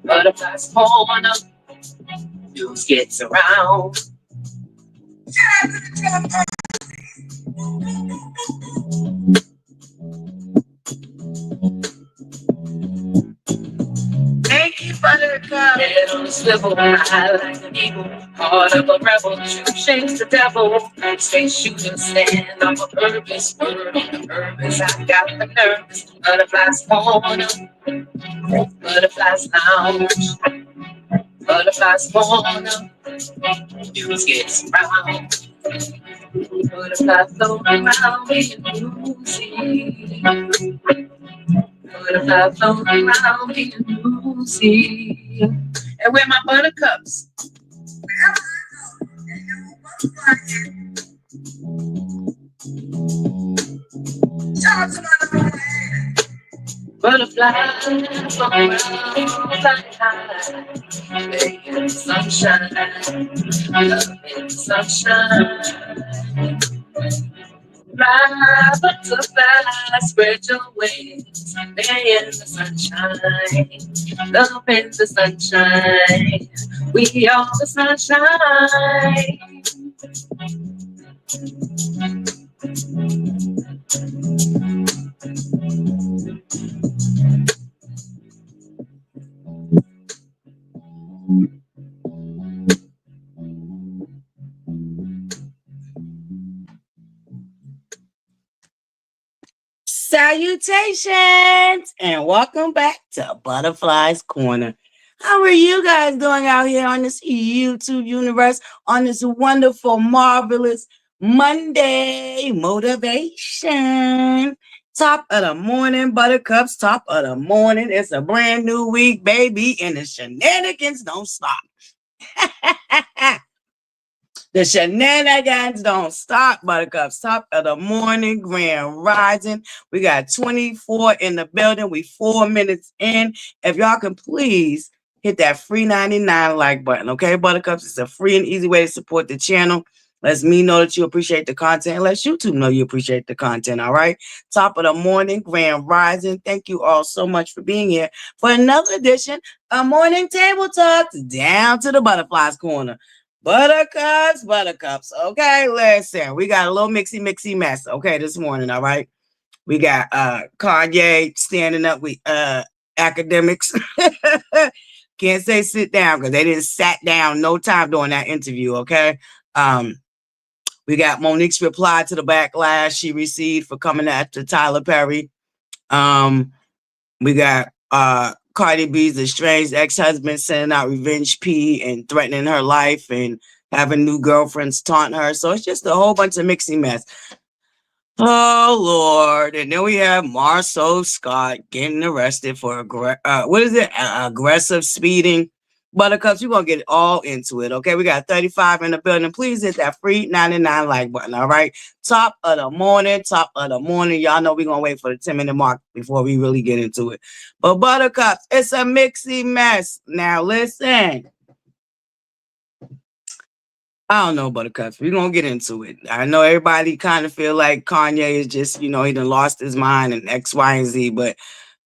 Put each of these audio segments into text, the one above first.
Butterflies corner, news gets around. Thank you, Buttercup. Head on a swivel, high like an eagle. Heart of a rebel, shoot shakes the devil. Stay shooting, stand on a purpose. Word on the purpose, I got the nerves. Butterflies corner, butterflies lounge. Butterflies corner, news gets around. Butterflies float around in music. Butterflies float around in music. And where my buttercups? Butterflies around like high. Lay in the sunshine, love in the sunshine. Fly, butterfly, spread your wings. Lay in the sunshine, love in the sunshine. We are the sunshine. Salutations and welcome back to Butterfly's Corner. How are you guys doing out here on this YouTube universe on this wonderful, marvelous Monday motivation? Top of the morning, Buttercups, top of the morning. It's a brand new week, baby, and the shenanigans don't stop. The shenanigans don't stop, Buttercups. Top of the morning, grand rising. We got 24 in the building. We 4 minutes in. If y'all can please hit that free 99 like button, okay, Buttercups? It's a free and easy way to support the channel. Lets me know that you appreciate the content. Lets YouTube know you appreciate the content, all right? Top of the morning, grand rising. Thank you all so much for being here for another edition of Morning Table Talks down to the Butterflies Corner. Buttercups. Okay, listen, we got a little mixy mess, okay, this morning, all right? We got Kanye standing up with academics. Can't say sit down because they didn't sat down no time during that interview, okay? We got Monique's reply to the backlash she received for coming after Tyler Perry. We got Cardi B's estranged ex-husband sending out revenge P and threatening her life and having new girlfriends taunt her. So it's just a whole bunch of mixy mess. Oh, Lord. And then we have Martell Scott getting arrested for aggressive speeding. Buttercups, we're going to get all into it, okay? We got 35 in the building. Please hit that free 99 like button, all right? Top of the morning. Y'all know we're going to wait for the 10-minute mark before we really get into it. But Buttercups, it's a mixy mess. Now, listen. I don't know, Buttercups. We're going to get into it. I know everybody kind of feel like Kanye is just, he done lost his mind and X, Y, and Z, but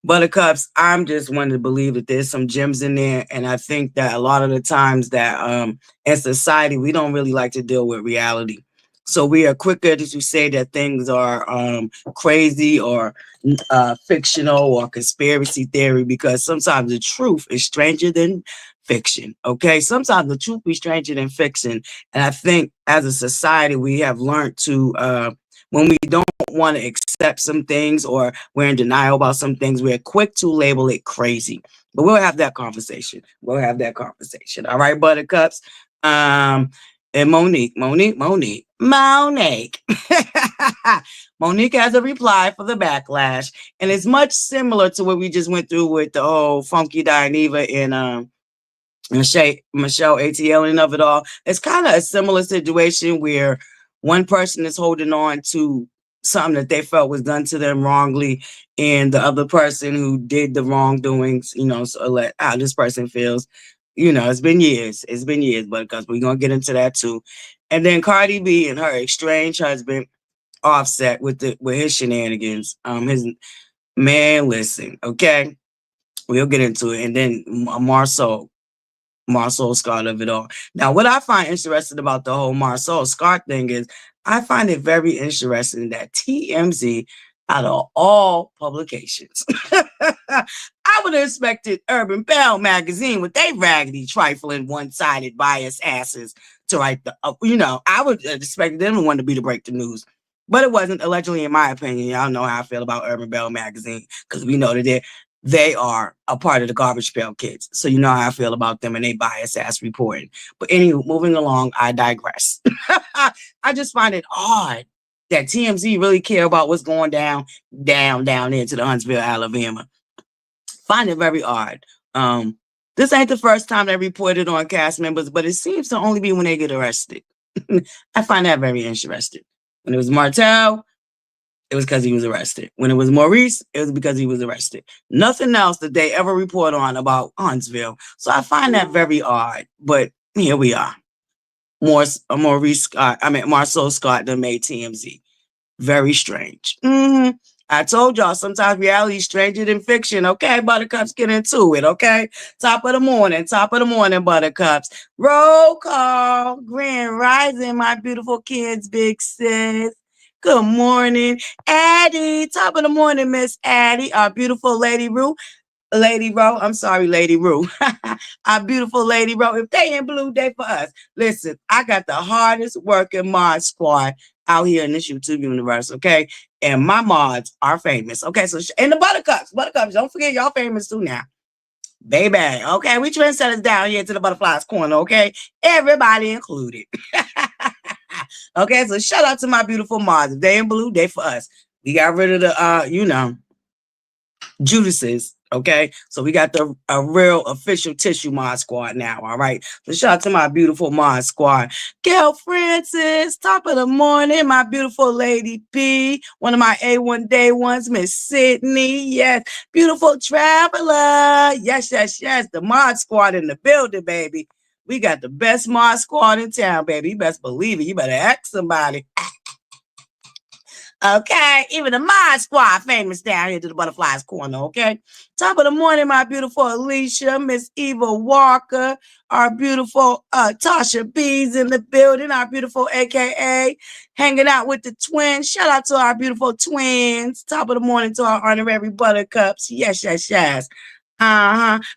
Buttercups, I'm just one to believe that there's some gems in there. And I think that a lot of the times that in society, we don't really like to deal with reality. So we are quicker to say that things are crazy or fictional or conspiracy theory, because sometimes the truth is stranger than fiction. Okay. Sometimes the truth is stranger than fiction. And I think as a society, we have learned to, when we don't want to accept some things or we're in denial about some things, we're quick to label it crazy. But we'll have that conversation. All right, Buttercups. And Monique. Monique. Monique has a reply for the backlash, and it's much similar to what we just went through with the whole Funky Dineva and Michelle ATL and of it all. It's kind of a similar situation where one person is holding on to something that they felt was done to them wrongly, and the other person who did the wrongdoings, so let how this person feels. It's been years. It's been years, but because we're gonna get into that too. And then Cardi B and her estranged husband Offset with his shenanigans. His man, listen, okay, we'll get into it. And then Martell Scott of it all. Now, what I find interesting about the whole Martell Scott thing is I find it very interesting that TMZ, out of all publications, I would have expected Urban Bell magazine with they raggedy, trifling, one-sided, biased asses to write I would expect them to want to be to break the news. But it wasn't, allegedly, in my opinion. Y'all know how I feel about Urban Bell magazine because we know that they are a part of the Garbage Pail Kids. So you know how I feel about them and they bias ass reporting. But anyway, moving along, I digress. I just find it odd that TMZ really care about what's going down into the Huntsville, Alabama. Find it very odd. This ain't the first time they reported on cast members, but it seems to only be when they get arrested. I find that very interesting. When it was Martell, it was because he was arrested. When it was Maurice, it was because he was arrested. Nothing else that they ever report on about Huntsville. So I find that very odd. But here we are. Martell Scott done made TMZ. Very strange. I told y'all sometimes reality is stranger than fiction. Okay, Buttercups, get into it. Okay, top of the morning, Buttercups. Roll call, Grand Rising, my beautiful kids, big sis. Good morning, Addie. Top of the morning, Miss Addie, our beautiful Lady Rue. Lady Rowe, I'm sorry, Lady Rue. Our beautiful Lady Rowe. If they in blue, they for us. Listen, I got the hardest working mod squad out here in this YouTube universe, okay? And my mods are famous, okay? So, and the Buttercups, don't forget y'all famous too now. Baby, okay? We trendsetters down here to the Butterflies corner, okay? Everybody included. Okay, so shout out to my beautiful mods. If they in blue, they for us. We got rid of the, Judases. Okay, so we got a real official tissue mod squad now. All right, so shout out to my beautiful mod squad. Gail Francis, top of the morning, my beautiful Lady P, one of my A1 day ones, Miss Sydney, yes, beautiful traveler, yes, the mod squad in the building, baby. We got the best mod squad in town, baby. You best believe it. You better ask somebody. Okay, even the mod squad famous down here to the Butterflies corner. Okay, top of the morning, my beautiful Alicia, Miss Eva Walker, our beautiful Tasha B's in the building, our beautiful AKA hanging out with the twins. Shout out to our beautiful twins. Top of the morning to our honorary Buttercups. Yes.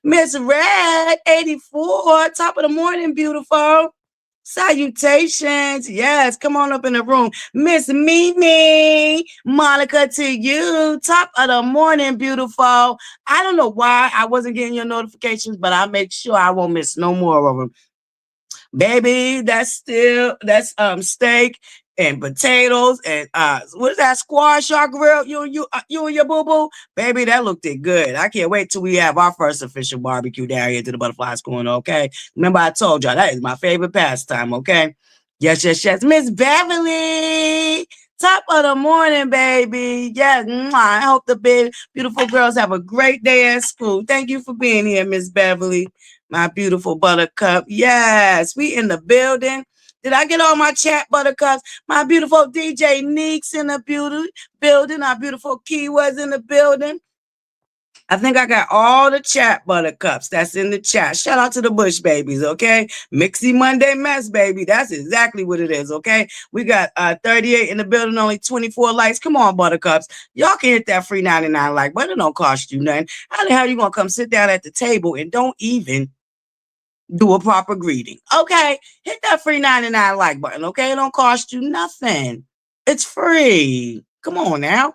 Miss Red 84. Top of the morning, beautiful. Salutations. Yes, come on up in the room. Miss Mimi, Monica to you. Top of the morning, beautiful. I don't know why I wasn't getting your notifications, but I'll make sure I won't miss no more of them. Baby, that's steak and potatoes and what is that, squash y'all grill? You and your boo-boo? Baby, that looked good. I can't wait till we have our first official barbecue down here to the Butterflies corner, okay? Remember I told y'all that is my favorite pastime, okay? Yes. Miss Beverly, top of the morning, baby. Yes, I hope the beautiful girls have a great day at school. Thank you for being here, Miss Beverly. My beautiful Buttercup. Yes, we in the building. Did I get all my chat, Buttercups? My beautiful DJ Neeks in the building. Our beautiful Key was in the building. I think I got all the chat, Buttercups. That's in the chat. Shout out to the Bush babies, okay? Mixy Monday mess, baby. That's exactly what it is, okay? We got 38 in the building, only 24 likes. Come on, Buttercups. Y'all can hit that free 99 like, but it don't cost you nothing. How the hell you gonna come sit down at the table and don't even do a proper greeting? Okay, hit that free 99 like button, okay? It don't cost you nothing. It's free. Come on now.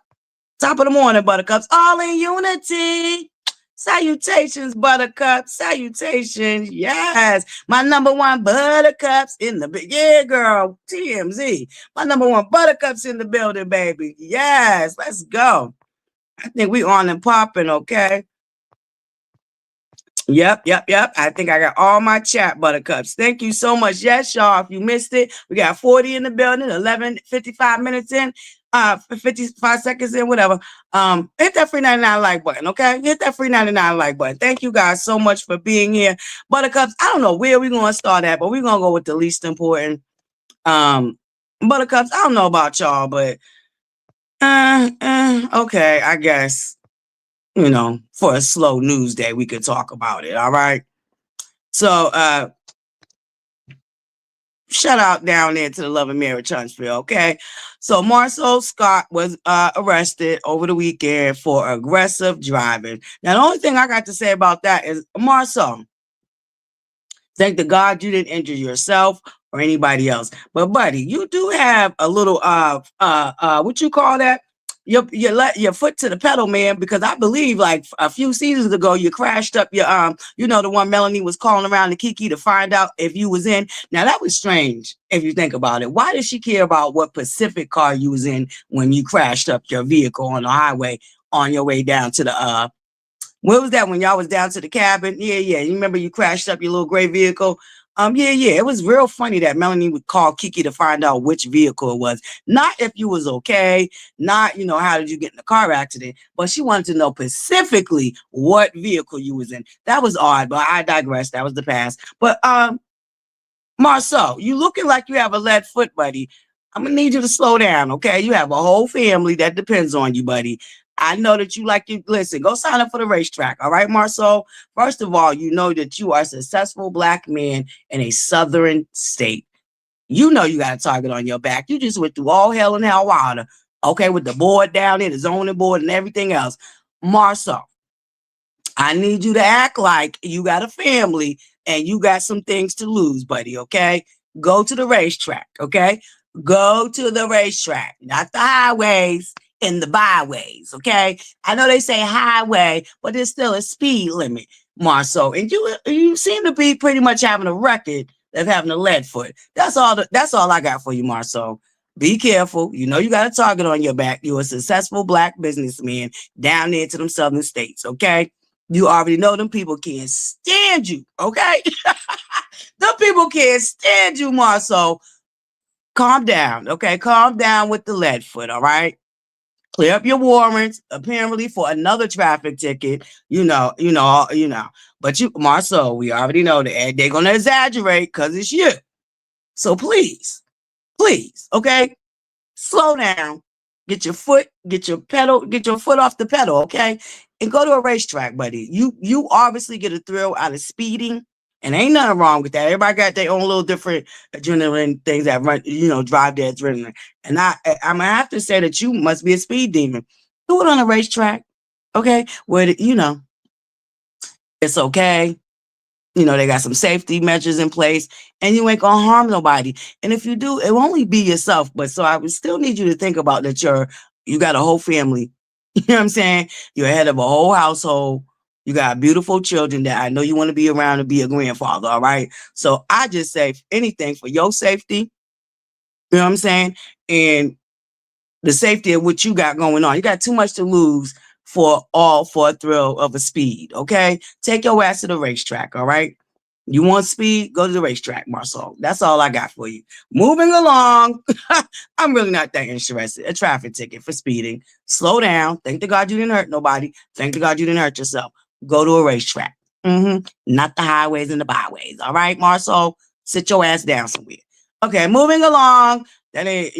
Top of the morning, Buttercups. All in unity. Salutations, Buttercups. Salutations. Yes. My number one Buttercups in the yeah, girl. TMZ. My number one Buttercups in the building, baby. Yes. Let's go. I think we on and popping, okay? Yep. I think I got all my chat, Buttercups. Thank you so much. Yes, y'all. If you missed it, we got 40 in the building, 55 minutes in, 55 seconds in, whatever. Hit that free 99 like button, okay? Hit that free 99 like button. Thank you guys so much for being here. Buttercups, I don't know where we're going to start at, but we're going to go with the least important. Buttercups, I don't know about y'all, but okay, I guess. For a slow news day, we could talk about it. All right. So, shout out down there to the Love and Mary Chunchville. Okay. So, Martell Scott was arrested over the weekend for aggressive driving. Now, the only thing I got to say about that is, Martell, thank the God you didn't injure yourself or anybody else. But, buddy, you do have a little, what you call that? Your foot to the pedal, man, because I believe like a few seasons ago you crashed up your the one Melanie was calling around to Kiki to find out if you was in. Now that was strange if you think about it. Why did she care about what Pacific car you was in when you crashed up your vehicle on the highway on your way down to the what was that when y'all was down to the cabin? Yeah. You remember you crashed up your little gray vehicle? Yeah. It was real funny that Melanie would call Kiki to find out which vehicle it was. Not if you was okay, not, how did you get in the car accident, but she wanted to know specifically what vehicle you was in. That was odd, but I digress. That was the past. But Marcel, you looking like you have a lead foot, buddy. I'm gonna need you to slow down, okay? You have a whole family that depends on you, buddy. I know that you listen, go sign up for the racetrack, all right, Marcel? First of all, you know that you are a successful Black man in a southern state. You know you got a target on your back. You just went through all hell and hell water, okay, with the board down there, the zoning board and everything else. Marcel, I need you to act like you got a family and you got some things to lose, buddy, okay? Go to the racetrack, okay? Go to the racetrack, not the highways and the byways, okay? I know they say highway, but there's still a speed limit, Marceau. And you seem to be pretty much having a record of having a lead foot. That's all I got for you, Marceau. Be careful. You know you got a target on your back. You're a successful Black businessman down there to them southern states, okay? You already know them people can't stand you, okay? Them people can't stand you, Marceau. Calm down, okay? Calm down with the lead foot, all right? Clear up your warrants, apparently for another traffic ticket, But Marceau, we already know that they're gonna exaggerate because it's you. So please, okay? Slow down. Get your foot off the pedal, okay? And go to a racetrack, buddy. You obviously get a thrill out of speeding, and ain't nothing wrong with that. Everybody got their own little different adrenaline things that run, drive their adrenaline. And I'm gonna have to say that you must be a speed demon. Do it on a racetrack, okay? Where it's okay. They got some safety measures in place and you ain't gonna harm nobody. And if you do, it will only be yourself. But so I would still need you to think about that you got a whole family. You know what I'm saying? You're head of a whole household. You got beautiful children that I know you want to be around to be a grandfather. All right. So I just say anything for your safety. You know what I'm saying? And the safety of what you got going on. You got too much to lose for a thrill of a speed, okay? Take your ass to the racetrack, all right? You want speed? Go to the racetrack, Marcel. That's all I got for you. Moving along. I'm really not that interested. A traffic ticket for speeding. Slow down. Thank to God you didn't hurt nobody. Thank to God you didn't hurt yourself. Go to a racetrack. Not the highways and the byways, all right, Marcel? Sit your ass down somewhere. Okay, moving along. That ain't,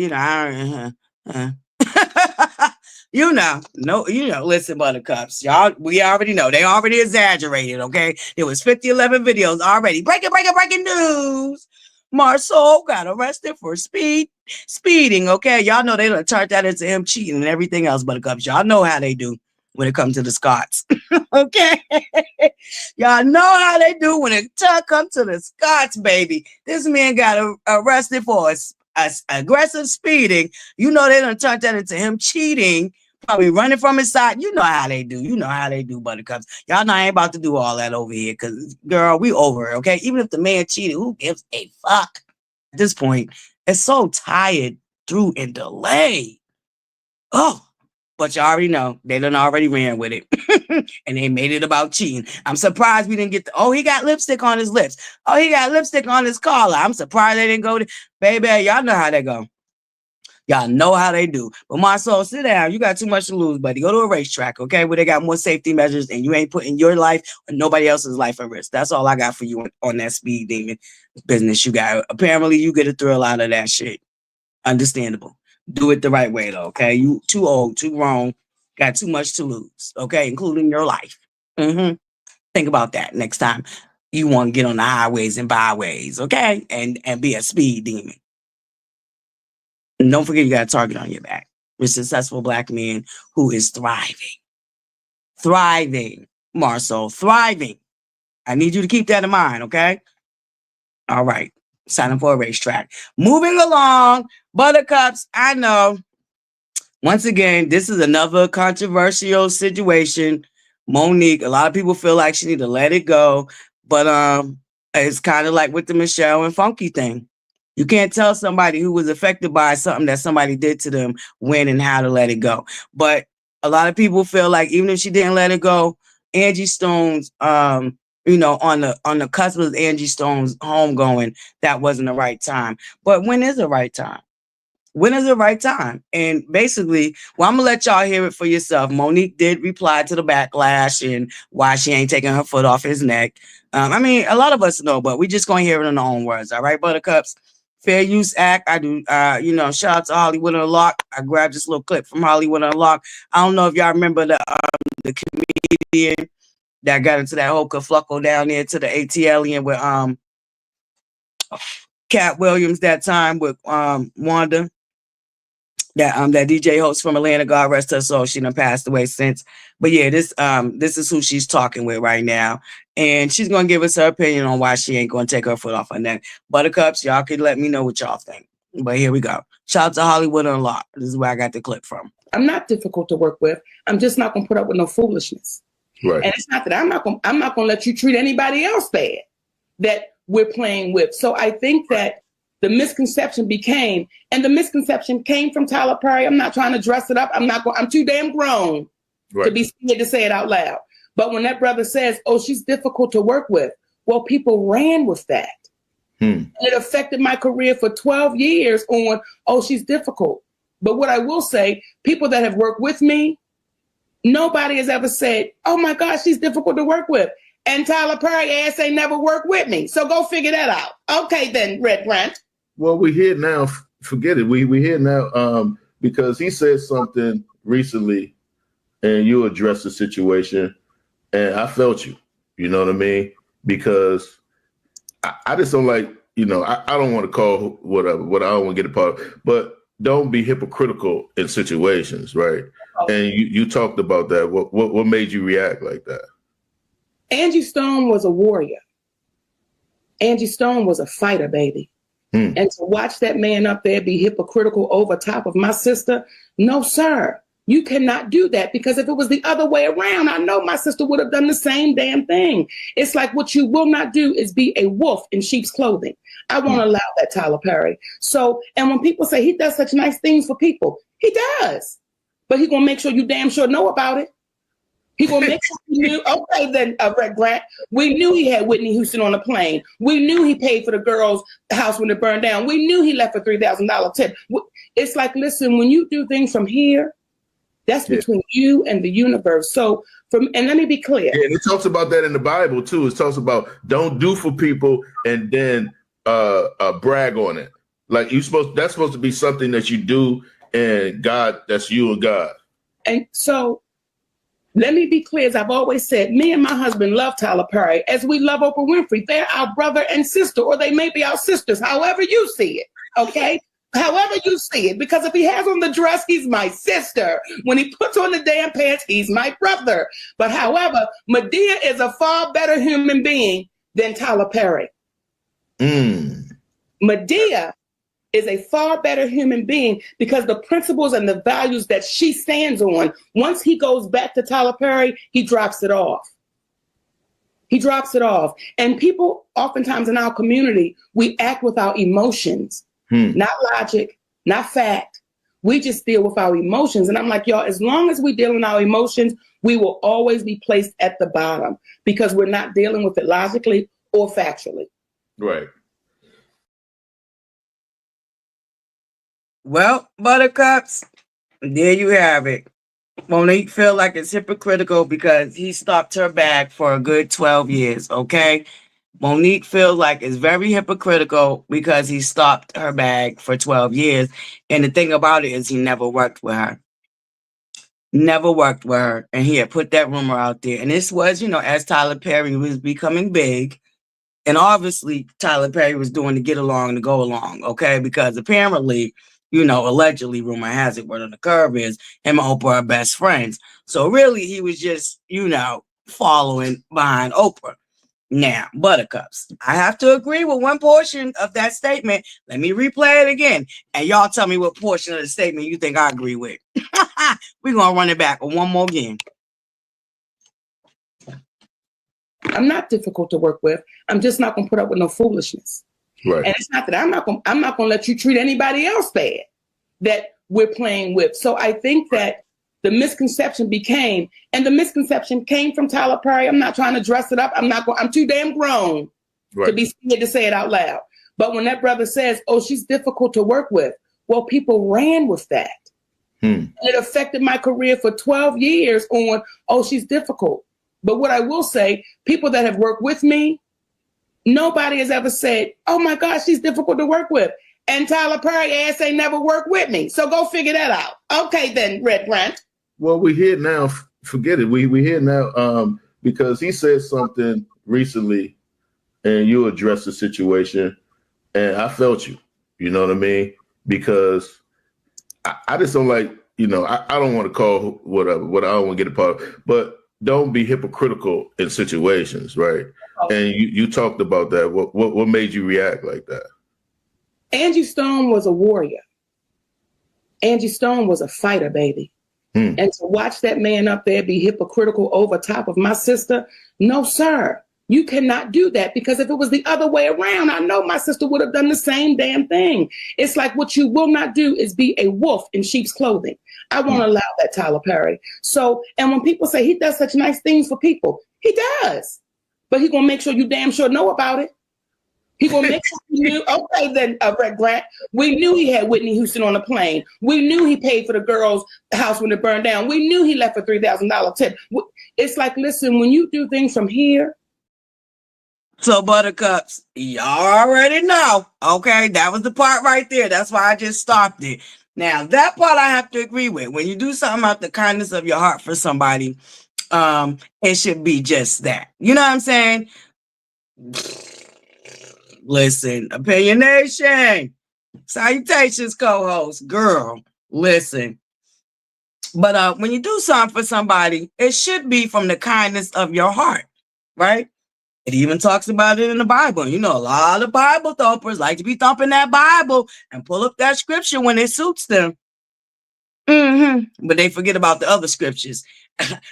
listen, Buttercups, y'all, we already know. They already exaggerated, okay? There was 11 videos already. Breaking news. Marceau got arrested for speeding, okay? Y'all know they done turned that into him cheating and everything else, Buttercups. Y'all know how they do when it comes to the Scots, okay? Y'all know how they do when it comes to the Scots, baby. This man got arrested for aggressive speeding. They done turned that into him cheating Probably running from his side. You know how they do. You know how they do, Buttercups. Y'all know I ain't about to do all that over here because, girl, we over it, okay? Even if the man cheated, who gives a fuck? At this point, it's so tired through and delay. Oh, but you already know they done already ran with it and they made it about cheating. I'm surprised we didn't get he got lipstick on his lips. Oh, he got lipstick on his collar. I'm surprised they didn't go to, baby, y'all know how they go. Y'all know how they do. But my soul, sit down. You got too much to lose, buddy. Go to a racetrack, okay, where they got more safety measures and you ain't putting your life or nobody else's life at risk. That's all I got for you on that speed demon business you got. Apparently, you get a thrill out of that shit. Understandable. Do it the right way, though, okay? You too old, too grown, got too much to lose, okay, including your life. Think about that next time you want to get on the highways and byways, okay, and be a speed demon. And don't forget you got a target on your back. You're a successful Black man who is thriving. Thriving, Marcel, thriving. I need you to keep that in mind, okay? All right. Sign up for a racetrack. Moving along, Buttercups, I know. Once again, this is another controversial situation. Monique, a lot of people feel like she need to let it go, but it's kind of like with the Michelle and Funky thing. You can't tell somebody who was affected by something that somebody did to them when and how to let it go. But a lot of people feel like even if she didn't let it go, Angie Stone's, on the cusp of Angie Stone's homegoing, that wasn't the right time. But when is the right time? When is the right time? And basically, I'm going to let y'all hear it for yourself. Monique did reply to the backlash and why she ain't taking her foot off his neck. I mean, a lot of us know, but we just going to hear it in our own words. All right, Buttercups? Fair Use Act. I do, shout out to Hollywood Unlocked. I grabbed this little clip from Hollywood Unlocked. I don't know if y'all remember the comedian that got into that whole kerfluffle down there to the ATLian with Cat Williams that time with Wanda. That DJ host from Atlanta, God rest her soul. She done passed away since. But yeah, this is who she's talking with right now. And she's gonna give us her opinion on why she ain't gonna take her foot off her neck. Buttercups, y'all can let me know what y'all think. But here we go. Shout out to Hollywood Unlocked. This is where I got the clip from. I'm not difficult to work with. I'm just not gonna put up with no foolishness. Right. And it's not that I'm not gonna let you treat anybody else bad that we're playing with. So I think that the misconception came from Tyler Perry. I'm not trying to dress it up. I'm too damn grown to be scared to say it out loud. But when that brother says, oh, she's difficult to work with, well, people ran with that. It affected my career for 12 years on, oh, she's difficult. But what I will say, people that have worked with me, nobody has ever said, oh my God, she's difficult to work with. And Tyler Perry ass ain't never worked with me. So go figure that out. Okay, then, Red Grant. Well, we're here now. Forget it. We're here now because he said something recently and you addressed the situation. And I felt you. You know what I mean? Because I just don't like, I don't want to call whatever, what I don't want to get a part of, but don't be hypocritical in situations, right? And you talked about that. What made you react like that? Angie Stone was a warrior. Angie Stone was a fighter, baby. And to watch that man up there be hypocritical over top of my sister, no, sir. You cannot do that, because if it was the other way around, I know my sister would have done the same damn thing. It's like what you will not do is be a wolf in sheep's clothing. I won't allow that, Tyler Perry. So, and when people say he does such nice things for people, he does. But he's going to make sure you damn sure know about it. He will make sure you knew. Okay, then, Red Grant. We knew he had Whitney Houston on a plane. We knew he paid for the girl's house when it burned down. We knew he left a $3,000 tip. It's like, listen, when you do things from here, that's between you and the universe. So, and let me be clear. Yeah, and it talks about that in the Bible too. It talks about don't do for people and then brag on it. Like that's supposed to be something that you do, and God, that's you and God. And so, let me be clear, as I've always said, me and my husband love Tyler Perry as we love Oprah Winfrey. They're our brother and sister, or they may be our sisters, however you see it, okay? However you see it, because if he has on the dress, he's my sister. When he puts on the damn pants, he's my brother. But however, Madea is a far better human being than Tyler Perry. Madea is a far better human being because the principles and the values that she stands on, once he goes back to Tyler Perry, he drops it off. He drops it off. And people oftentimes in our community, we act with our emotions, not logic, not fact. We just deal with our emotions. And I'm like, y'all, as long as we deal in our emotions, we will always be placed at the bottom because we're not dealing with it logically or factually. Right. Well, Buttercups, there you have it. Monique feel like it's hypocritical because he stopped her bag for a good 12 years, okay? Monique feels like it's very hypocritical because he stopped her bag for 12 years. And the thing about it is he never worked with her. Never worked with her. And he had put that rumor out there. And this was, as Tyler Perry was becoming big. And obviously Tyler Perry was doing the get along to go along, okay? Because apparently, allegedly, rumor has it, word on the curve is him and Oprah are best friends. So really, he was just, following behind Oprah. Now, Buttercups, I have to agree with one portion of that statement. Let me replay it again. And y'all tell me what portion of the statement you think I agree with. We're going to run it back one more again. I'm not difficult to work with. I'm just not going to put up with no foolishness. Right. And it's not that I'm not going to let you treat anybody else bad that we're playing with. So I think that the misconception came from Tyler Perry. I'm not trying to dress it up. I'm too damn grown to be scared to say it out loud. But when that brother says, oh, she's difficult to work with, well, people ran with that. And it affected my career for 12 years on, oh, she's difficult. But what I will say, people that have worked with me, nobody has ever said, oh my gosh, she's difficult to work with. And Tyler Perry ass ain't never worked with me. So go figure that out. Okay, then, Red Grant. Well, we're here now. Forget it. We're here now because he said something recently and you addressed the situation. And I felt you. You know what I mean? Because I just don't like, I don't want to call what I don't want to get a part of, but don't be hypocritical in situations, right? And you talked about that. What made you react like that? Angie Stone was a warrior. Angie Stone was a fighter, baby. And to watch that man up there be hypocritical over top of my sister, no, sir. You cannot do that because if it was the other way around, I know my sister would have done the same damn thing. It's like what you will not do is be a wolf in sheep's clothing. I won't allow that, Tyler Perry. So, and when people say he does such nice things for people, he does. But he's going to make sure you damn sure know about it. He will make sure you knew. Okay, then, Red Grant, we knew he had Whitney Houston on the plane. We knew he paid for the girl's house when it burned down. We knew he left a $3,000 tip. It's like, listen, when you do things from here. So, Buttercups, y'all already know. Okay, that was the part right there. That's why I just stopped it. Now, that part I have to agree with. When you do something out the kindness of your heart for somebody, it should be just that. You know what I'm saying? Listen, Opinion Nation, salutations, co-host, girl, listen. But when you do something for somebody, it should be from the kindness of your heart, right? It even talks about it in the Bible. A lot of Bible thumpers like to be thumping that Bible and pull up that scripture when it suits them. But they forget about the other scriptures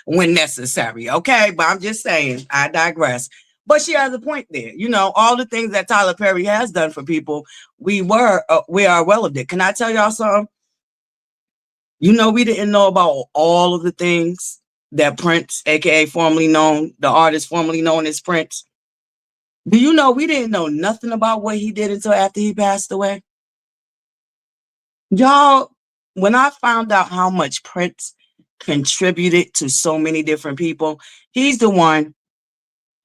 when necessary, okay? But I'm just saying, I digress. But she has a point there. All the things that Tyler Perry has done for people, we are well of it. Can I tell y'all something? We didn't know about all of the things that Prince, aka the artist formerly known as Prince. Do you know we didn't know nothing about what he did until after he passed away? Y'all, when I found out how much Prince contributed to so many different people, he's the one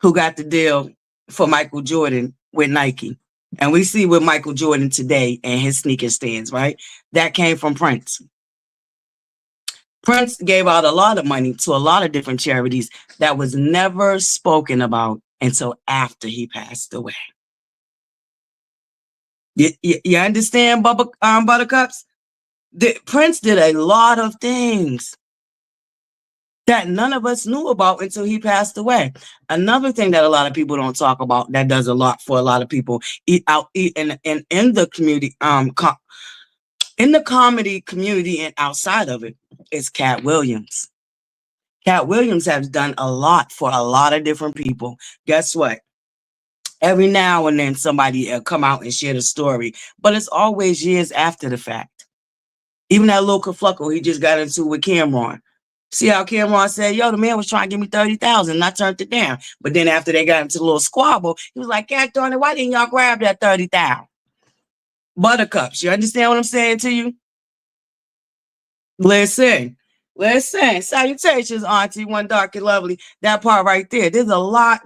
who got the deal for Michael Jordan with Nike. And we see with Michael Jordan today and his sneaker stands, right? That came from Prince. Prince gave out a lot of money to a lot of different charities that was never spoken about until after he passed away. You understand, Buttercups? Prince did a lot of things that none of us knew about until he passed away. Another thing that a lot of people don't talk about that does a lot for a lot of people in the community, in the comedy community and outside of it, is Cat Williams. Cat Williams has done a lot for a lot of different people. Guess what? Every now and then somebody come out and share the story, but it's always years after the fact. Even that little kerfluffle he just got into with Cameron. See how Cameron said, yo, the man was trying to give me 30,000 and I turned it down. But then after they got into a little squabble, he was like, God darn it, why didn't y'all grab that 30,000? ButterCups, you understand what I'm saying to you? Listen. Salutations, Auntie, one dark and lovely. That part right there. There's a lot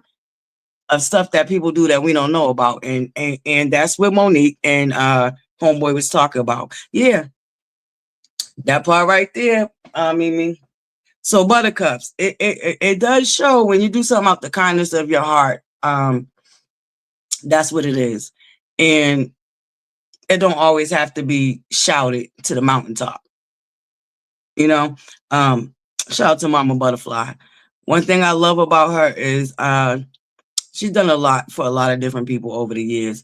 of stuff that people do that we don't know about. And that's what Monique and Homeboy was talking about. Yeah. That part right there, Mimi. So ButterCups, it does show when you do something out the kindness of your heart. That's what it is. And it don't always have to be shouted to the mountaintop. You know, shout out to Mama ButterFlii. One thing I love about her is she's done a lot for a lot of different people over the years.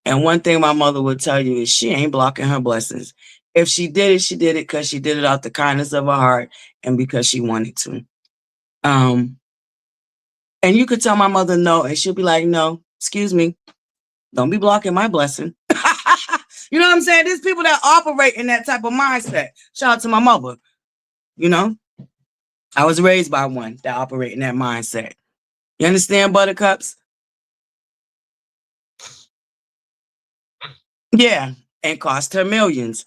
And one thing my mother would tell you is she ain't blocking her blessings. If she did it because she did it out the kindness of her heart and because she wanted to. And you could tell my mother no, and she'll be like, no, excuse me, don't be blocking my blessing. You know what I'm saying? There's people that operate in that type of mindset. Shout out to my mother. You know, I was raised by one that operate in that mindset. You understand, ButterCups? Yeah, and cost her millions.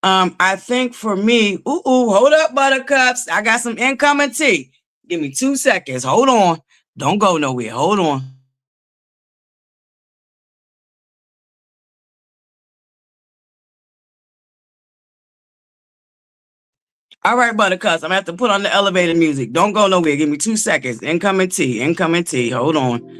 I think for me, hold up, ButterCups. I got some incoming tea. Give me 2 seconds. Hold on. Don't go nowhere. Hold on. All right, ButterCups. I'm going to have to put on the elevator music. Don't go nowhere. Give me 2 seconds. Incoming tea. Incoming tea. Hold on.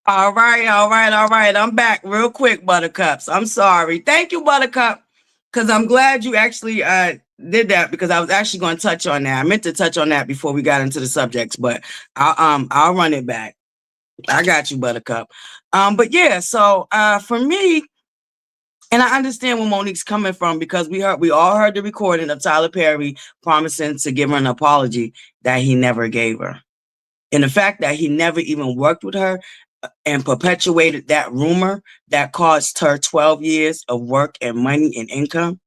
All right. I'm back real quick, ButterCups. I'm sorry. Thank you, Buttercup, because I'm glad you actually did that, because I was actually going to touch on that. I meant to touch on that before we got into the subjects, but I'll run it back. I got you, Buttercup. But yeah, so for me, and I understand where Monique's coming from, because we all heard the recording of Tyler Perry promising to give her an apology that he never gave her. And the fact that he never even worked with her and perpetuated that rumor that cost her 12 years of work and money and income.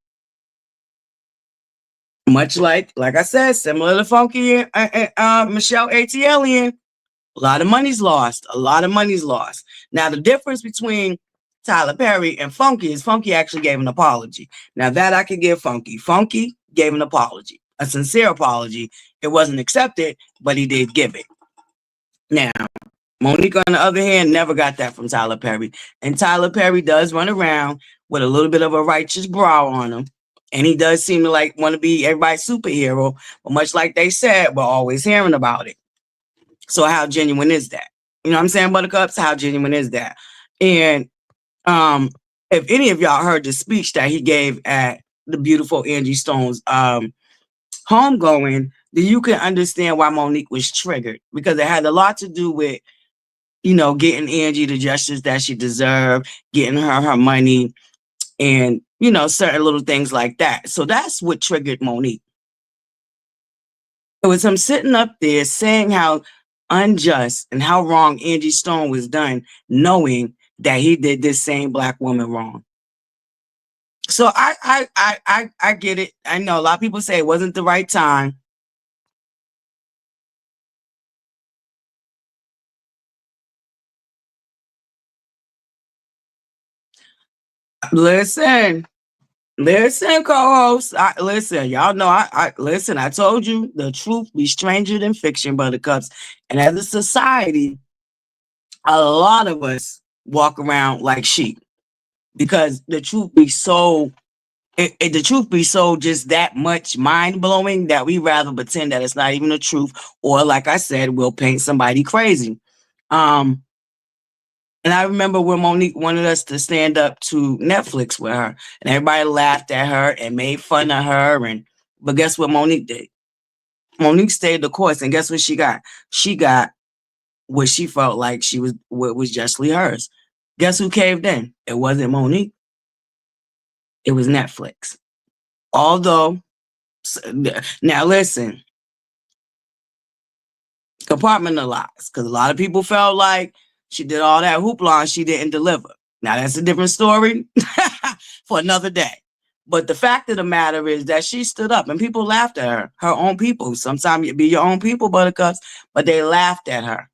Much like I said, similar to Funky and Michelle ATLian, a lot of money's lost. Now, the difference between Tyler Perry and Funky is Funky actually gave an apology. Now, that I could give Funky. Funky gave an apology, a sincere apology. It wasn't accepted, but he did give it. Now, Monique, on the other hand, never got that from Tyler Perry. And Tyler Perry does run around with a little bit of a righteous brow on him. And he does seem to want to be everybody's superhero. But much like they said, we're always hearing about it. So how genuine is that? You know what I'm saying, ButterCups? How genuine is that? And if any of y'all heard the speech that he gave at the beautiful Angie Stone's homegoing, then you can understand why Monique was triggered. Because it had a lot to do with, getting Angie the justice that she deserved, getting her money, and, certain little things like that. So that's what triggered Monique. It was him sitting up there saying how unjust and how wrong Angie Stone was done, knowing that he did this same black woman wrong. So I get it. I know a lot of people say it wasn't the right time. Listen, co-host. Listen, y'all know listen, I told you the truth be stranger than fiction, buttercups. And as a society, a lot of us walk around like sheep because the truth be so the truth be so just that much mind-blowing that we rather pretend that it's not even the truth, or like I said, we'll paint somebody crazy. And I remember when Monique wanted us to stand up to Netflix with her, and everybody laughed at her and made fun of her. But guess what Monique did? Monique stayed the course, and guess what she got? She got what she felt like what was justly hers. Guess who caved in? It wasn't Monique. It was Netflix. Although, now listen, compartmentalize, because a lot of people felt like she did all that hoopla and she didn't deliver. Now that's a different story for another day. But the fact of the matter is that she stood up and people laughed at her own people. Sometimes it be your own people, buttercups, but they laughed at her.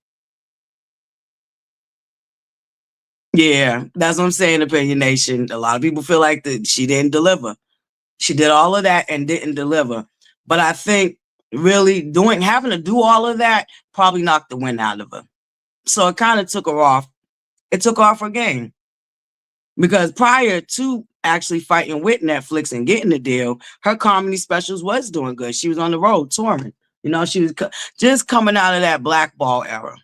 Yeah, that's what I'm saying, Opinion Nation. A lot of people feel like that she didn't deliver. She did all of that and didn't deliver. But I think really having to do all of that probably knocked the wind out of her. So it kind of took her off. It took off her game. Because prior to actually fighting with Netflix and getting the deal, her comedy specials was doing good. She was on the road touring. You know, she was just coming out of that blackball era.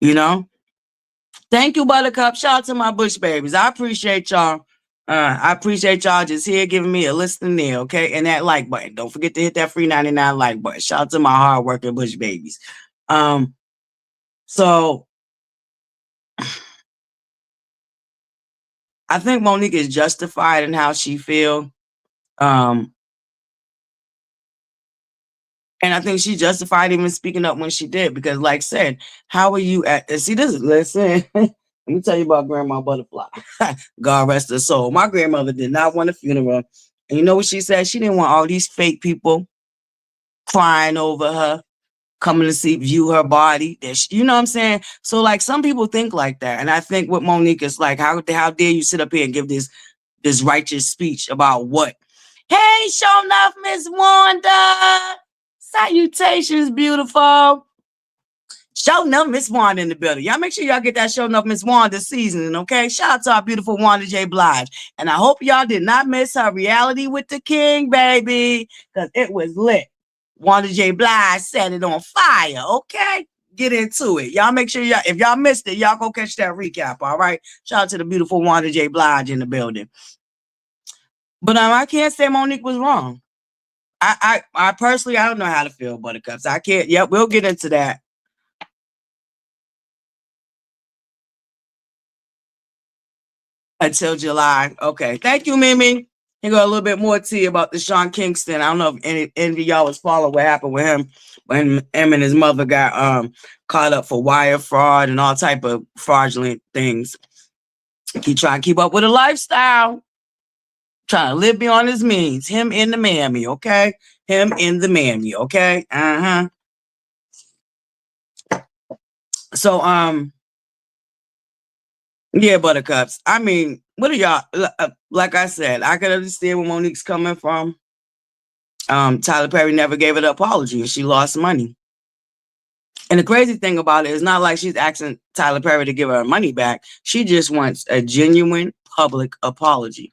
You know? Thank you, Buttercup. Shout out to my Bush babies. I appreciate y'all. I appreciate y'all just here giving me a listen there, okay? And that like button. Don't forget to hit that free 99 like button. Shout out to my hardworking Bush babies. So I think Monique is justified in how she feel. And I think she justified even speaking up when she did, because like I said, how are you listen, let me tell you about Grandma ButterFlii. God rest her soul. My grandmother did not want a funeral. And you know what she said? She didn't want all these fake people crying over her, coming to view her body. You know what I'm saying? So like some people think like that. And I think with Monique is like, how dare you sit up here and give this righteous speech about what? Hey, show enough, Miss Wanda. Salutations, beautiful. Show enough, Miss Wanda in the building. Y'all make sure y'all get that show enough, Miss Wanda seasoning, okay? Shout out to our beautiful Wanda J. Blige. And I hope y'all did not miss her reality with the king, baby, because it was lit. Wanda J. Blige set it on fire, okay? Get into it. Y'all make sure if y'all missed it, y'all go catch that recap, all right? Shout out to the beautiful Wanda J. Blige in the building. But I can't say Monique was wrong. I personally, I don't know how to feel, buttercups. I can't. Yep, we'll get into that. Until July. Okay. Thank you, Mimi. He got a little bit more tea about the Sean Kingston. I don't know if any of y'all was following what happened with him when him and his mother got caught up for wire fraud and all type of fraudulent things. He trying to keep up with a lifestyle. Trying to live beyond his means. Him in the mammy, okay? Him in the mammy, okay? So, yeah, buttercups. I mean, what are y'all, like I said, I could understand where Monique's coming from. Tyler Perry never gave her the apology and she lost money. And the crazy thing about it is not like she's asking Tyler Perry to give her money back. She just wants a genuine public apology.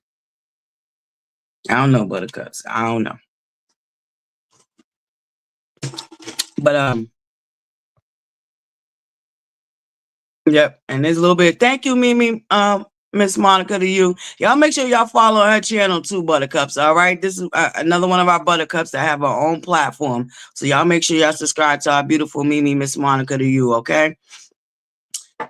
I don't know, buttercups. I don't know. But yep. And there's a little bit. Thank you, Mimi. Miss Monica, to you. Y'all make sure y'all follow her channel too, buttercups. All right. This is another one of our buttercups that have our own platform. So y'all make sure y'all subscribe to our beautiful Mimi, Miss Monica, to you. Okay.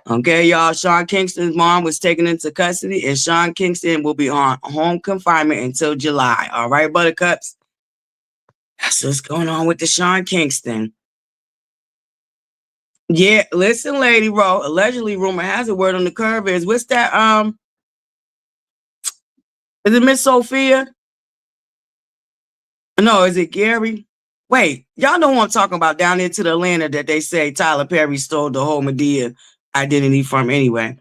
Okay, y'all. Sean Kingston's mom was taken into custody, and Sean Kingston will be on home confinement until July. All right, buttercups. That's what's going on with Deshaun Kingston. Yeah, listen, Lady Ro. Allegedly, rumor has it. Word on the curve is what's that? Is it Miss Sophia? No, is it Gary? Wait, y'all know who I'm talking about down into the Atlanta that they say Tyler Perry stole the whole Madea identity from anyway.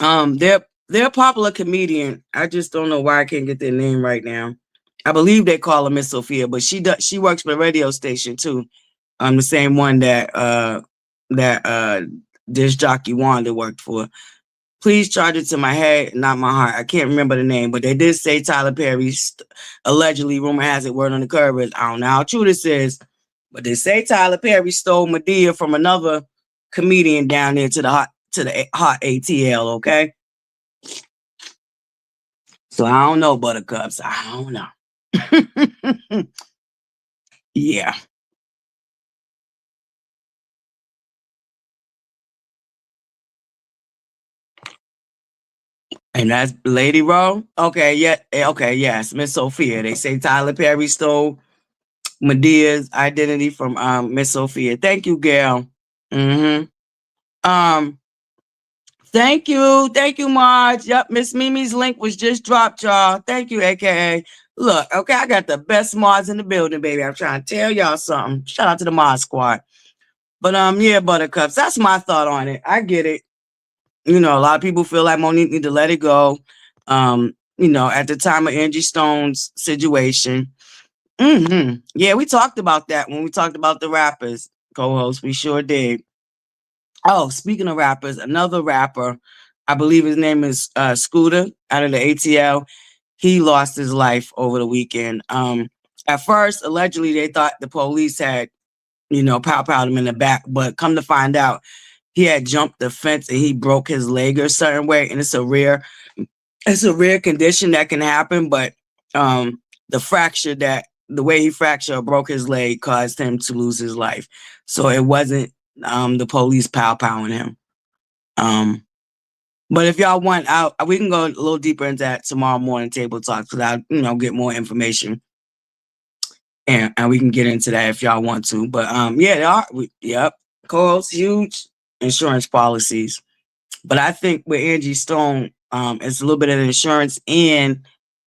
They're a popular comedian. I just don't know why I can't get their name right now. I believe they call her Miss Sophia, but she works for a radio station too. The same one that disc jockey Wanda worked for. Please charge it to my head, not my heart. I can't remember the name, but they did say Tyler Perry allegedly, rumor has it, word on the curve is, I don't know how true this is, but they say Tyler Perry stole Madea from another comedian down there to the hot ATL, okay? So I don't know, Buttercups. I don't know. Yeah. And that's Lady Rowe. Okay, yeah, okay, yes, Miss Sophia. They say Tyler Perry stole Medea's identity from Miss Sophia. Thank you, Gail. Mm-hmm. Thank you, Marge. Yep, Miss Mimi's link was just dropped, y'all. Thank you, aka. Look, okay, I got the best mods in the building, baby. I'm trying to tell y'all something. Shout out to the mod squad. But yeah, Buttercups. That's my thought on it. I get it. You know, a lot of people feel like Monique need to let it go. You know, at the time of Angie Stone's situation. Yeah, we talked about that when we talked about the rappers, co-host. We sure did. Oh, speaking of rappers, another rapper, I believe his name is Scooter out of the ATL. He lost his life over the weekend. At first, allegedly, they thought the police had, you know, powed him in the back, but come to find out, he had jumped the fence and he broke his leg a certain way, and it's a rare condition that can happen. But the way he fractured or broke his leg caused him to lose his life. So it wasn't the police powing him. But if y'all want out, we can go a little deeper into that tomorrow morning table talk because I'll get more information. And we can get into that if y'all want to. But yeah, they are. Yep. Co-host, huge insurance policies. But I think with Angie Stone, it's a little bit of insurance and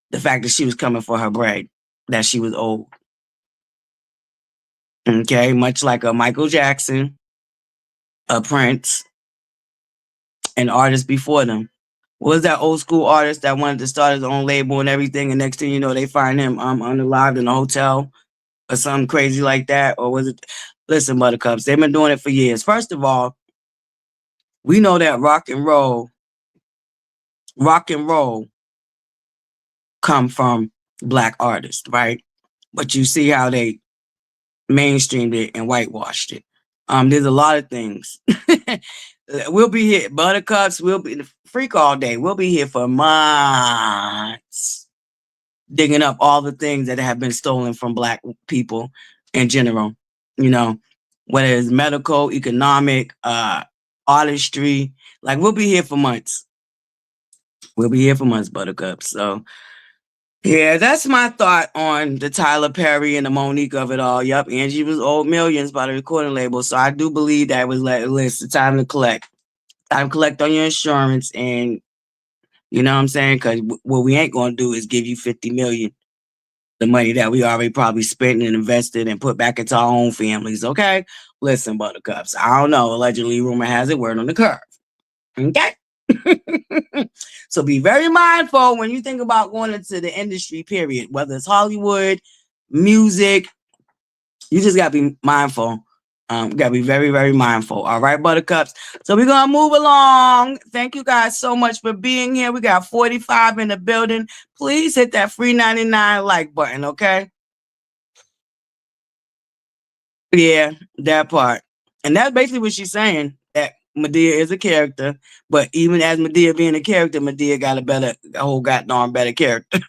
the fact that she was coming for her bread, that she was old. Okay, much like a Michael Jackson, a Prince, and artists before them. What was that old school artist that wanted to start his own label and everything, and next thing you know, they find him unalived in a hotel or something crazy like that? Or was it? Listen, Buttercups, they've been doing it for years. First of all, we know that rock and roll come from Black artists, right? But you see how they mainstreamed it and whitewashed it. There's a lot of things. We'll be here, Buttercups. We'll be the freak all day. We'll be here for months, digging up all the things that have been stolen from Black people in general. You know, whether it's medical, economic, artistry. Like we'll be here for months. We'll be here for months, Buttercups. So yeah, that's my thought on the Tyler Perry and the Monique of it all. Yep, Angie was owed millions by the recording label. So I do believe that was like, listen, time to collect. Time to collect on your insurance. And you know what I'm saying? Because what we ain't going to do is give you $50 million, the money that we already probably spent and invested and put back into our own families. Okay? Listen, Buttercups. I don't know. Allegedly, rumor has it, word on the curve. Okay? So be very mindful when you think about going into the industry, period, whether it's Hollywood, music. You just got to be mindful. Got to be very, very mindful. All right, Buttercups. So we're going to move along. Thank you guys so much for being here. We got 45 in the building. Please hit that free 99 like button, okay? Yeah, that part. And that's basically what she's saying, that Madea is a character, but even as Madea being a character, Madea got a whole goddamn better character.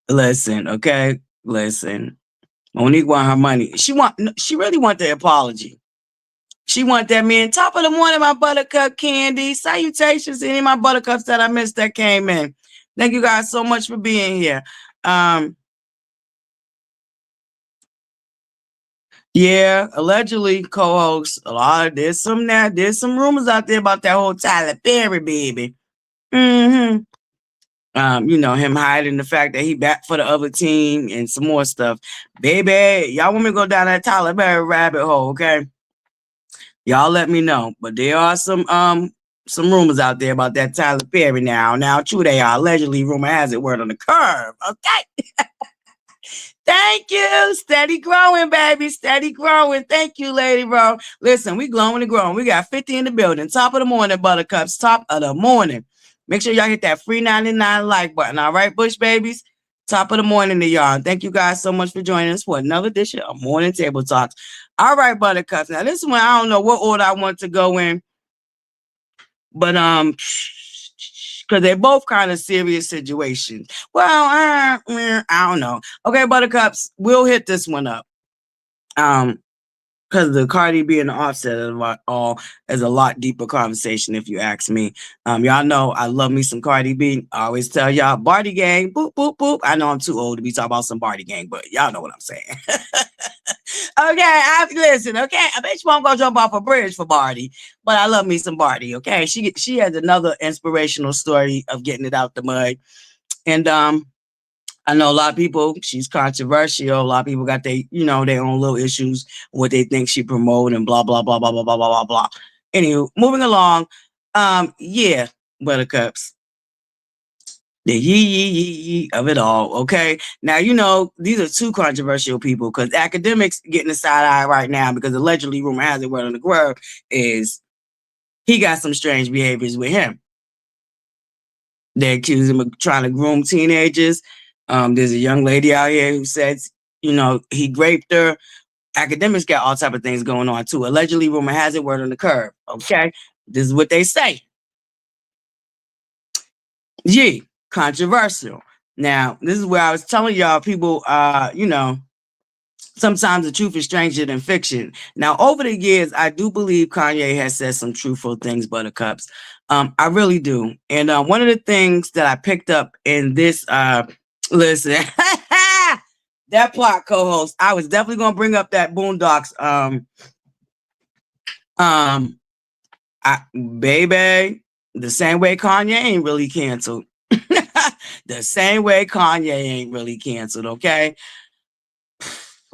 Listen, okay? Listen. Monique want her money. She really want the apology. She want that man. Top of the morning, my buttercup candy. Salutations to any of my buttercups that I missed that came in. Thank you guys so much for being here. Yeah, allegedly co-host a lot of there's some rumors out there about that whole Tyler Perry baby. Mm-hmm. You know, him hiding the fact that he back for the other team and some more stuff. Baby, y'all want me to go down that Tyler Perry rabbit hole, okay? Y'all let me know. But there are some rumors out there about that Tyler Perry now. Now, true they are. Allegedly, rumor has it, word on the curve. Okay. Thank you. Steady growing, baby. Steady growing. Thank you, Lady Bro. Listen, we glowing and growing. We got 50 in the building. Top of the morning, Buttercups. Top of the morning. Make sure y'all hit that free 99 like button. All right, Bush babies? Top of the morning to y'all. Thank you guys so much for joining us for another edition of Morning Table Talks. All right, Buttercups. Now, this one, I don't know what order I want to go in. But because they're both kind of serious situations. Well, I don't know. Okay, Buttercups, we'll hit this one up. Because the Cardi B and Offset is a lot deeper conversation, if you ask me. Y'all know I love me some Cardi B. I always tell y'all, Barty gang, boop, boop, boop. I know I'm too old to be talking about some Barty gang, but y'all know what I'm saying. Okay, listen, okay, I bet you won't go jump off a bridge for Barty, but I love me some Barty, okay? She has another inspirational story of getting it out the mud. And I know a lot of people, she's controversial. A lot of people got their own little issues, what they think she promote and blah, blah, blah, blah, blah, blah, blah, blah, blah. Anywho, moving along. Yeah, Buttercups. The yee of it all, okay? Now, these are two controversial people because academics getting the side eye right now because allegedly, rumor has it, word on the grub, is he got some strange behaviors with him. They accuse him of trying to groom teenagers. There's a young lady out here who says, he raped her. Academics got all type of things going on too. Allegedly, rumor has it, word on the curb, okay? This is what they say. Yeah, controversial. Now, this is where I was telling y'all, people, sometimes the truth is stranger than fiction. Now, over the years, I do believe Kanye has said some truthful things, Buttercups. I really do. And one of the things that I picked up in this, listen, that plot co-host, I was definitely going to bring up that Boondocks, baby, the same way Kanye ain't really canceled. The same way Kanye ain't really canceled, okay?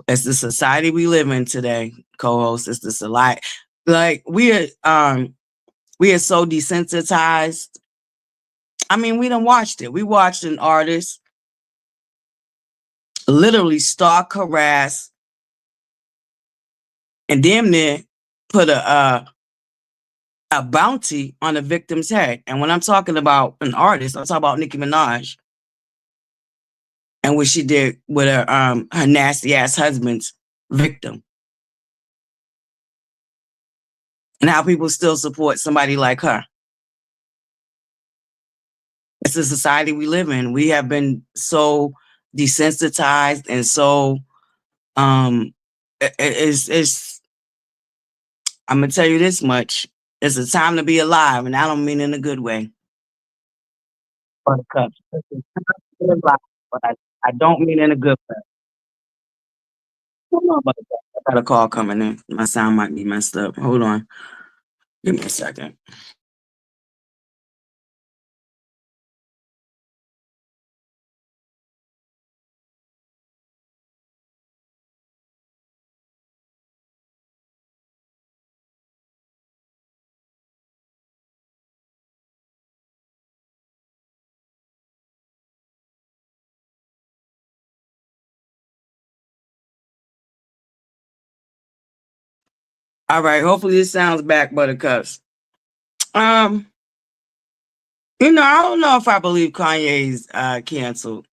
It's the society we live in today, co-host. It's the society. Like we are so desensitized. I mean, we done watched it. We watched an artist literally stalk, harass, and damn near put a bounty on the victim's head. And when I'm talking about an artist, I'm talking about Nicki Minaj and what she did with her nasty ass husband's victim. And how people still support somebody like her. It's the society we live in. We have been so desensitized and so it's I'm gonna tell you this much. It's a time to be alive, and I don't mean in a good way. Buttercups. It's a time to be alive, but I don't mean in a good way. Hold on, Buttercups. I got a call coming in. My sound might be messed up. Hold on. Give me a second. All right. Hopefully this sounds back, Buttercups. I don't know if I believe Kanye's canceled.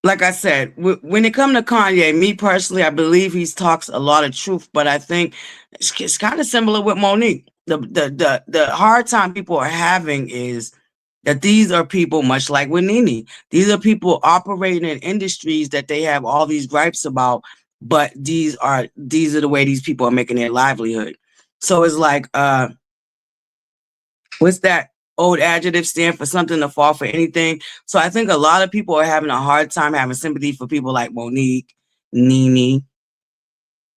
Like I said, when it comes to Kanye, me personally, I believe he talks a lot of truth, but I think it's kind of similar with Monique. The hard time people are having is that these are people, much like with Nene, these are people operating in industries that they have all these gripes about, but these are the way these people are making their livelihood. So it's like, what's that old adjectives stand for something to fall for anything. So I think a lot of people are having a hard time having sympathy for people like Monique, Nene,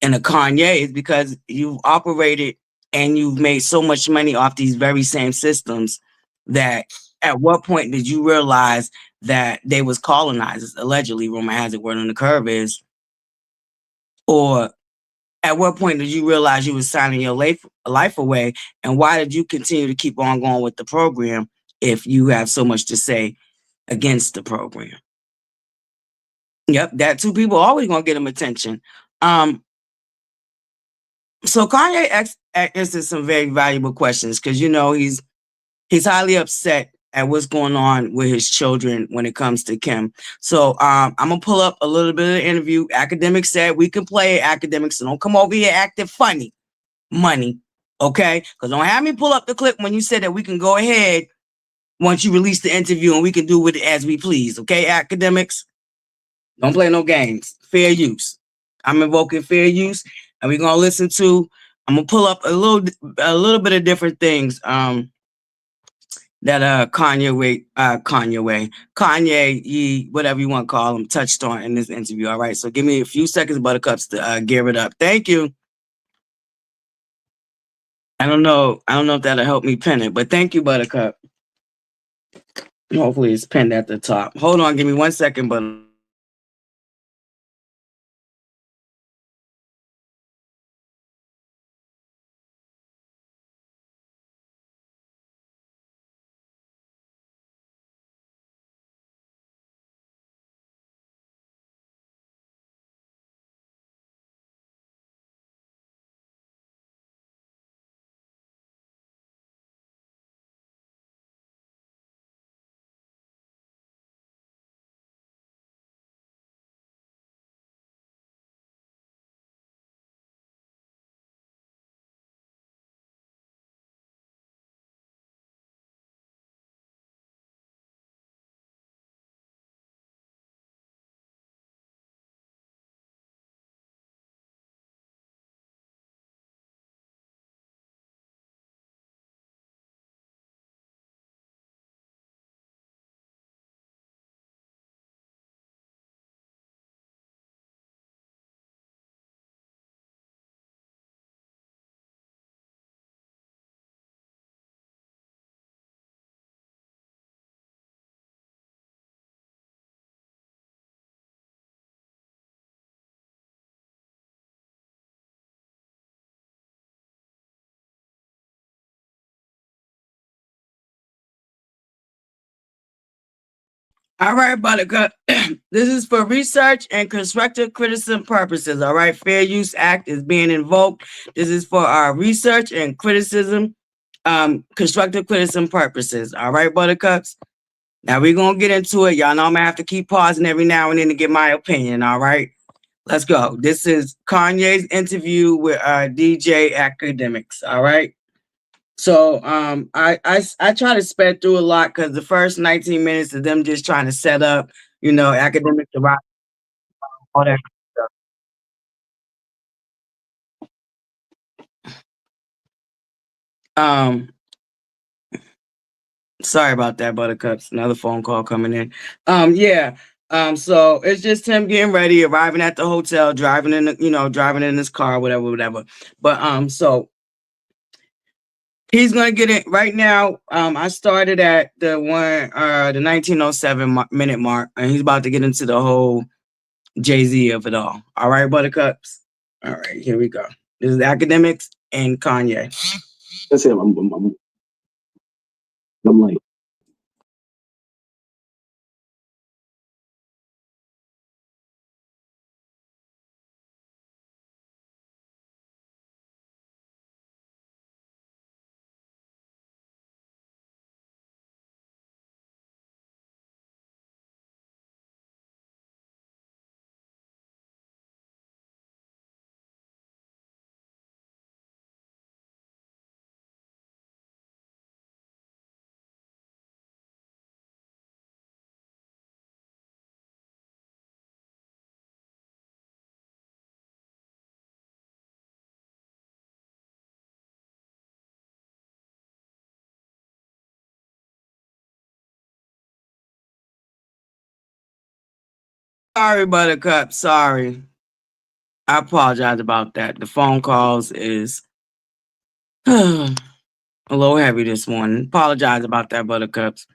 and the Kanye's because you've operated and you've made so much money off these very same systems that at what point did you realize that they was colonizers? Allegedly, rumor has it, word on the curve is, or at what point did you realize you was signing your life away? And why did you continue to keep on going with the program if you have so much to say against the program? Yep, that two people always gonna get him attention. So Kanye answered some very valuable questions because he's highly upset at what's going on with his children when it comes to Kim. So I'm gonna pull up a little bit of the interview. Academics said we can play academics, so don't come over here acting funny, money, okay? Because don't have me pull up the clip when you said that we can go ahead once you release the interview and we can do with it as we please, okay? Academics, don't play no games. Fair use. I'm invoking fair use, and we're gonna listen to. I'm gonna pull up a little bit of different things. That Kanye, whatever you want to call him, touched on in this interview. All right, so give me a few seconds, Buttercups, to gear it up. Thank you. I don't know if that'll help me pin it, but thank you, Buttercup. Hopefully, it's pinned at the top. Hold on, give me 1 second, but. All right, Buttercup. This is for research and constructive criticism purposes. All right, Fair Use Act is being invoked. This is for our research and criticism, constructive criticism purposes. All right, Buttercups. Now we're gonna get into it. Y'all know I'm gonna have to keep pausing every now and then to get my opinion. All right, let's go. This is Kanye's interview with DJ Academics. All right. So I try to sped through a lot because the first 19 minutes of them just trying to set up, academic to rock, all that stuff. Um, sorry about that, Buttercups. Another phone call coming in. Yeah. So it's just him getting ready, arriving at the hotel, driving in his car, whatever. But so he's gonna get it right now. I started at the 1907 minute mark, and he's about to get into the whole Jay-Z of it all. All right, Buttercups. All right, here we go. This is Academics and Kanye. That's him. I'm like, Sorry, Buttercup. Sorry. I apologize about that. The phone calls is a little heavy this morning. Apologize about that, Buttercups.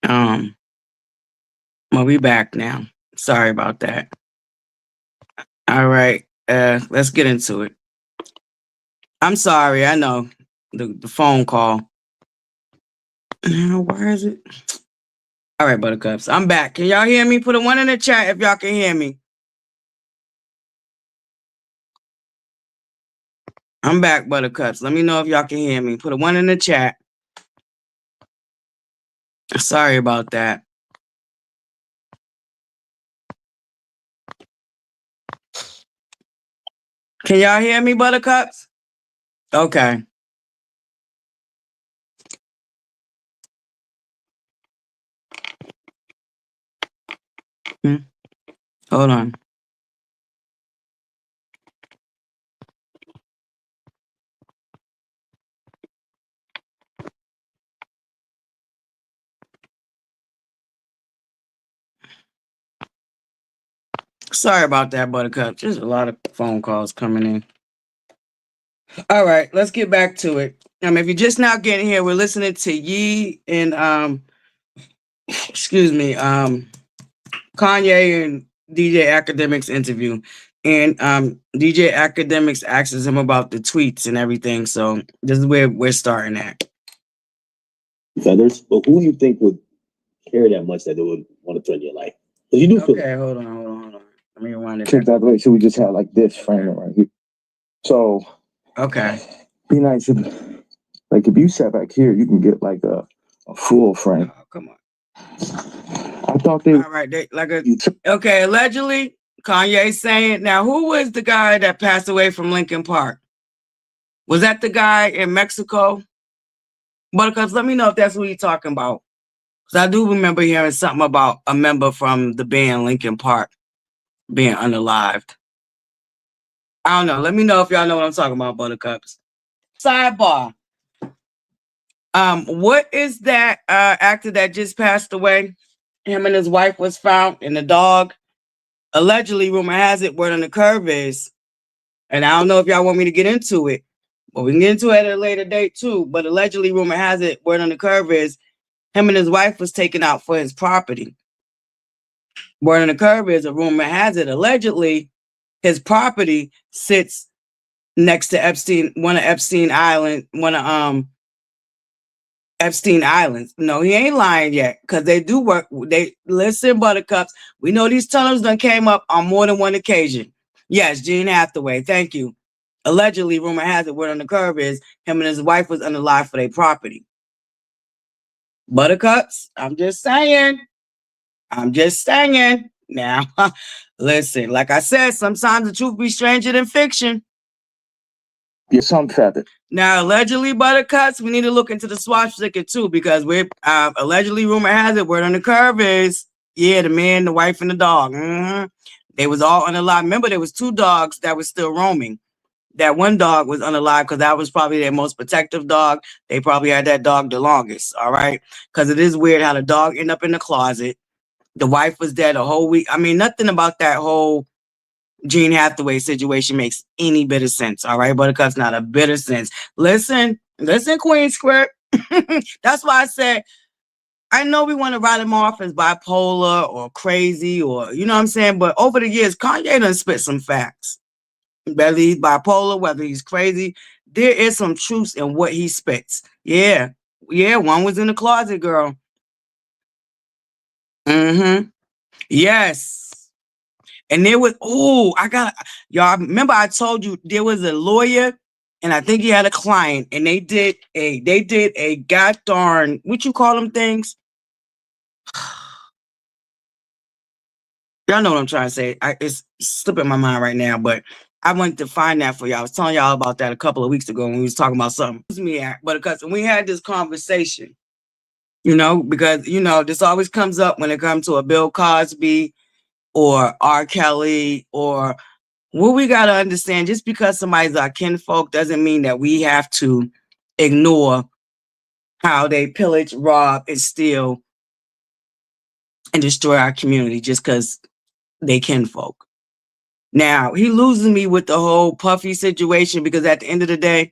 Well, we back now. Sorry about that. All right. Let's get into it. I'm sorry. I know the phone call. Where is it? All right, Buttercups. I'm back. Can y'all hear me? Put a 1 in the chat if y'all can hear me. I'm back, Buttercups. Let me know if y'all can hear me. Put a 1 in the chat. Sorry about that. Can y'all hear me, Buttercups? Okay. Hold on. Sorry about that, Buttercup. There's a lot of phone calls coming in. All right, let's get back to it. If you're just now getting here, we're listening to Yee and excuse me, Kanye and DJ Academic's interview. And DJ Academics asks him about the tweets and everything. So this is where we're starting at. Feathers, but who do you think would care that much that they would want to threaten your life? You do feel okay, hold on. Let me rewind it. Kick that way. So we just had like this framing right here. So okay, be nice if, like, if you sat back here, you can get like a full frame. Oh, come on. I thought they. All right, okay. Allegedly, Kanye saying now, who was the guy that passed away from Lincoln Park? Was that the guy in Mexico? Because let me know if that's what you're talking about. Because I do remember hearing something about a member from the band Lincoln Park being unalived. I don't know. Let me know if y'all know what I'm talking about, Buttercups. Sidebar. What is that actor that just passed away? Him and his wife was found, and the dog. Allegedly, rumor has it, word on the curve is, and I don't know if y'all want me to get into it, but we can get into it at a later date too. But allegedly, rumor has it, word on the curve is, him and his wife was taken out for his property. Word on the curve is, a rumor has it, allegedly, his property sits next to Epstein, one of Epstein Islands. No, he ain't lying yet, because they do work. They listen, Buttercups. We know these tunnels done came up on more than one occasion. Yes, Gene Hathaway. Thank you. Allegedly, rumor has it, word on the curve is, him and his wife was unalive for their property. Buttercups, I'm just saying. Now, listen, like I said, sometimes the truth be stranger than fiction. Get some feather. Now, allegedly, Buttercups, we need to look into the swastika too, because we're allegedly, rumor has it, word on the curve is, yeah, the man, the wife, and the dog. They was all unalive. Remember, there was 2 dogs that were still roaming. That one dog was unalive because that was probably their most protective dog. They probably had that dog the longest, all right? Because it is weird how the dog ended up in the closet. The wife was dead a whole week. I mean, nothing about that whole Gene Hathaway situation makes any bit of sense, all right? Buttercup's not a bit of sense. Listen, Queen Script. That's why I said, I know we want to write him off as bipolar or crazy or, you know what I'm saying? But over the years, Kanye done spit some facts. Whether he's bipolar, whether he's crazy, there is some truth in what he spits. Yeah, one was in the closet, girl. Yes. And there was, y'all remember I told you there was a lawyer and I think he had a client and they did a god darn, what you call them things? Y'all know what I'm trying to say. It's slipping my mind right now, but I wanted to find that for y'all. I was telling y'all about that a couple of weeks ago when we was talking about something. But because we had this conversation, because, this always comes up when it comes to a Bill Cosby or R. Kelly or what we got to understand. Just because somebody's our kinfolk doesn't mean that we have to ignore how they pillage, rob, and steal and destroy our community just because they kinfolk. Now, he loses me with the whole Puffy situation because at the end of the day,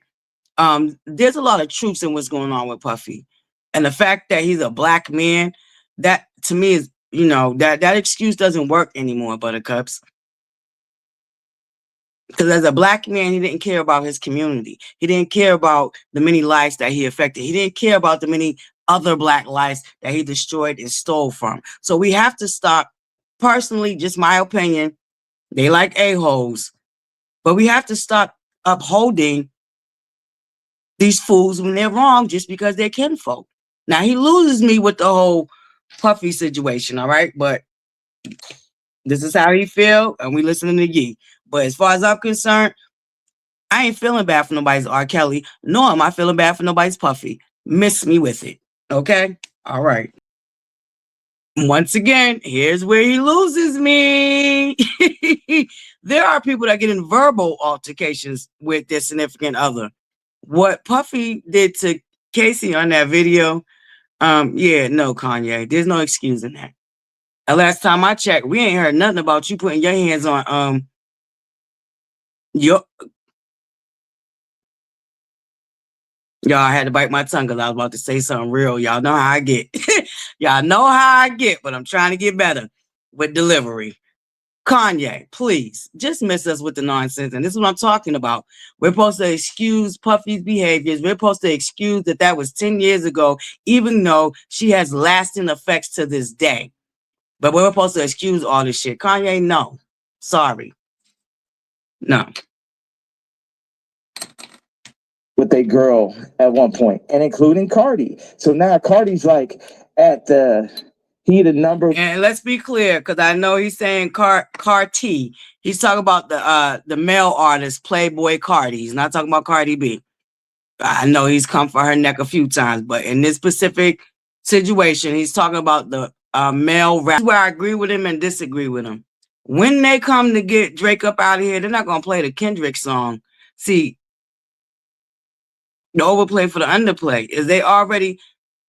there's a lot of truths in what's going on with Puffy. And the fact that he's a black man, that to me is, that excuse doesn't work anymore, Buttercups. Because as a black man, he didn't care about his community. He didn't care about the many lives that he affected. He didn't care about the many other black lives that he destroyed and stole from. So we have to stop, personally, just my opinion, they like a-holes, but we have to stop upholding these fools when they're wrong just because they're kinfolk. Now, he loses me with the whole Puffy situation, all right? But this is how he feel, and we listening to Yee. But as far as I'm concerned, I ain't feeling bad for nobody's R. Kelly, nor am I feeling bad for nobody's Puffy. Miss me with it, okay? All right. Once again, here's where he loses me. There are people that get in verbal altercations with their significant other. What Puffy did to Casey on that video, yeah, no, Kanye, there's no excusing that. The last time I checked, we ain't heard nothing about you putting your hands on your. Y'all, I had to bite my tongue because I was about to say something real. Y'all know how I get. Y'all know how I get, but I'm trying to get better with delivery. Kanye, please, just miss us with the nonsense. And this is what I'm talking about. We're supposed to excuse Puffy's behaviors. We're supposed to excuse that was 10 years ago, even though she has lasting effects to this day. But we're supposed to excuse all this shit. Kanye, no. Sorry. No. With a girl at one point, and including Cardi. So now Cardi's like at the number. And let's be clear, because I know he's saying Carti. He's talking about the male artist Playboy Cardi. He's not talking about Cardi B. I know he's come for her neck a few times, but in this specific situation, he's talking about the male rap. Where I agree with him and disagree with him. When they come to get Drake up out of here, they're not gonna play the Kendrick song. See, the overplay for the underplay is they already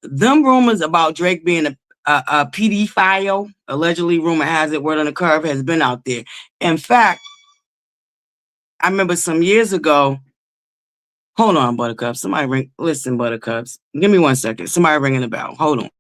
them rumors about Drake being a pedophile, allegedly rumor has it, word on the curve, has been out there. In fact, I remember some years ago. Hold on, Buttercups. Somebody ring. Listen, Buttercups. Give me 1 second. Somebody ringing the bell. Hold on.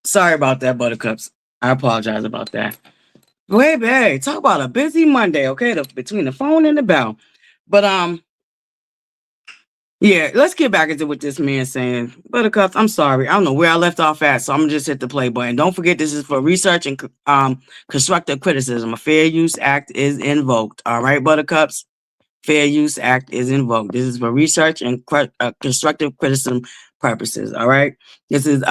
Sorry about that, Buttercups. I apologize about that. Wait, babe, talk about a busy Monday, okay? Between the phone and the bell. But yeah, let's get back into what this man saying. Buttercups, I'm sorry. I don't know where I left off at, so I'm gonna just hit the play button. Don't forget, this is for research and constructive criticism. A Fair Use Act is invoked. All right, Buttercups? Fair Use Act is invoked. This is for research and constructive criticism purposes. All right. This is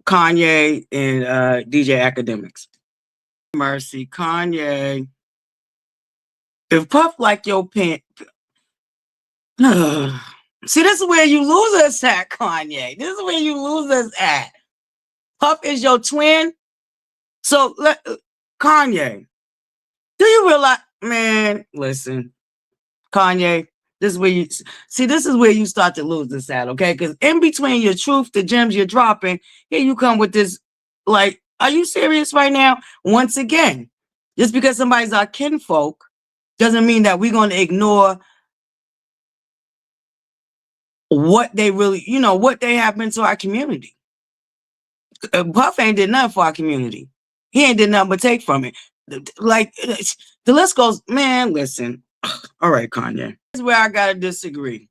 Kanye and DJ Academics. Mercy, Kanye. If Puff like your pen, see, this is where you lose us at, Kanye. This is where you lose us at. Puff is your twin. So, Kanye, do you realize, man? Listen, Kanye. This is where you see. This is where you start to lose this at, okay? Because in between your truth, the gems you're dropping, here you come with this. Like, are you serious right now? Once again, just because somebody's our kinfolk doesn't mean that we're going to ignore what they really, what they have been to our community. Puff ain't did nothing for our community. He ain't did nothing but take from it. Like, the list goes, man, listen. All right, Kanye. This is where I gotta disagree.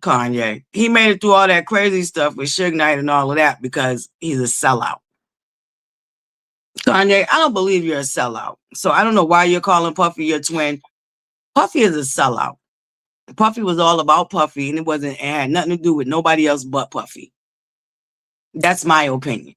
Kanye. He made it through all that crazy stuff with Suge Knight and all of that because he's a sellout. Kanye, I don't believe you're a sellout. So I don't know why you're calling Puffy your twin. Puffy is a sellout. Puffy was all about Puffy, and it had nothing to do with nobody else but Puffy. That's my opinion.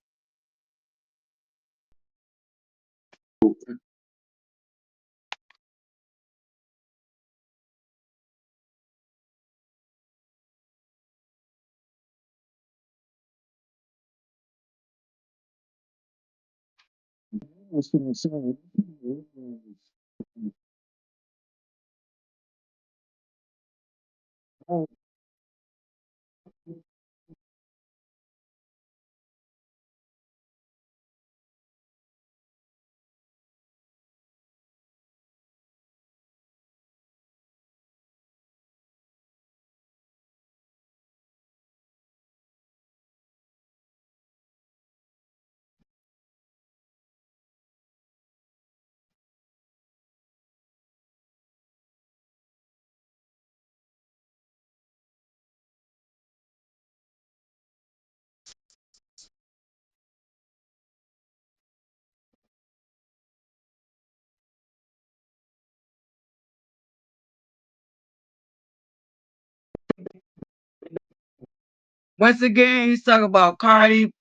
Once again, he's talking about Cardi,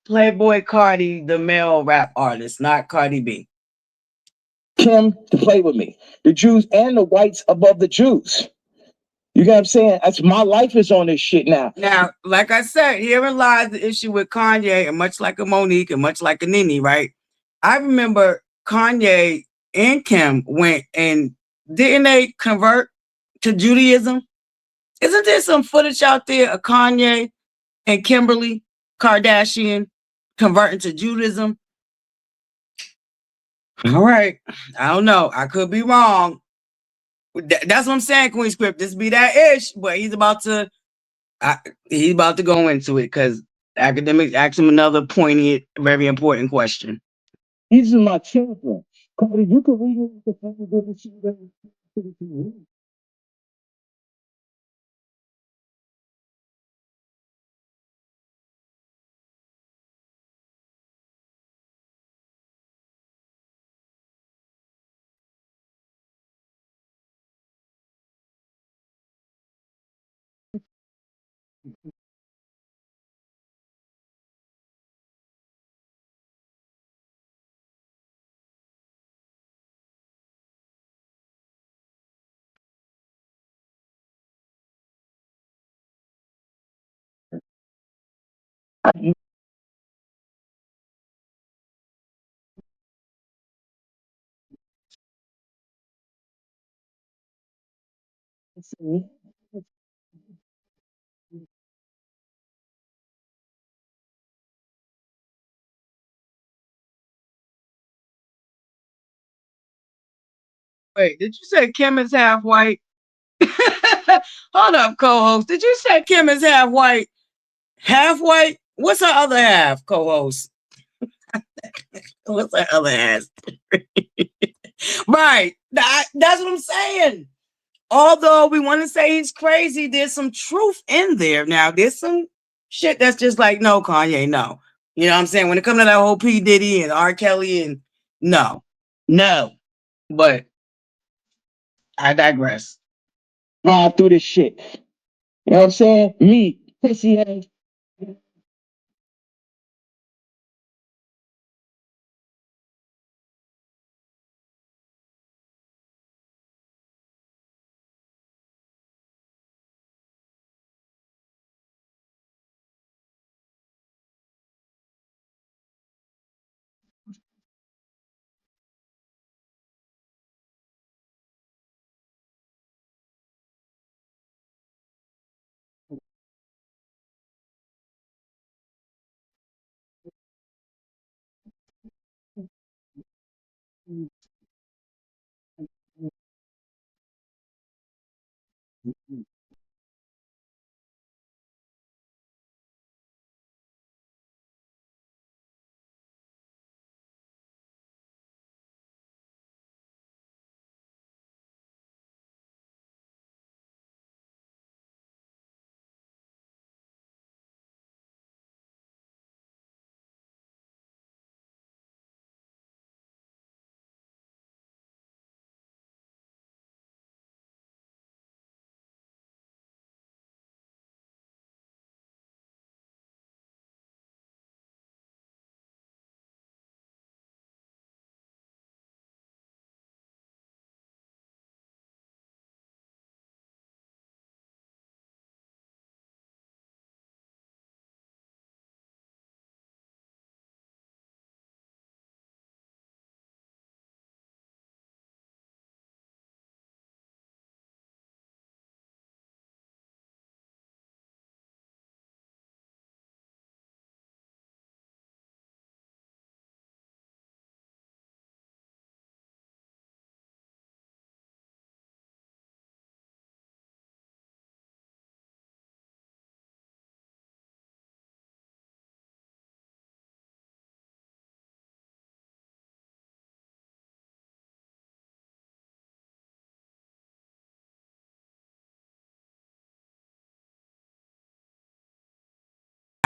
Playboy Cardi, the male rap artist, not Cardi B. Kim to play with me. The Jews and the whites above the Jews. You get what I'm saying? That's my life is on this shit now. Now, like I said, herein lies the issue with Kanye, and much like a Monique and much like a Nene, right? I remember Kanye and Kim went and didn't they convert to Judaism? Isn't there some footage out there of Kanye and Kimberly Kardashian converting to Judaism? All right. I don't know. I could be wrong. That's what I'm saying, Queen Script. This be that ish, but he's about to go into it because academics asked him another poignant, very important question. These are my children. Cardi, you can read the Wait, did you say Kim is half white? Hold up, co-host. Did you say Kim is half white? Half white? What's her other half, co-host? What's her other half? Right. That's what I'm saying. Although we want to say he's crazy, there's some truth in there. Now, there's some shit that's just like, no, Kanye, no. You know what I'm saying? When it comes to that whole P. Diddy and R. Kelly and no. But I digress. Through this shit. You know what I'm saying? Me, pissy ass.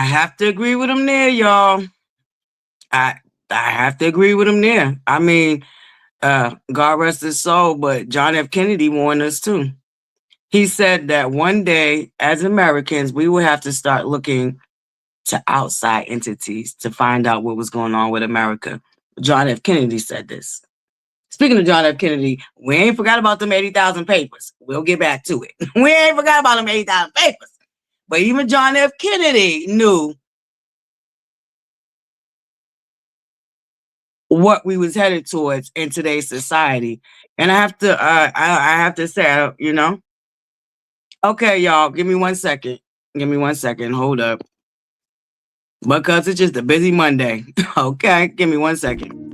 have to agree with him there, y'all. I have to agree with him there. I mean, God rest his soul, but John F. Kennedy warned us too. He said that one day, as Americans, we will have to start looking to outside entities to find out what was going on with America. John F. Kennedy said this. Speaking of John F. Kennedy, we ain't forgot about them 80,000 papers. We'll get back to it. We ain't forgot about them 80,000 papers. But even John F. Kennedy knew what we was headed towards in today's society. And I have to say, you know, okay, y'all, give me 1 second. Give me 1 second. Hold up. Because it's just a busy Monday. Okay, give me 1 second.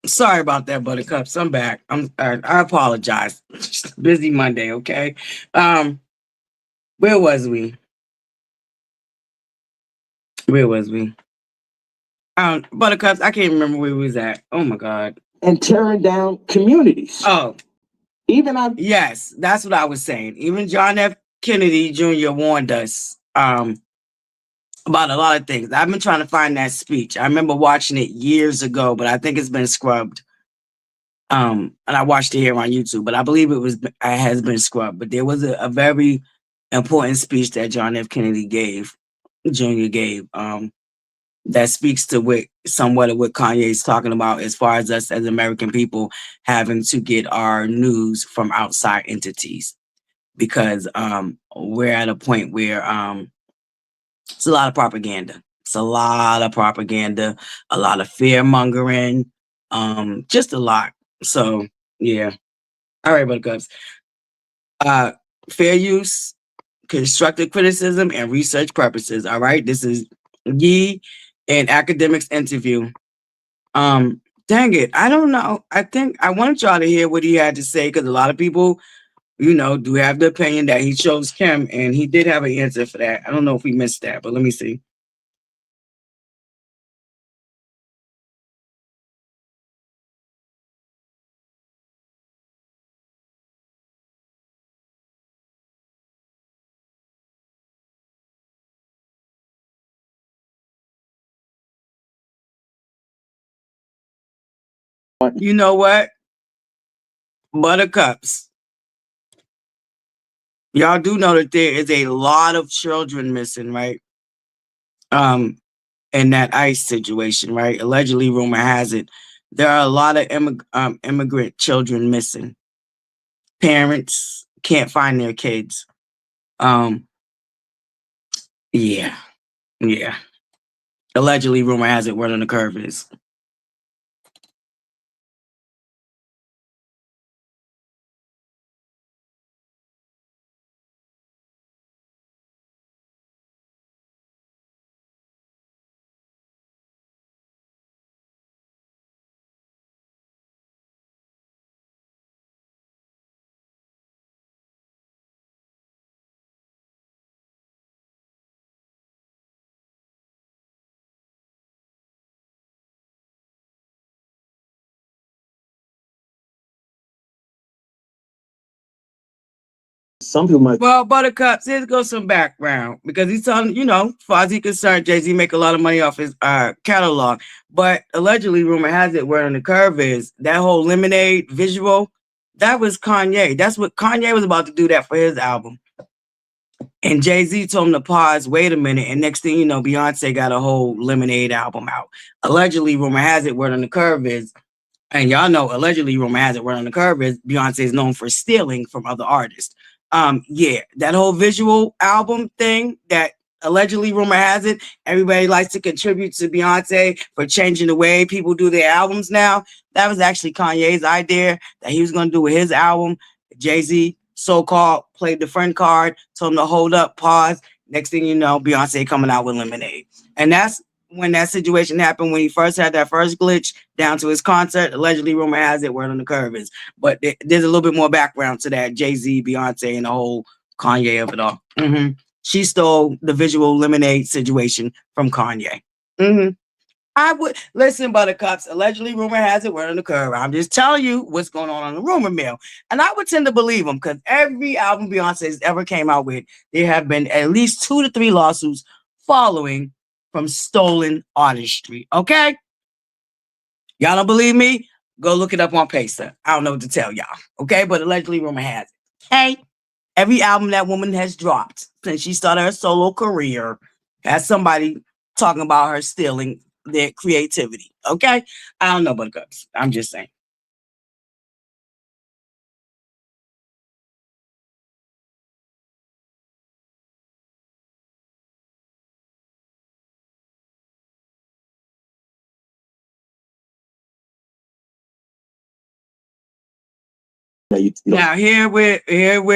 Sorry about that, Buttercups. I'm back. I apologize. Busy Monday, okay? Where was we? Where was we? Buttercups, I can't remember where we was at. Oh my God. And tearing down communities. Oh, Even on yes, that's what I was saying. Even John F. Kennedy Jr. warned us about a lot of things. I've been trying to find that speech. I remember watching it years ago, but I think it's been scrubbed. And I watched it here on YouTube, but I believe it has been scrubbed. But there was a very important speech that John F. Kennedy Jr. gave, that speaks to somewhat of what Kanye is talking about as far as us as American people having to get our news from outside entities, because we're at a point where it's a lot of propaganda. It's a lot of propaganda, a lot of fear mongering, just a lot. So yeah. All right, Buttercups. Fair use, constructive criticism, and research purposes. All right. This is Yee and academics interview. Dang it. I don't know. I think I wanted y'all to hear what he had to say, because a lot of people, you know, do have the opinion that he chose Kim, and he did have an answer for that. I don't know if we missed that, but let me see. You know what? Buttercups. Y'all do know that there is a lot of children missing, right? In that ICE situation, right? Allegedly, rumor has it, there are a lot of immigrant children missing. Parents, can't find their kids. Yeah. Allegedly, rumor has it, word on the curve is. Some people might. Well, ButterCups, here's goes some background because he's telling, as far as he's concerned, Jay-Z make a lot of money off his catalog. But allegedly, rumor has it, where on the curve is that whole Lemonade visual, that was Kanye. That's what Kanye was about to do that for his album. And Jay-Z told him to pause, wait a minute. And next thing you know, Beyonce got a whole Lemonade album out. Allegedly, rumor has it, word on the curve is, and y'all know, allegedly, rumor has it, word on the curve is, Beyonce is known for stealing from other artists. Yeah, that whole visual album thing that allegedly, rumor has it, everybody likes to contribute to Beyonce for changing the way people do their albums now. That was actually Kanye's idea that he was going to do with his album. Jay-Z, so-called, played the friend card, told him to hold up, pause. Next thing you know, Beyonce coming out with Lemonade. And that's when that situation happened, when he first had that first glitch down to his concert. Allegedly, rumor has it, word on the curve is. But there's a little bit more background to that Jay-Z, Beyonce, and the whole Kanye of it all. She stole the visual Lemonade situation from Kanye. I would listen, ButterCups. Allegedly, rumor has it, word on the curve. I'm just telling you what's going on the rumor mill. And I would tend to believe them because every album Beyonce's ever came out with, there have been at least 2 to 3 lawsuits following from stolen artistry. Okay? Y'all don't believe me? Go look it up on Pacer. I don't know what to tell y'all. Okay? But allegedly, rumor has it. Hey, every album that woman has dropped since she started her solo career has somebody talking about her stealing their creativity. Okay? I don't know, ButterCups. I'm just saying. Now here where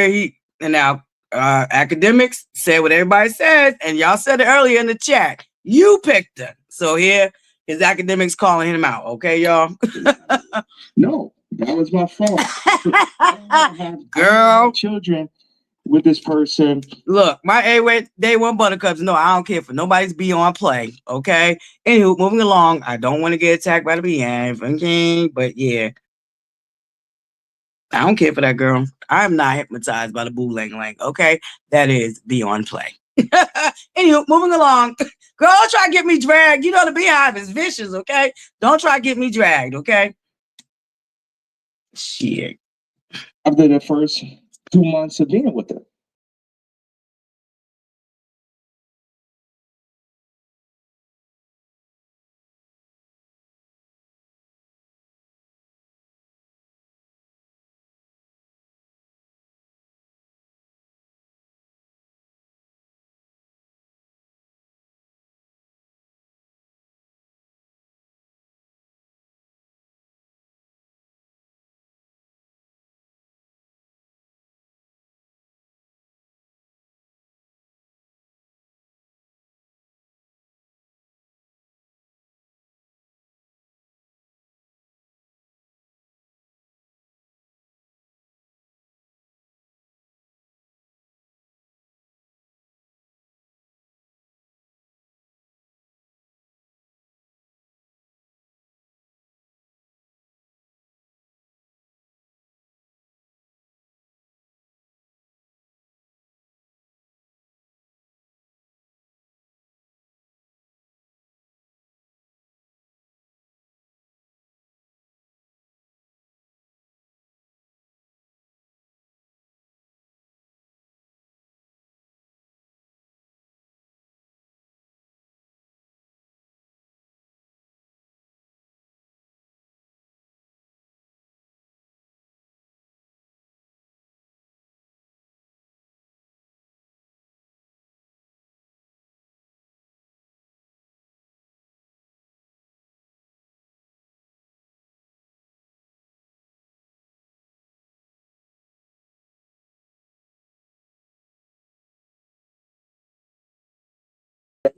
he and now academics said what everybody says, and y'all said it earlier in the chat. You picked her. So here his academics calling him out. Okay, y'all. No, that was my fault. Girl, children with this person. Look, my A-Way Day One ButterCups. No, I don't care for nobody's beyond play. Okay. Anywho, moving along. I don't want to get attacked by the beehive. Okay, but yeah. I don't care for that girl. I'm not hypnotized by the boo lang lang. Okay, that is beyond play. Anywho, moving along. Girl, don't try to get me dragged. You know the beehive is vicious. Okay, don't try to get me dragged. Okay. Shit. After the first 2 months of being with her.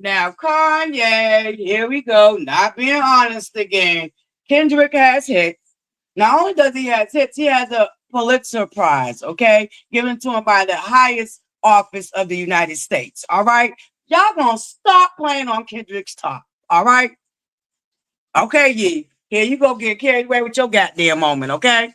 Now, Kanye, here we go. Not being honest again. Kendrick has hits. Not only does he have hits, he has a Pulitzer Prize, okay? Given to him by the highest office of the United States. All right. Y'all gonna stop playing on Kendrick's top. All right. Okay, Yee. Here you go get carried away with your goddamn moment, okay?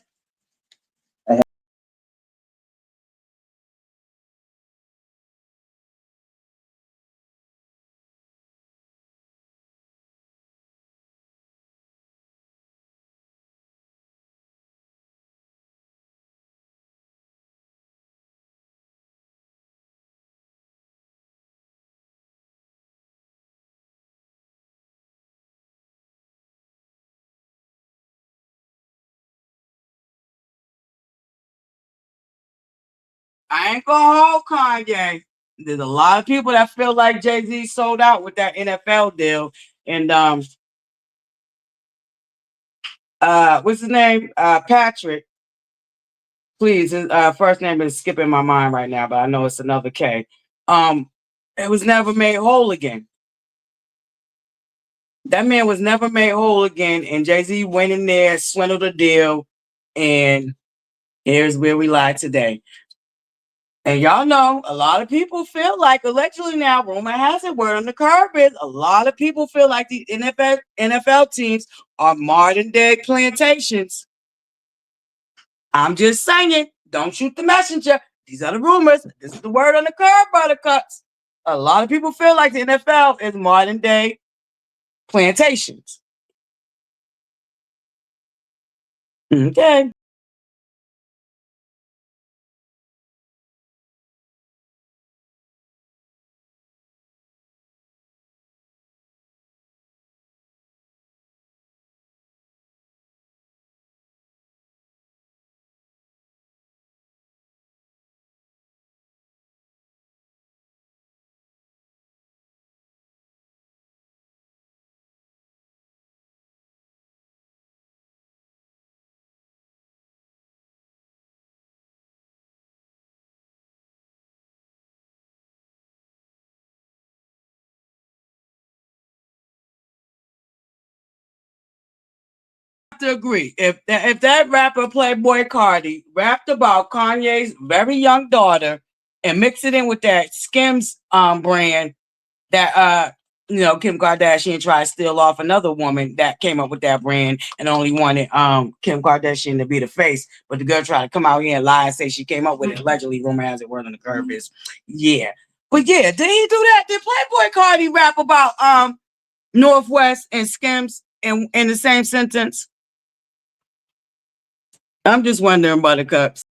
I ain't gonna hold Kanye. There's a lot of people that feel like Jay-Z sold out with that NFL deal. And what's his name? Patrick. Please, his first name is skipping my mind right now, but I know it's another K. It was never made whole again. That man was never made whole again, and Jay-Z went in there, swindled a deal, and here's where we lie today. And y'all know a lot of people feel like, allegedly now, rumor has it, word on the curb is a lot of people feel like the NFL teams are modern day plantations. I'm just saying, don't shoot the messenger. These are the rumors. This is the word on the curb, ButterCups. A lot of people feel like the NFL is modern day plantations. Okay. To agree. If that rapper Playboy Cardi rapped about Kanye's very young daughter and mix it in with that Skims brand that Kim Kardashian tried to steal off another woman that came up with that brand and only wanted Kim Kardashian to be the face, but the girl tried to come out here and lie and say she came up with it. Allegedly, rumor has it, word on the curb is yeah. But yeah, did he do that? Did Playboy Cardi rap about Northwest and Skims in the same sentence? I'm just wondering, ButterCups.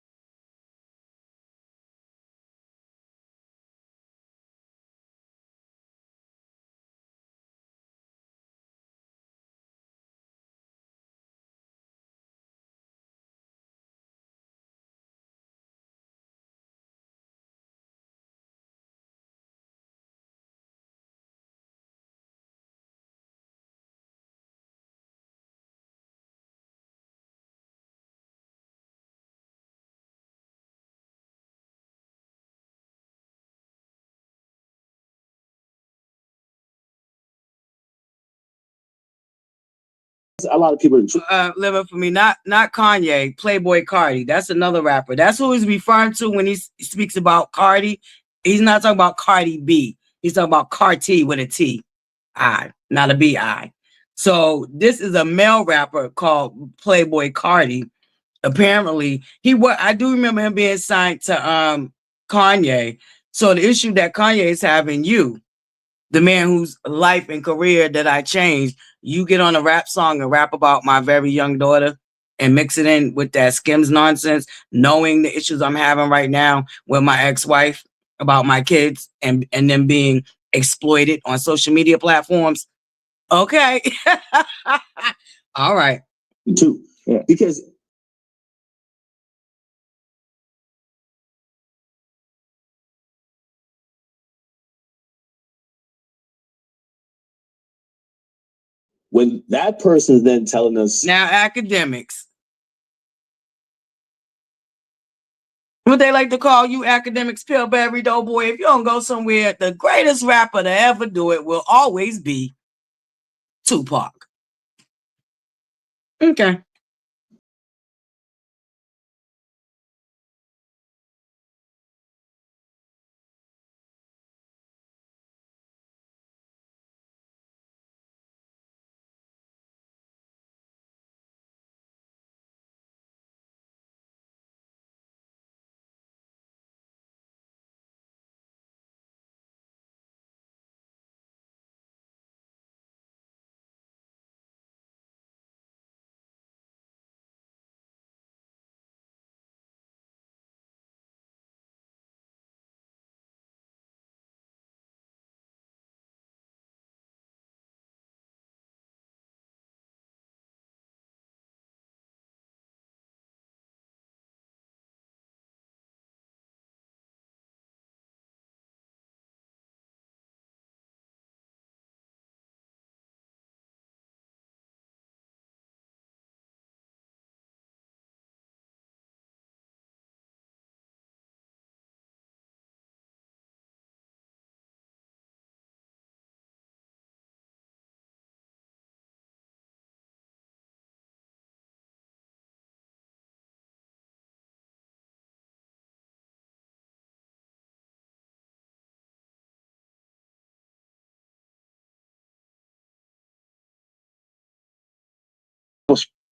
A lot of people Living for me, not Kanye, Playboy Cardi. That's another rapper. That's who he's referring to when he speaks about Cardi. He's not talking about Cardi B. He's talking about Carti with a T, I, not a B I. So this is a male rapper called Playboy Cardi. Apparently, I do remember him being signed to Kanye. So the issue that Kanye is having, the man whose life and career that I changed, you get on a rap song and rap about my very young daughter and mix it in with that Skims nonsense, knowing the issues I'm having right now with my ex-wife about my kids and them being exploited on social media platforms. Okay. All right. too, because when that person's then telling us now academics. what they like to call you academics, Pillberry Doughboy. If you don't go somewhere, the greatest rapper to ever do it will always be Tupac. Okay.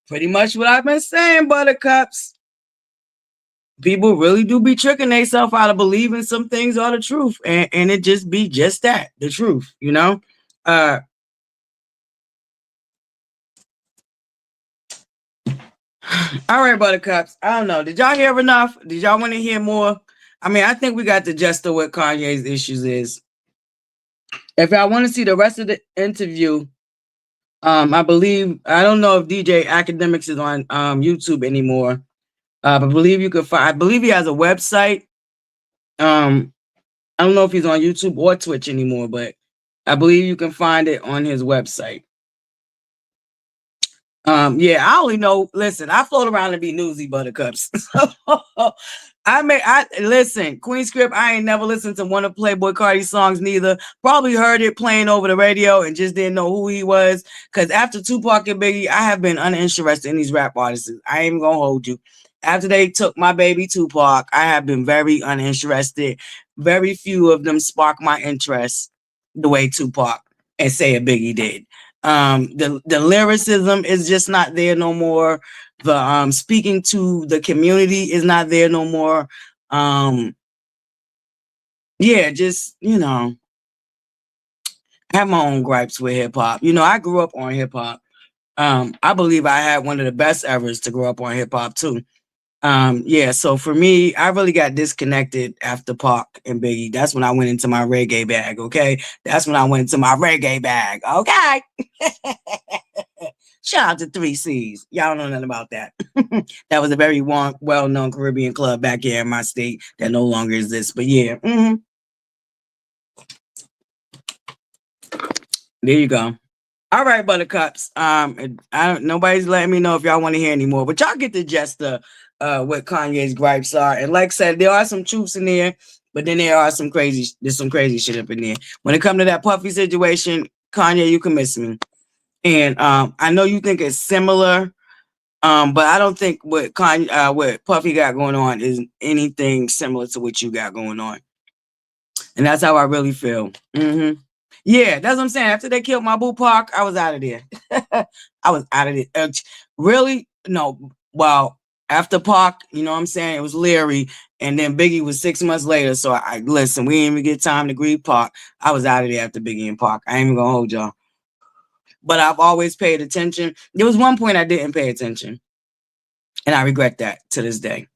Pretty much what I've been saying, Buttercups. People really do be tricking themselves out of believing some things are the truth, and it just be just that, the truth, you know. All right, Buttercups. I don't know. Did y'all hear enough? Did y'all want to hear more? I mean, I think we got the gist of what Kanye's issues is. If y'all want to see the rest of the interview, I believe, I don't know if DJ Academics is on YouTube anymore. But I believe you could find, I believe he has a website. I don't know if he's on YouTube or Twitch anymore, but I believe you can find it on his website. Yeah, I only know, listen, I float around and be newsy, Buttercups. I listen, Queen Script, I ain't never listened to one of Playboy Cardi's songs neither. Probably heard it playing over the radio and just didn't know who he was. Because after Tupac and Biggie, I have been uninterested in these rap artists. I ain't even gonna hold you. After they took my baby Tupac, I have been very uninterested. Very few of them spark my interest the way Tupac and say a Biggie did. The lyricism is just not there no more. The speaking to the community is not there no more. Yeah, just, you know, I have my own gripes with hip hop. You know, I grew up on hip hop. I believe I had one of the best eras to grow up on hip hop too. Yeah, so for me, I really got disconnected after Pac and Biggie. That's when I went into my reggae bag, okay? That's when I went into my reggae bag, okay? Shout out to 3 C's. Y'all don't know nothing about that. That was a very well-known Caribbean club back here in my state that no longer exists. But yeah, there you go. All right, Buttercups. Nobody's letting me know if y'all want to hear any more, but y'all get the gist of what Kanye's gripes are. And like I said, there are some truths in there, but then there's some crazy shit up in there. When it comes to that Puffy situation, Kanye, you can miss me. And I know you think it's similar, but I don't think what Puffy got going on is anything similar to what you got going on. And that's how I really feel. Yeah, that's what I'm saying. After they killed my boo Pac, I was out of there. I was out of there. Really? No. Well, after Pac, you know what I'm saying? It was Leary. And then Biggie was 6 months later. So I listen, we didn't even get time to grieve Pac. I was out of there after Biggie and Pac. I ain't even gonna hold y'all. But I've always paid attention. There was one point I didn't pay attention. And I regret that to this day.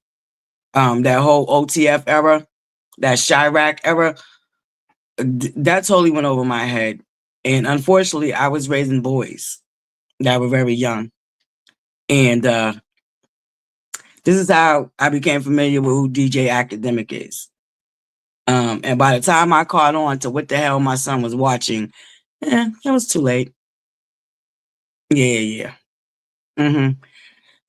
That whole OTF era, that Chirac era, that totally went over my head. And unfortunately, I was raising boys that were very young. And this is how I became familiar with who DJ Academic is. And by the time I caught on to what the hell my son was watching, it was too late. Yeah.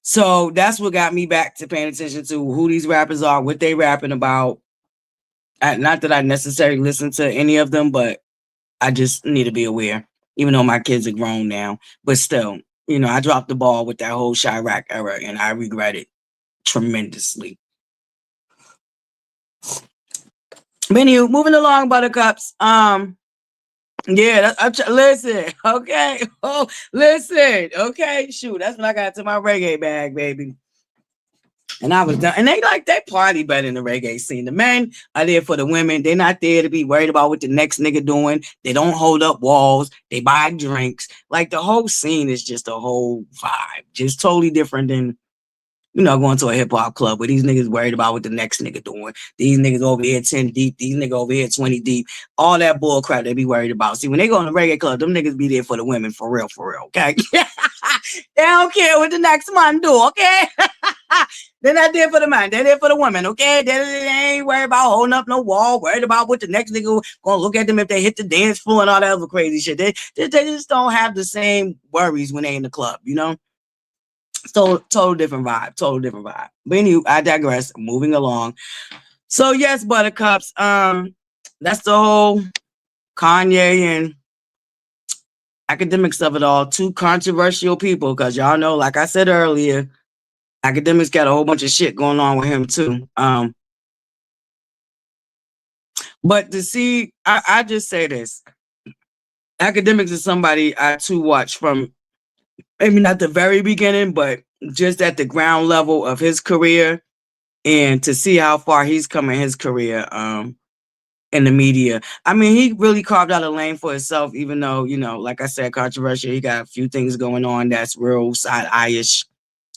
So that's what got me back to paying attention to who these rappers are, what they rapping about. Not that I necessarily listen to any of them, but I just need to be aware, even though my kids are grown now. But still, you know, I dropped the ball with that whole Chirac era, and I regret it tremendously. But anyway, moving along, Buttercups. Yeah, listen, okay. Oh, listen, okay. Shoot, that's when I got to my reggae bag, baby. And I was done. And they party better in the reggae scene. The men are there for the women. They're not there to be worried about what the next nigga doing. They don't hold up walls. They buy drinks. Like the whole scene is just a whole vibe. Just totally different than, you know, going to a hip hop club where these niggas worried about what the next nigga doing. These niggas over here 10 deep. These niggas over here 20 deep. All that bull crap they be worried about. See, when they go in the reggae club, them niggas be there for the women for real, okay? They don't care what the next man do, okay? They're not there for the man. They're there for the women, okay? They ain't worried about holding up no wall, worried about what the next nigga gonna look at them if they hit the dance floor and all that other crazy shit. They just don't have the same worries when they in the club, you know? So total different vibe. But anyway, I digress. Moving along. So yes, Buttercups. That's the whole Kanye and academics of it all. Two controversial people, because y'all know, like I said earlier, academics got a whole bunch of shit going on with him too. But to see, I just say this. Academics is somebody I too watch from maybe not the very beginning, but just at the ground level of his career, and to see how far he's come in his career in the media. I mean, he really carved out a lane for himself, even though, you know, like I said, controversial. He got a few things going on that's real side eye-ish.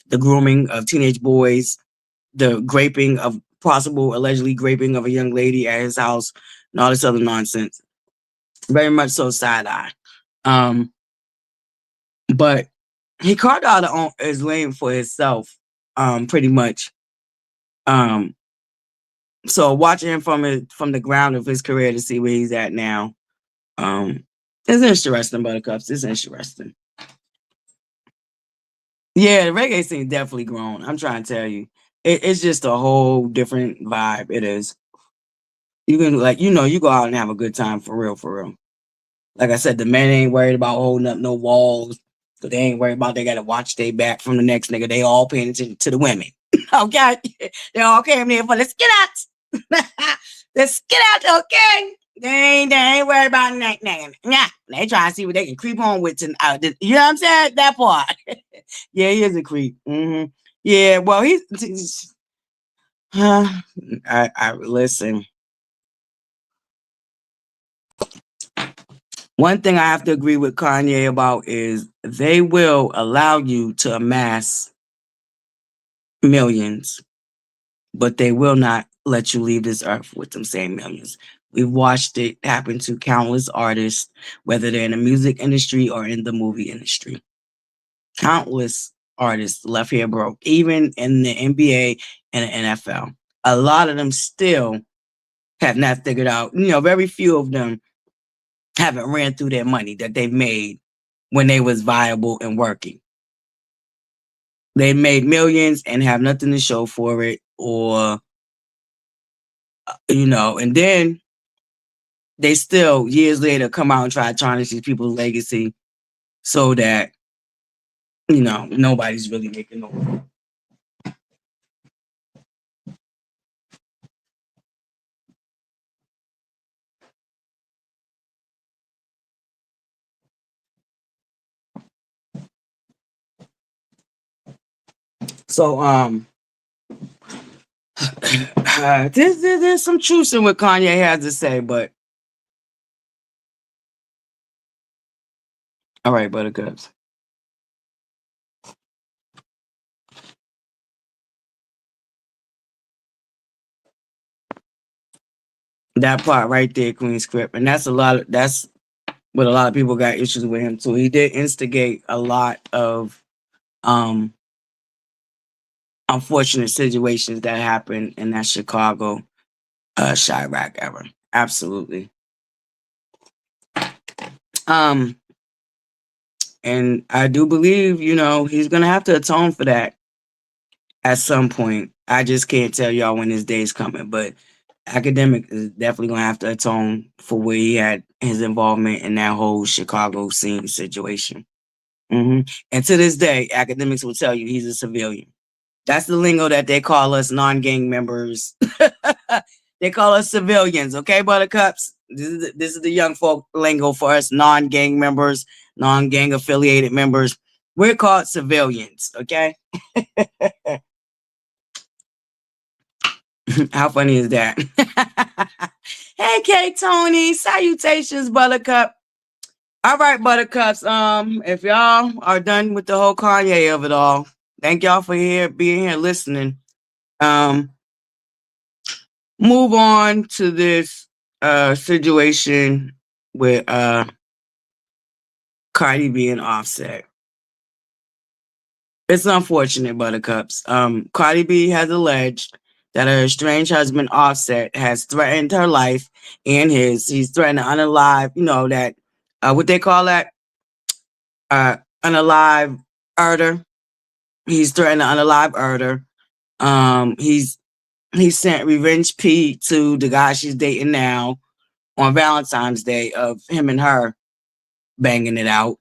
The grooming of teenage boys, the allegedly graping of a young lady at his house, and all this other nonsense. Very much so side eye. But he carved out his lane for himself, pretty much. So watching him from the ground of his career to see where he's at now, it's interesting, Buttercups. It's interesting. Yeah, the reggae scene definitely grown. I'm trying to tell you. It's just a whole different vibe. It is. You can, like, you know, you go out and have a good time for real, for real. Like I said, the men ain't worried about holding up no walls. So they ain't worried about they gotta watch their back from the next nigga. They all paying attention to the women. Okay. They all came there for the skin out. The skin out, okay. They ain't worried about that nigga. Nah. They trying to see what they can creep on with tonight. You know what I'm saying? That part. Yeah, he is a creep. Mm-hmm. Yeah, well, I listen. One thing I have to agree with Kanye about is they will allow you to amass millions, but they will not let you leave this earth with them same millions. We've watched it happen to countless artists, whether they're in the music industry or in the movie industry. Countless artists left here broke, even in the NBA and the NFL. A lot of them still have not figured out, you know, very few of them haven't ran through their money that they've made when they was viable and working. They made millions and have nothing to show for it, or, you know, and then they still years later come out and try to tarnish these people's legacy so that, you know, nobody's really making no money. So there's some truth in what Kanye has to say, but all right, Buttercups. That part right there, Queen Script, and that's what a lot of people got issues with him too. He did instigate a lot of unfortunate situations that happened in that Chicago Chirac era. Absolutely. And I do believe, you know, he's gonna have to atone for that. at some point. I just can't tell y'all when this day's coming, but Academic is definitely gonna have to atone for where he had his involvement in that whole Chicago scene situation. And to this day, Academics will tell you he's a civilian. That's the lingo that they call us non-gang members. They call us civilians, okay, Buttercups? This is the young folk lingo for us non-gang members, non-gang affiliated members. We're called civilians, okay? How funny is that? Hey, K Tony, salutations, Buttercup. All right, Buttercups. If y'all are done with the whole Kanye of it all, thank y'all for being here listening. Move on to this situation with Cardi B and Offset. It's unfortunate, Buttercups. Cardi B has alleged that her estranged husband Offset has threatened her life and his. He's threatened to unalive, that what they call that? Unalive murder. He's threatened to unalive murder. He sent revenge P to the guy she's dating now on Valentine's Day of him and her banging it out.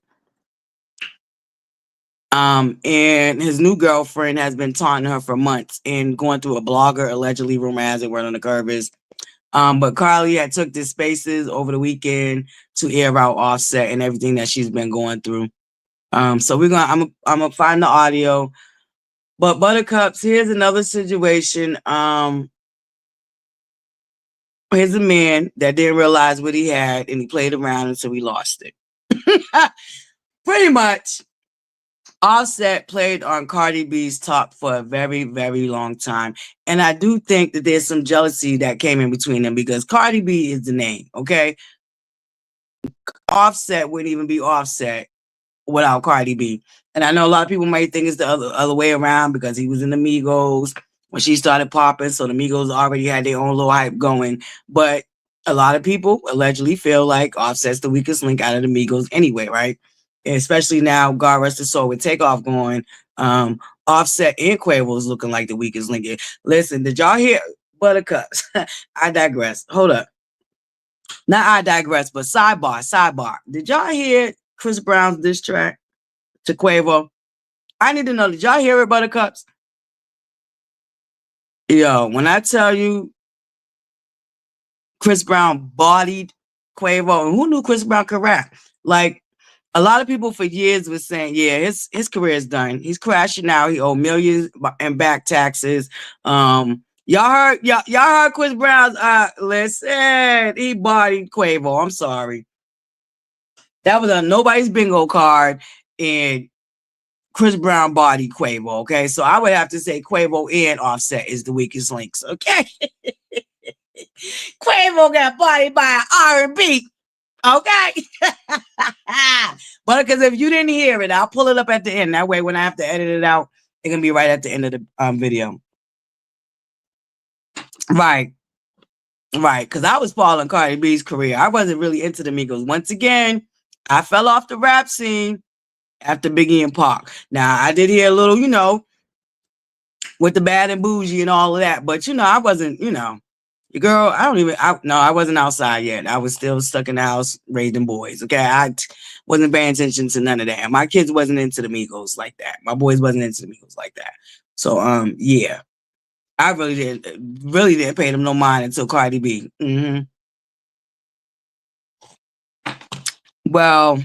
And his new girlfriend has been taunting her for months and going through a blogger allegedly romancing word on the curve is. But Carly had took the spaces over the weekend to air out Offset and everything that she's been going through. So I'm gonna find the audio. But Buttercups, here's another situation. Here's a man that didn't realize what he had and he played around until he lost it. Pretty much. Offset played on Cardi B's top for a very, very long time. And I do think that there's some jealousy that came in between them because Cardi B is the name, okay? Offset wouldn't even be Offset without Cardi B. And I know a lot of people might think it's the other way around because he was in the Migos when she started popping. So the Migos already had their own little hype going. But a lot of people allegedly feel like Offset's the weakest link out of the Migos anyway, right? And especially now, God rest his soul, with Takeoff going, Offset and Quavo's looking like the weakest link. Listen, did y'all hear Buttercups? I digress. Hold up. Not I digress, but sidebar. Did y'all hear Chris Brown's diss track to Quavo? I need to know, did y'all hear it, Buttercups? Yo, when I tell you Chris Brown bodied Quavo, and who knew Chris Brown could rap? Like, a lot of people for years was saying, yeah, his career is done. He's crashing out. He owed millions in back taxes. Y'all heard Chris Brown's listen, he bodied Quavo. I'm sorry. That was on nobody's bingo card, and Chris Brown bodied Quavo. Okay, so I would have to say Quavo and Offset is the weakest links. Okay, Quavo got bodied by R&B. Okay, but because if you didn't hear it, I'll pull it up at the end. That way, when I have to edit it out, it can be right at the end of the video. Right. Because I was following Cardi B's career. I wasn't really into the Migos. Once again, I fell off the rap scene after Biggie and Pac. Now, I did hear a little, with the Bad and Bougie and all of that. But, I wasn't, your girl, I wasn't outside yet. I was still stuck in the house raising boys. Okay. I wasn't paying attention to none of that. My kids wasn't into the Migos like that. My boys wasn't into the Migos like that. So, yeah. I really didn't pay them no mind until Cardi B. Well,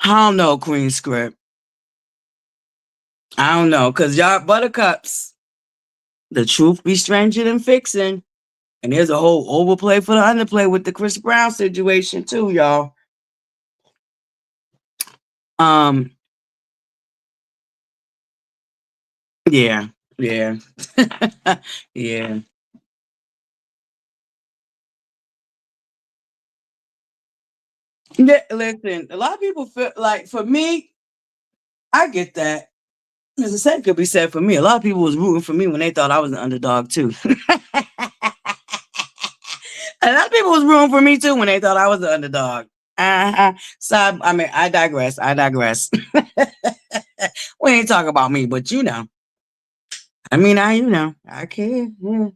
I don't know, Queen Script. I don't know, because y'all Buttercups, the truth be stranger than fiction. And there's a whole overplay for the underplay with the Chris Brown situation too, y'all. Yeah. Yeah. Listen, a lot of people feel like, for me, I get that. As I said, could be said for me. A lot of people was rooting for me when they thought I was an underdog too. A lot of people was rooting for me too when they thought I was an underdog. So I digress. We ain't talking about me, but you know. I mean, I can. Yeah.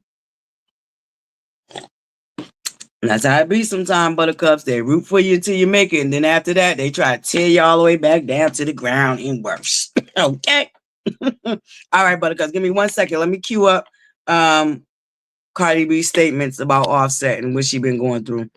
That's how it be sometimes, buttercups. They root for you till you make it. And then after that, they try to tear you all the way back down to the ground and worse. Okay. All right, buttercups. Give me 1 second. Let me cue up Cardi B statements about Offset and what she been going through.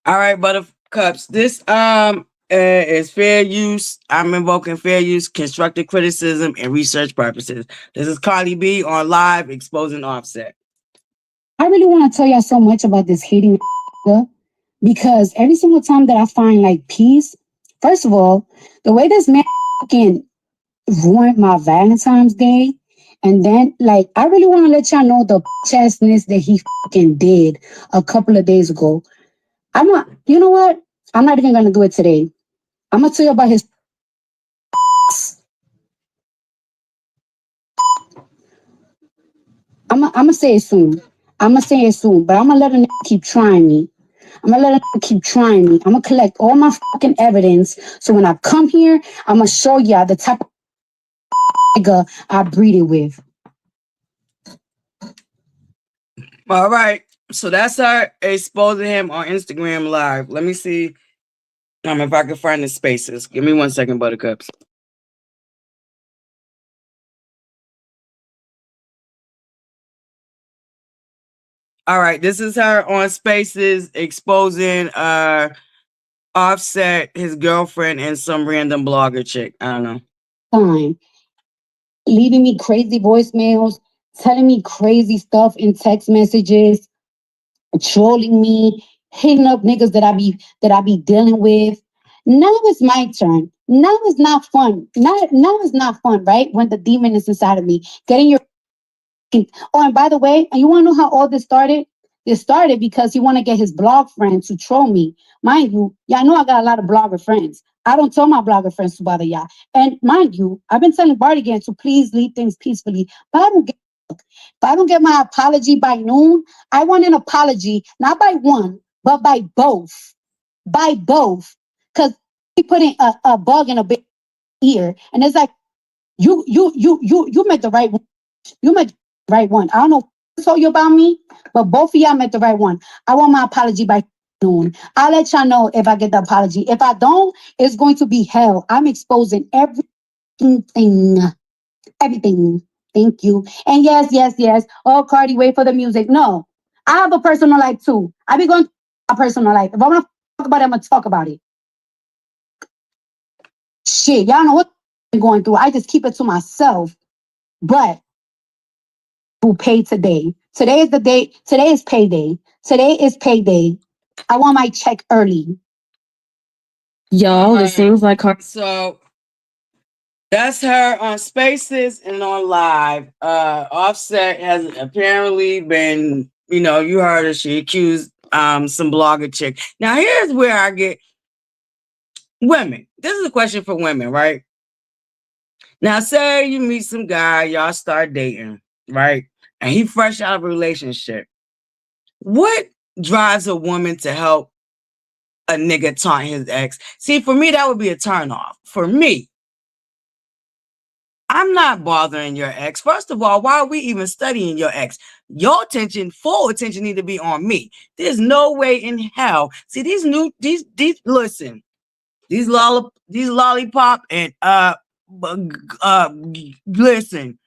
All right, buttercups. This is fair use. I'm invoking fair use, constructive criticism, and research purposes. This is Cardi B on live exposing Offset. I really want to tell y'all so much about this hating because every single time that I find like peace, first of all, the way this man fucking ruined my Valentine's Day, and then like I really want to let y'all know the chastness that he fucking did a couple of days ago. You know what? I'm not even gonna do it today. I'm gonna tell you about his. I'm gonna say it soon. But I'm gonna let him keep trying me. I'm gonna let him keep trying me. I'm gonna collect all my fucking evidence. So when I come here, I'm gonna show y'all the type of nigga I breeded with. All right. So that's her exposing him on Instagram Live. Let me see if I can find the spaces. Give me 1 second, buttercups. All right, this is her on Spaces exposing Offset, his girlfriend, and some random blogger chick. I don't know. Fine. Leaving me crazy voicemails, telling me crazy stuff in text messages, trolling me, hitting up niggas that I be dealing with. Now it's my turn. Now it's not fun. Now it's not fun, right? When the demon is inside of me. Getting your oh, and by the way, and you want to know how all this started? This started because he want to get his blog friends to troll me. Mind you, y'all know I got a lot of blogger friends. I don't tell my blogger friends to bother y'all. And mind you, I've been telling Bartigan to please leave things peacefully. But if I don't get my apology by noon, I want an apology, not by one, but by both. By both. Because he putting a bug in a big ear. And it's like, you met the right one. You met the right one. I don't know what I told you about me, but both of y'all met the right one. I want my apology by noon. I'll let y'all know if I get the apology. If I don't, it's going to be hell. I'm exposing everything. Everything. Thank you. And yes. Oh, Cardi, wait for the music. No, I have a personal life too. I be going to my personal life. If I want to talk about it, I'm going to talk about it. Shit, y'all know what I'm going through. I just keep it to myself. But who paid today? Today is the day. Today is payday. Today is payday. I want my check early. Y'all, it seems like So That's her on Spaces and on Live. Offset has apparently been, you heard her, she accused some blogger chick. Now here's where I get women. This is a question for women, right? Now say you meet some guy, y'all start dating, right? And he fresh out of a relationship. What drives a woman to help a nigga taunt his ex? See, for me, that would be a turn off. For me, I'm not bothering your ex. First of all, why are we even studying your ex? Your attention, full attention, need to be on me. There's no way in hell. See, listen, these lollipop and listen.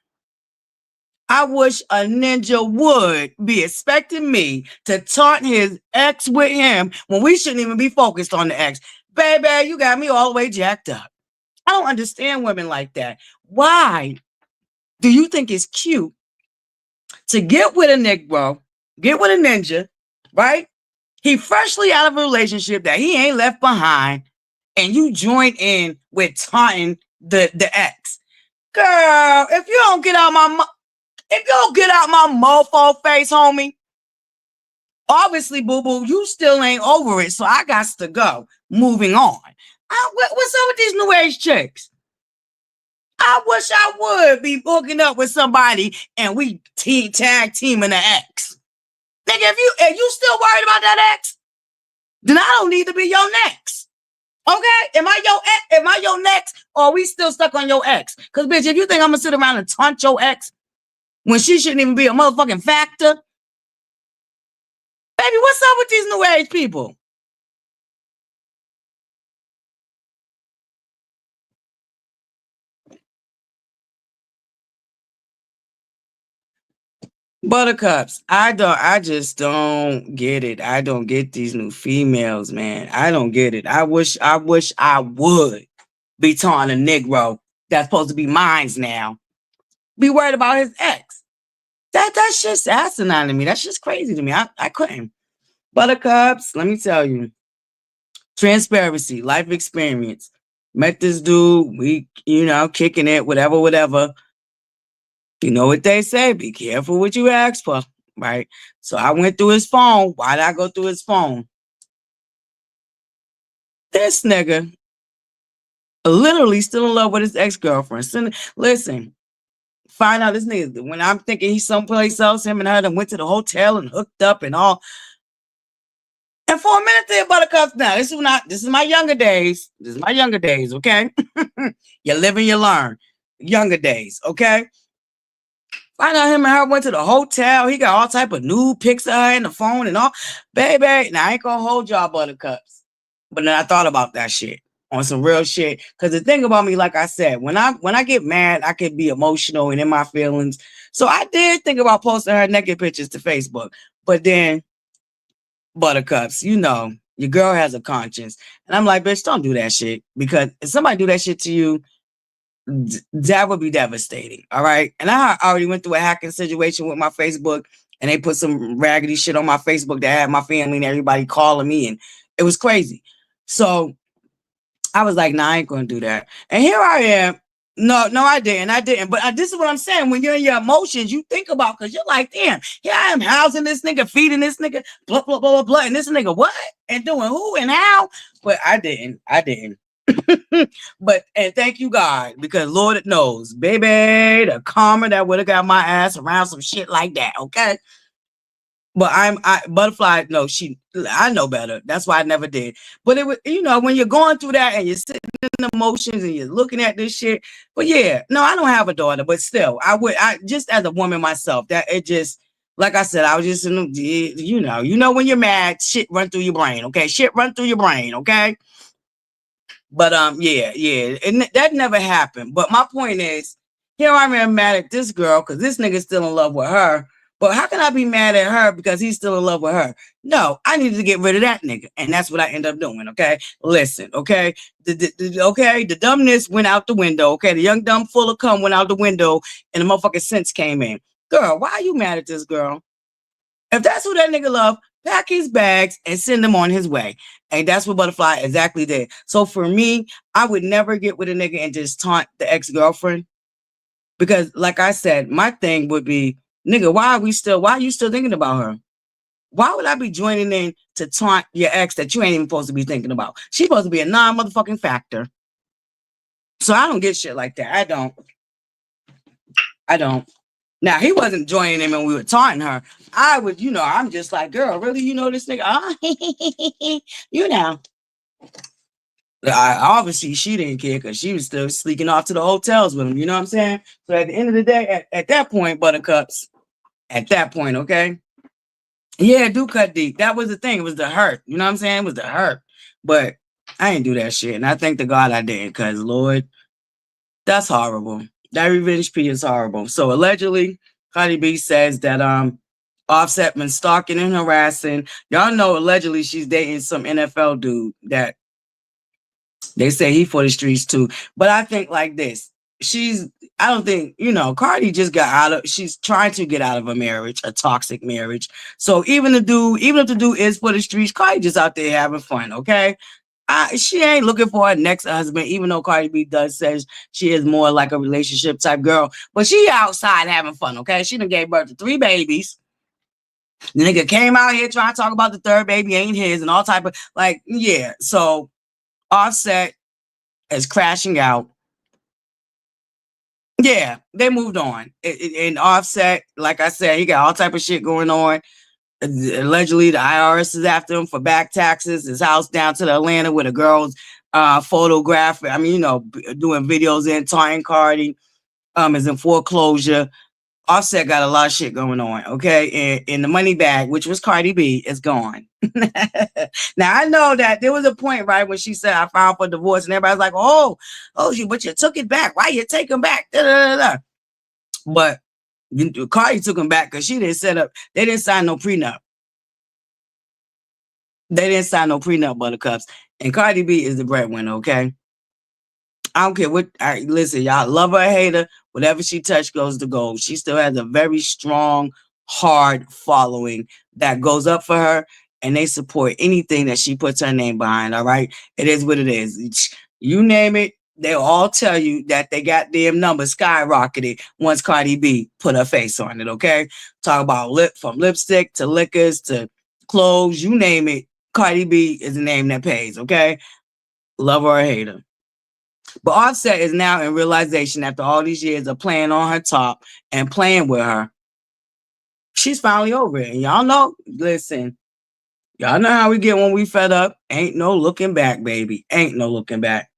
I wish a ninja would be expecting me to taunt his ex with him when we shouldn't even be focused on the ex. Baby, you got me all the way jacked up. I don't understand women like that. Why do you think it's cute to get with a Negro, get with a ninja, right? He freshly out of a relationship that he ain't left behind, and you join in with taunting the ex. Girl, if you don't get out my mofo face, homie, obviously, boo-boo, you still ain't over it, so I got to go. Moving on. What's up with these new age chicks? I wish I would be hooking up with somebody and we tag teaming the ex. Nigga, if you still worried about that ex, then I don't need to be your next. Okay? Am I your next, or are we still stuck on your ex? Because, bitch, if you think I'm gonna sit around and taunt your ex when she shouldn't even be a motherfucking factor, baby, what's up with these new age people? ButterCups, I just don't get it. I don't get these new females, man. I don't get it. I wish I would be taunting a Negro that's supposed to be mine's now. Be worried about his ex. That's just asinine to me. That's just crazy to me. I couldn't. ButterCups, let me tell you. Transparency, life experience. Met this dude, we, kicking it, whatever. You know what they say, be careful what you ask for, right? So I went through his phone. Why did I go through his phone? This nigga literally still in love with his ex-girlfriend. Listen, find out this nigga, when I'm thinking he's someplace else, him and her done went to the hotel and hooked up and all. And for a minute there, ButterCups, now, this is my younger days. This is my younger days, okay? You live and you learn. Younger days, okay? Find out him and her went to the hotel. He got all type of nude pics of her in the phone and all. Baby, now I ain't gonna hold y'all, ButterCups. But then I thought about that shit on some real shit. Because the thing about me, like I said, when I get mad, I can be emotional and in my feelings. So I did think about posting her naked pictures to Facebook. But then, ButterCups, your girl has a conscience. And I'm like, bitch, don't do that shit. Because if somebody do that shit to you, that would be devastating. All right. And I already went through a hacking situation with my Facebook, and they put some raggedy shit on my Facebook that had my family and everybody calling me, and it was crazy. So I was like, nah, I ain't gonna do that. And here I am. No, I didn't. But this is what I'm saying. When you're in your emotions, you think about, because you're like, damn, here I am housing this nigga, feeding this nigga, blah, blah, blah, blah, blah. And this nigga, what? And doing who and how? But I didn't. But and thank you God, because Lord knows, baby, the karma that would have got my ass around some shit like that. Okay. But ButterFlii, no, I know better. That's why I never did. But it was, when you're going through that and you're sitting in emotions and you're looking at this shit. But yeah, no, I don't have a daughter, but still, I just as a woman myself, that it just, like I said, I was just when you're mad, shit run through your brain. Okay. Shit run through your brain. Okay. But yeah, and that never happened. But my point is, here I am mad at this girl because this nigga's still in love with her. But how can I be mad at her because he's still in love with her? No, I needed to get rid of that nigga, and that's what I end up doing. Okay, listen. Okay, the dumbness went out the window. Okay, the young dumb full of cum went out the window, and the motherfucking sense came in. Girl, why are you mad at this girl? If that's who that nigga love, pack his bags and send him on his way. And that's what ButterFlii exactly did. So for me, I would never get with a nigga and just taunt the ex-girlfriend. Because like I said, my thing would be, nigga, why are you still thinking about her? Why would I be joining in to taunt your ex that you ain't even supposed to be thinking about? She's supposed to be a non-motherfucking factor. So I don't get shit like that. I don't. Now, he wasn't joining him and we were taunting her. I would, I'm just like, girl, really, this nigga? Obviously, she didn't care because she was still sneaking off to the hotels with him. You know what I'm saying? So at the end of the day, at that point, ButterCups, at that point, okay? Yeah, do cut deep. That was the thing. It was the hurt. You know what I'm saying? It was the hurt. But I didn't do that shit. And I thank the God I did because, Lord, that's horrible. That revenge P is horrible. So allegedly, Cardi B says that Offset been stalking and harassing. Y'all know allegedly she's dating some NFL dude that they say he for the streets too. But I think like this. I don't think, Cardi just she's trying to get out of a marriage, a toxic marriage. So even if the dude is for the streets, Cardi just out there having fun, okay? She ain't looking for her next husband, even though Cardi B says she is more like a relationship type girl. But she outside having fun, okay? She done gave birth to 3 babies. The nigga came out here trying to talk about the 3rd baby ain't his and all type of, yeah. So Offset is crashing out. Yeah, they moved on. And Offset, like I said, he got all type of shit going on. Allegedly, the IRS is after him for back taxes. His house down to the Atlanta with a girl's photograph. I mean, doing videos in taunting Cardi is in foreclosure. Offset got a lot of shit going on, okay? And the money bag, which was Cardi B, is gone. Now, I know that there was a point, right, when she said, I filed for divorce, and everybody's like, but you took it back. Why you take him back? Da, da, da, da. But Cardi took him back because they didn't sign no prenup. They didn't sign no prenup, ButterCups. And Cardi B is the breadwinner, okay? I don't care what. Listen, y'all love her or hate her. Whatever she touched goes to gold. She still has a very strong, hard following that goes up for her, and they support anything that she puts her name behind. All right, it is what it is. You name it, they'll all tell you that they got them numbers skyrocketed once Cardi B put her face on it. Okay, talk about from lipstick to liquors to clothes, you name it. Cardi B is the name that pays. Okay, love her or hate her. But Offset is now in realization after all these years of playing on her top and playing with her. She's finally over it. And y'all know, listen, y'all know how we get when we fed up. Ain't no looking back, baby. Ain't no looking back.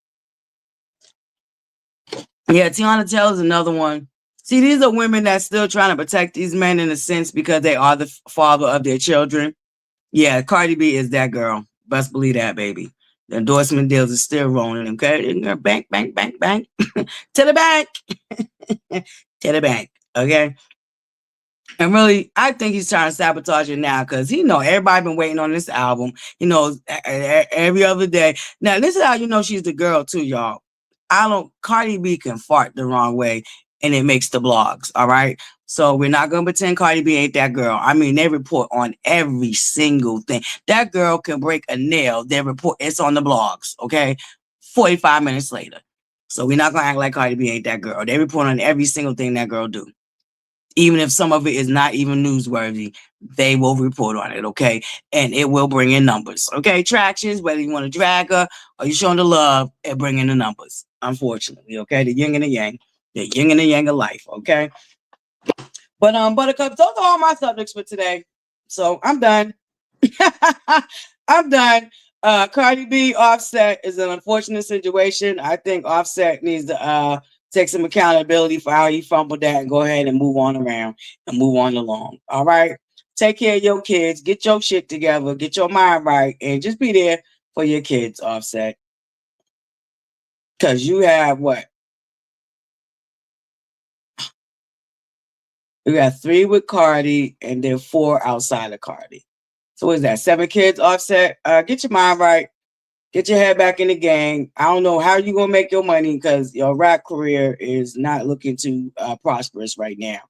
Yeah, Tiana Taylor's another one. See, these are women that's still trying to protect these men in a sense because they are the father of their children. Yeah, Cardi B is that girl. Best believe that, baby. The endorsement deals are still rolling, okay? Bank, bank, bank, bank. To the bank. To the bank, okay? And really, I think he's trying to sabotage it now because he know everybody been waiting on this album. He knows every other day. Now, this is how you know she's the girl too, y'all. Cardi B can fart the wrong way and it makes the blogs, all right? So we're not going to pretend Cardi B ain't that girl. I mean, they report on every single thing. That girl can break a nail. They report, it's on the blogs, okay? 45 minutes later. So we're not going to act like Cardi B ain't that girl. They report on every single thing that girl do. Even if some of it is not even newsworthy, they will report on it, okay? And it will bring in numbers, okay? Tractions, whether you want to drag her or you showing the love, it bring in the numbers, unfortunately, okay? The yin and the yang of life, okay? But ButterCups, those are all my subjects for today. So I'm done. I'm done. Cardi B, Offset is an unfortunate situation. I think Offset needs to take some accountability for how he fumbled that and go ahead and move on around and move on along. All right. Take care of your kids. Get your shit together. Get your mind right. And just be there for your kids, Offset. Because you have what? You got 3 with Cardi and then 4 outside of Cardi. So what is that? 7 kids, Offset? Get your mind right. Get your head back in the game. I don't know how you're going to make your money because your rap career is not looking too prosperous right now.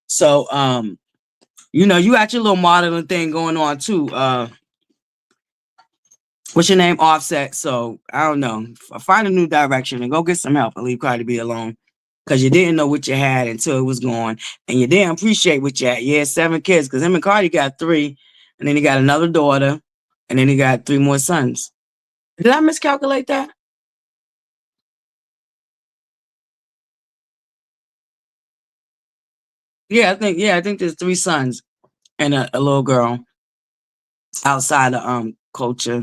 So You know, you got your little modeling thing going on too. What's your name? Offset. So I don't know. Find a new direction and go get some help and leave Cardi B alone. Because you didn't know what you had until it was gone. And you didn't appreciate what you had. Yeah, 7 kids. Because him and Cardi got 3. And then he got another daughter. And then he got 3 more sons. Did I miscalculate that? Yeah, I think there's 3 sons and a little girl outside of culture.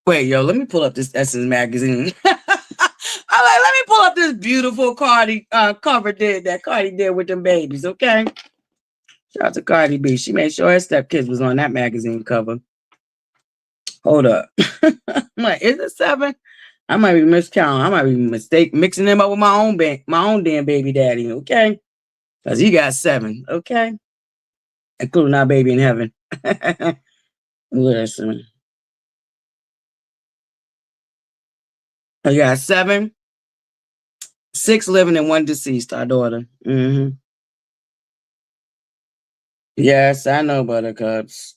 Wait, yo, let me pull up this Essence magazine. I'm like, let me pull up this beautiful Cardi cover that Cardi did with them babies, okay? Shout out to Cardi B. She made sure her stepkids was on that magazine cover. Hold up. I'm like, is it 7? I might be miscounting. I might be mixing them up with my own damn baby daddy, okay? Because he got 7, okay? Including our baby in heaven. Listen. I got 7, 6 living and 1 deceased, our daughter. Mm-hmm. Yes, I know, ButterCups.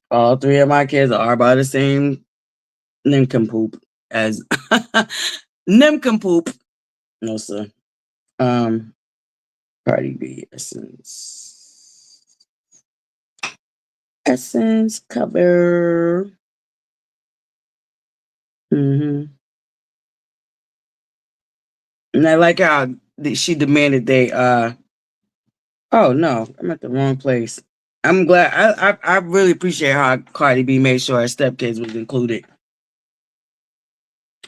All 3 of my kids are by the same nincompoop as nincompoop. No, sir. Cardi B Essence cover. Mm-hmm. And I like how she demanded they oh no, I'm at the wrong place. I'm glad I really appreciate how Cardi B made sure her stepkids was included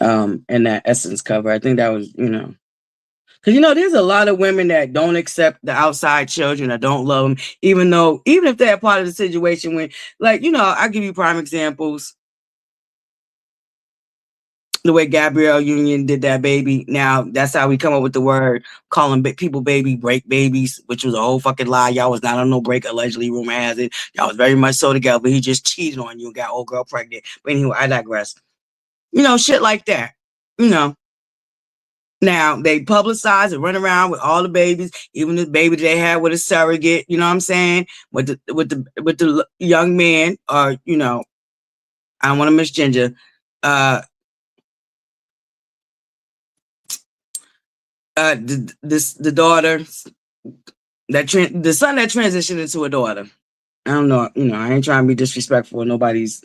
in that Essence cover. I think that was, because there's a lot of women that don't accept the outside children or don't love them, even if they're part of the situation when, like, I'll give you prime examples. The way Gabrielle Union did that baby. Now, that's how we come up with the word calling people baby break babies, which was a whole fucking lie. Y'all was not on no break, allegedly, rumor has it. Y'all was very much so together, but he just cheated on you and got old girl pregnant. But anyway, I digress. Shit like that. Now, they publicize and run around with all the babies, even the baby they had with a surrogate, you know what I'm saying? With the young man, or, I don't want to miss Ginger, the daughter the son that transitioned into a daughter. I don't know, I ain't trying to be disrespectful of nobody's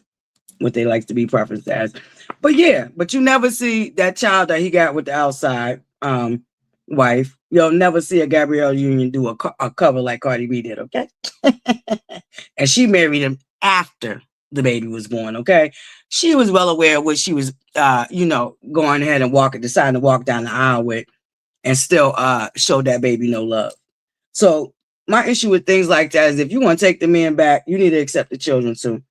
what they like to be preferenced as, but yeah, but you never see that child that he got with the outside wife. You'll never see a Gabrielle Union do a cover like Cardi B did, okay? And she married him after the baby was born, okay? She was well aware of what she was going ahead and deciding to walk down the aisle with, and still show that baby no love. So my issue with things like that is if you want to take the man back, you need to accept the children too.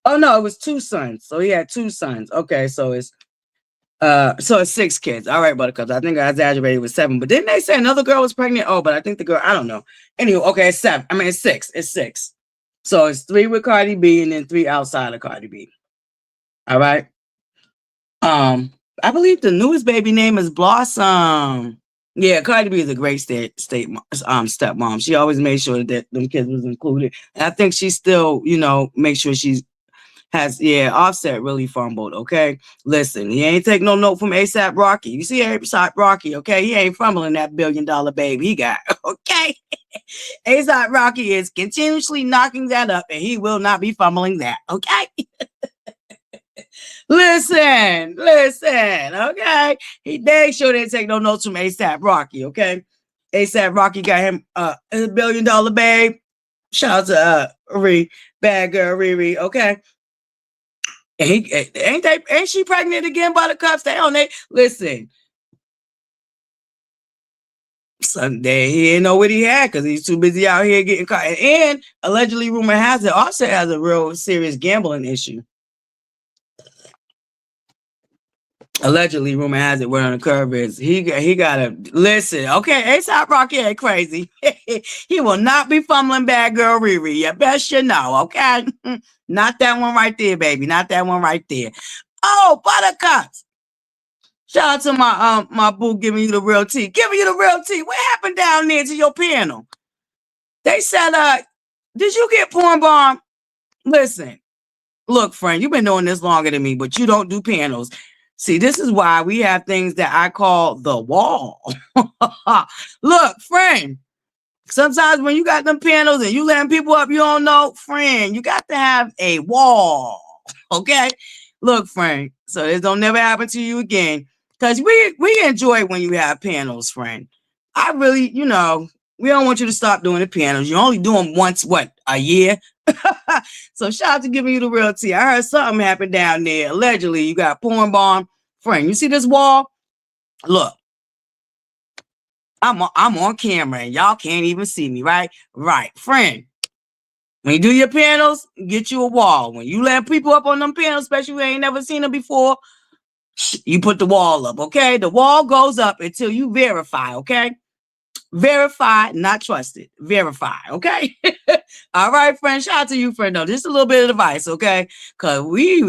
Oh no, it was 2 sons. So he had 2 sons. Okay, so it's 6 kids. All right, ButterCups. I think I exaggerated with 7, but didn't they say another girl was pregnant? Oh, but I think the girl, I don't know. Anyway, okay, it's 7. I mean, it's 6. It's 6. So it's 3 with Cardi B and then 3 outside of Cardi B. All right. I believe the newest baby name is Blossom. Yeah, Cardi B is a great stepmom. She always made sure that them kids was included. And I think she still, make sure Offset really fumbled, okay? Listen, he ain't take no note from ASAP Rocky. You see ASAP Rocky, okay? He ain't fumbling that $1 billion baby he got, okay? ASAP Rocky is continuously knocking that up, and he will not be fumbling that, okay? Listen, okay? They sure didn't take no notes from ASAP Rocky, okay? ASAP Rocky got him a $1 billion babe. Shout out to bad girl Riri, okay? And ain't she pregnant again, ButterCups? Listen. Sunday, he didn't know what he had because he's too busy out here getting caught. And allegedly, rumor has it, Offset has a real serious gambling issue. Allegedly, rumor has it, where on the curve is he gotta listen. Okay, ASAP Rocky ain't crazy. He will not be fumbling bad girl Riri. You best you know, okay? Not that one right there, baby. Not that one right there. Oh, ButterCups. Shout out to my boo giving you the real tea. Giving you the real tea. What happened down there to your panel? They said, did you get porn bomb? Listen, look, friend, you've been doing this longer than me, but you don't do panels. See, this is why we have things that I call the wall. Look, friend, sometimes when you got them panels and you letting people up you don't know, friend, you got to have a wall. Okay? Look, friend, so this don't never happen to you again. Because we enjoy when you have panels, friend. I really, we don't want you to stop doing the panels. You only do them once, a year? So shout out to giving you the real tea. I heard something happened down there. Allegedly, you got porn bomb. Friend, you see this wall? Look, I'm on camera and y'all can't even see me, right? Right, friend. When you do your panels, get you a wall. When you let people up on them panels, especially when you ain't never seen them before, you put the wall up, okay? The wall goes up until you verify, okay? Verify, not trusted. Verify, okay? All right, friend. Shout out to you, friend. No, just a little bit of advice, okay? Because we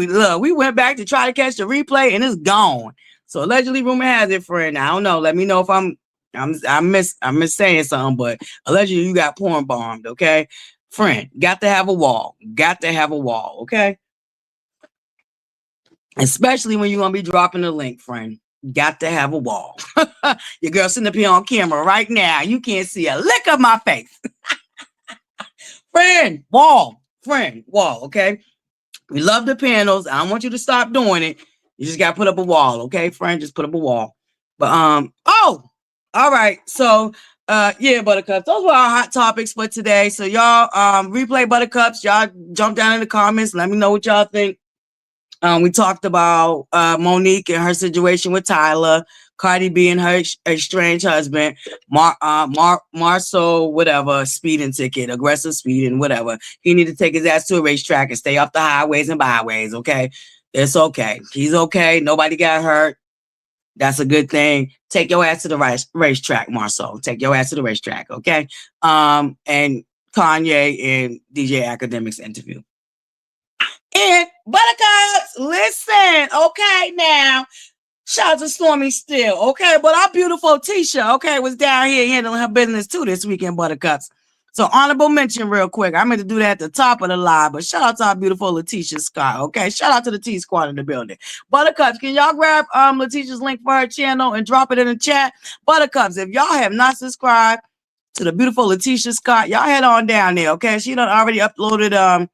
went back to try to catch the replay and it's gone. So allegedly, rumor has it, friend. I don't know. Let me know if I'm saying something, but allegedly you got porn bombed, okay? Friend, got to have a wall. Got to have a wall, okay? Especially when you're going to be dropping the link, friend. Got to have a wall. Your girl sitting up here on camera right now. You can't see a lick of my face. Friend, wall. Friend, wall, okay? We love the panels. I don't want you to stop doing it. You just got to put up a wall, okay, friend? Just put up a wall. But, all right. So, yeah, Buttercups. Those were our hot topics for today. So, y'all, replay Buttercups. Y'all jump down in the comments. Let me know what y'all think. We talked about Monique and her situation with Tyler, Cardi B and her estranged husband, Marcel, whatever, speeding ticket, aggressive speeding, whatever. He need to take his ass to a racetrack and stay off the highways and byways, okay? It's okay. He's okay. Nobody got hurt. That's a good thing. Take your ass to the racetrack, Marcel. Take your ass to the racetrack, okay? And Kanye and DJ Academics interview. And Buttercups, listen, okay, now, shout out to Stormy still, okay, but our beautiful Tisha, okay, was down here handling her business too this weekend, Buttercups. So honorable mention real quick. I meant to do that at the top of the live, but shout out to our beautiful Letitia Scott, okay? Shout out to the T Squad in the building. Buttercups, can y'all grab Letitia's link for her channel and drop it in the chat? Buttercups, if y'all have not subscribed to the beautiful Letitia Scott, y'all head on down there, okay? She done already uploaded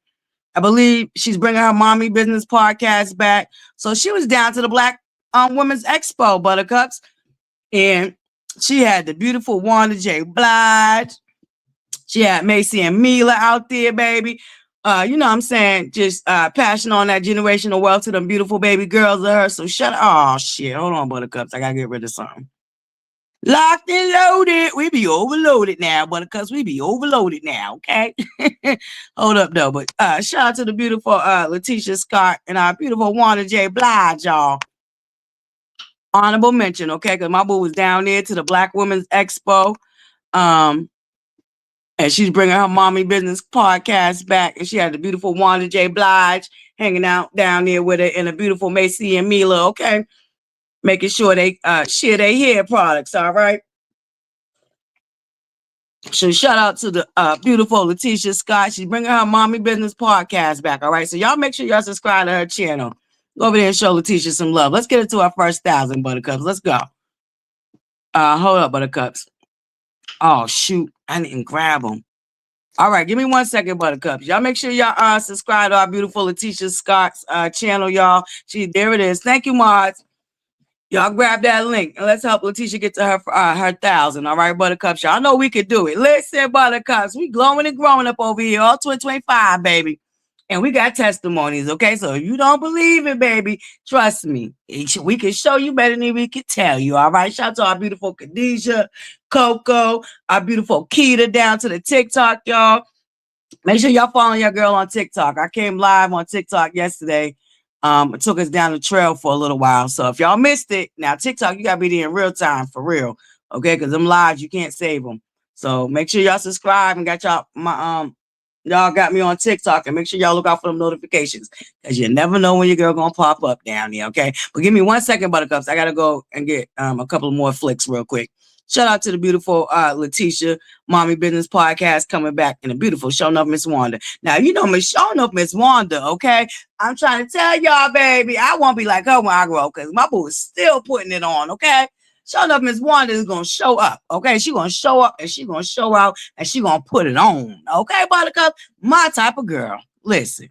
I believe she's bringing her Mommy Business podcast back. So she was down to the Black Women's Expo, Buttercups. And she had the beautiful Wanda J. Blige. She had Macy and Mila out there, baby. You know what I'm saying? Just passing on that generational wealth to them beautiful baby girls of her. So shut up. Oh, shit. Hold on, Buttercups. I got to get rid of something. Locked and loaded. We be overloaded now, Buttercups. We be overloaded now, okay? Hold up, though. But shout out to the beautiful Letitia Scott and our beautiful Wanda J. Blige, y'all. Honorable mention, okay? Because my boo was down there to the Black Women's Expo. And she's bringing her Mommy Business podcast back. And she had the beautiful Wanda J. Blige hanging out down there with her and the beautiful Macy and Mila, okay? Making sure they share their hair products, all right? So shout out to the beautiful Letitia Scott. She's bringing her Mommy Business podcast back, all right? So y'all make sure y'all subscribe to her channel. Go over there and show Letitia some love. Let's get into our first 1,000, Buttercups. Let's go. Hold up, Buttercups. Oh, shoot. I didn't grab them. All right, give me 1 second, Buttercups. Y'all make sure y'all subscribe to our beautiful Letitia Scott's channel, y'all. There it is. Thank you, mods. Y'all grab that link and let's help Letitia get to her 1,000. All right, Buttercups. Y'all know we could do it. Listen, Buttercups, we glowing and growing up over here, all 2025, baby. And we got testimonies, okay? So if you don't believe it, baby, trust me. We can show you better than we can tell you, all right? Shout out to our beautiful Khadijah, Coco, our beautiful Keita down to the TikTok, y'all. Make sure y'all following your girl on TikTok. I came live on TikTok yesterday. It took us down the trail for a little while. So if y'all missed it, now TikTok, you gotta be there in real time for real. Okay, because them lives, you can't save them. So make sure y'all subscribe and got y'all y'all got me on TikTok, and make sure y'all look out for them notifications, because you never know when your girl gonna pop up down there, okay? But give me 1 second, Buttercups. I gotta go and get a couple more flicks real quick. Shout out to the beautiful Letitia, Mommy Business Podcast, coming back in a beautiful Showing Up Miss Wanda. Now, you know me, Showing Up Miss Wanda, okay? I'm trying to tell y'all, baby, I won't be like her when I grow, because my boo is still putting it on, okay? Showing Up Miss Wanda is going to show up, okay? She going to show up, and she going to show out, and she going to put it on, okay, Buttercup? My type of girl. Listen.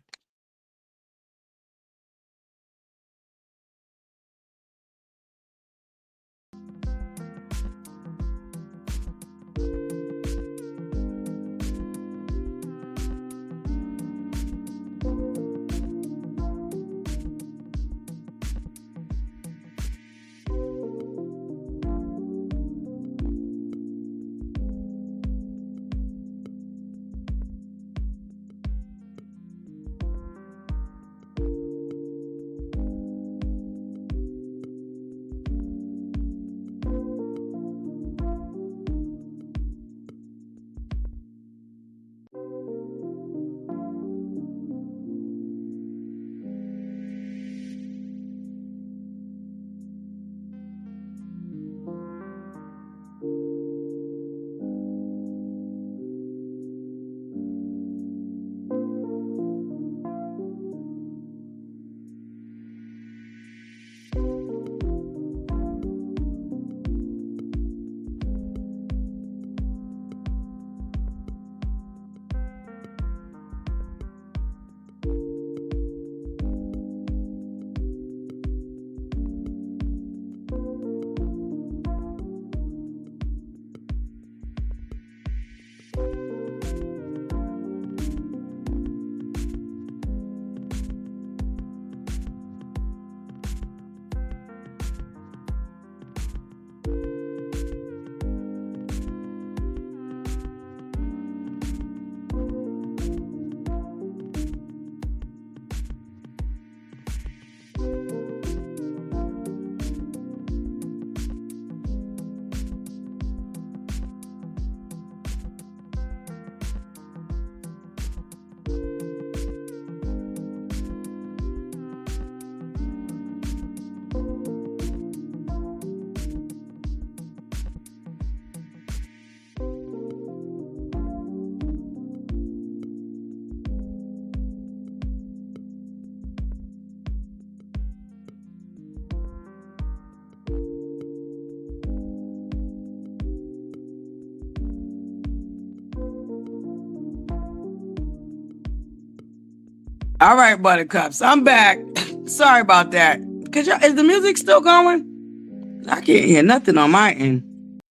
All right, Buttercups, I'm back. Sorry about that. Is the music still going? I can't hear nothing on my end.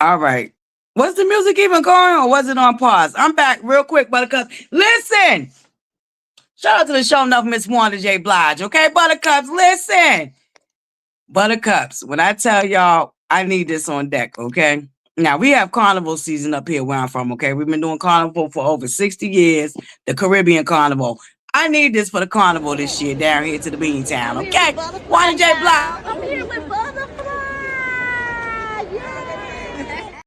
All right. Was the music even going, or was it on pause? I'm back real quick, Buttercups. Listen. Shout out to the Show Enough Miss Wanda J. Blige. Okay, Buttercups, listen. Buttercups, when I tell y'all, I need this on deck, okay? Now, we have carnival season up here where I'm from, okay? We've been doing carnival for over 60 years, the Caribbean Carnival. I need this for the carnival this year down here to the Beantown, okay? Wanda J. Blige. I'm here with ButterFlii. Yeah.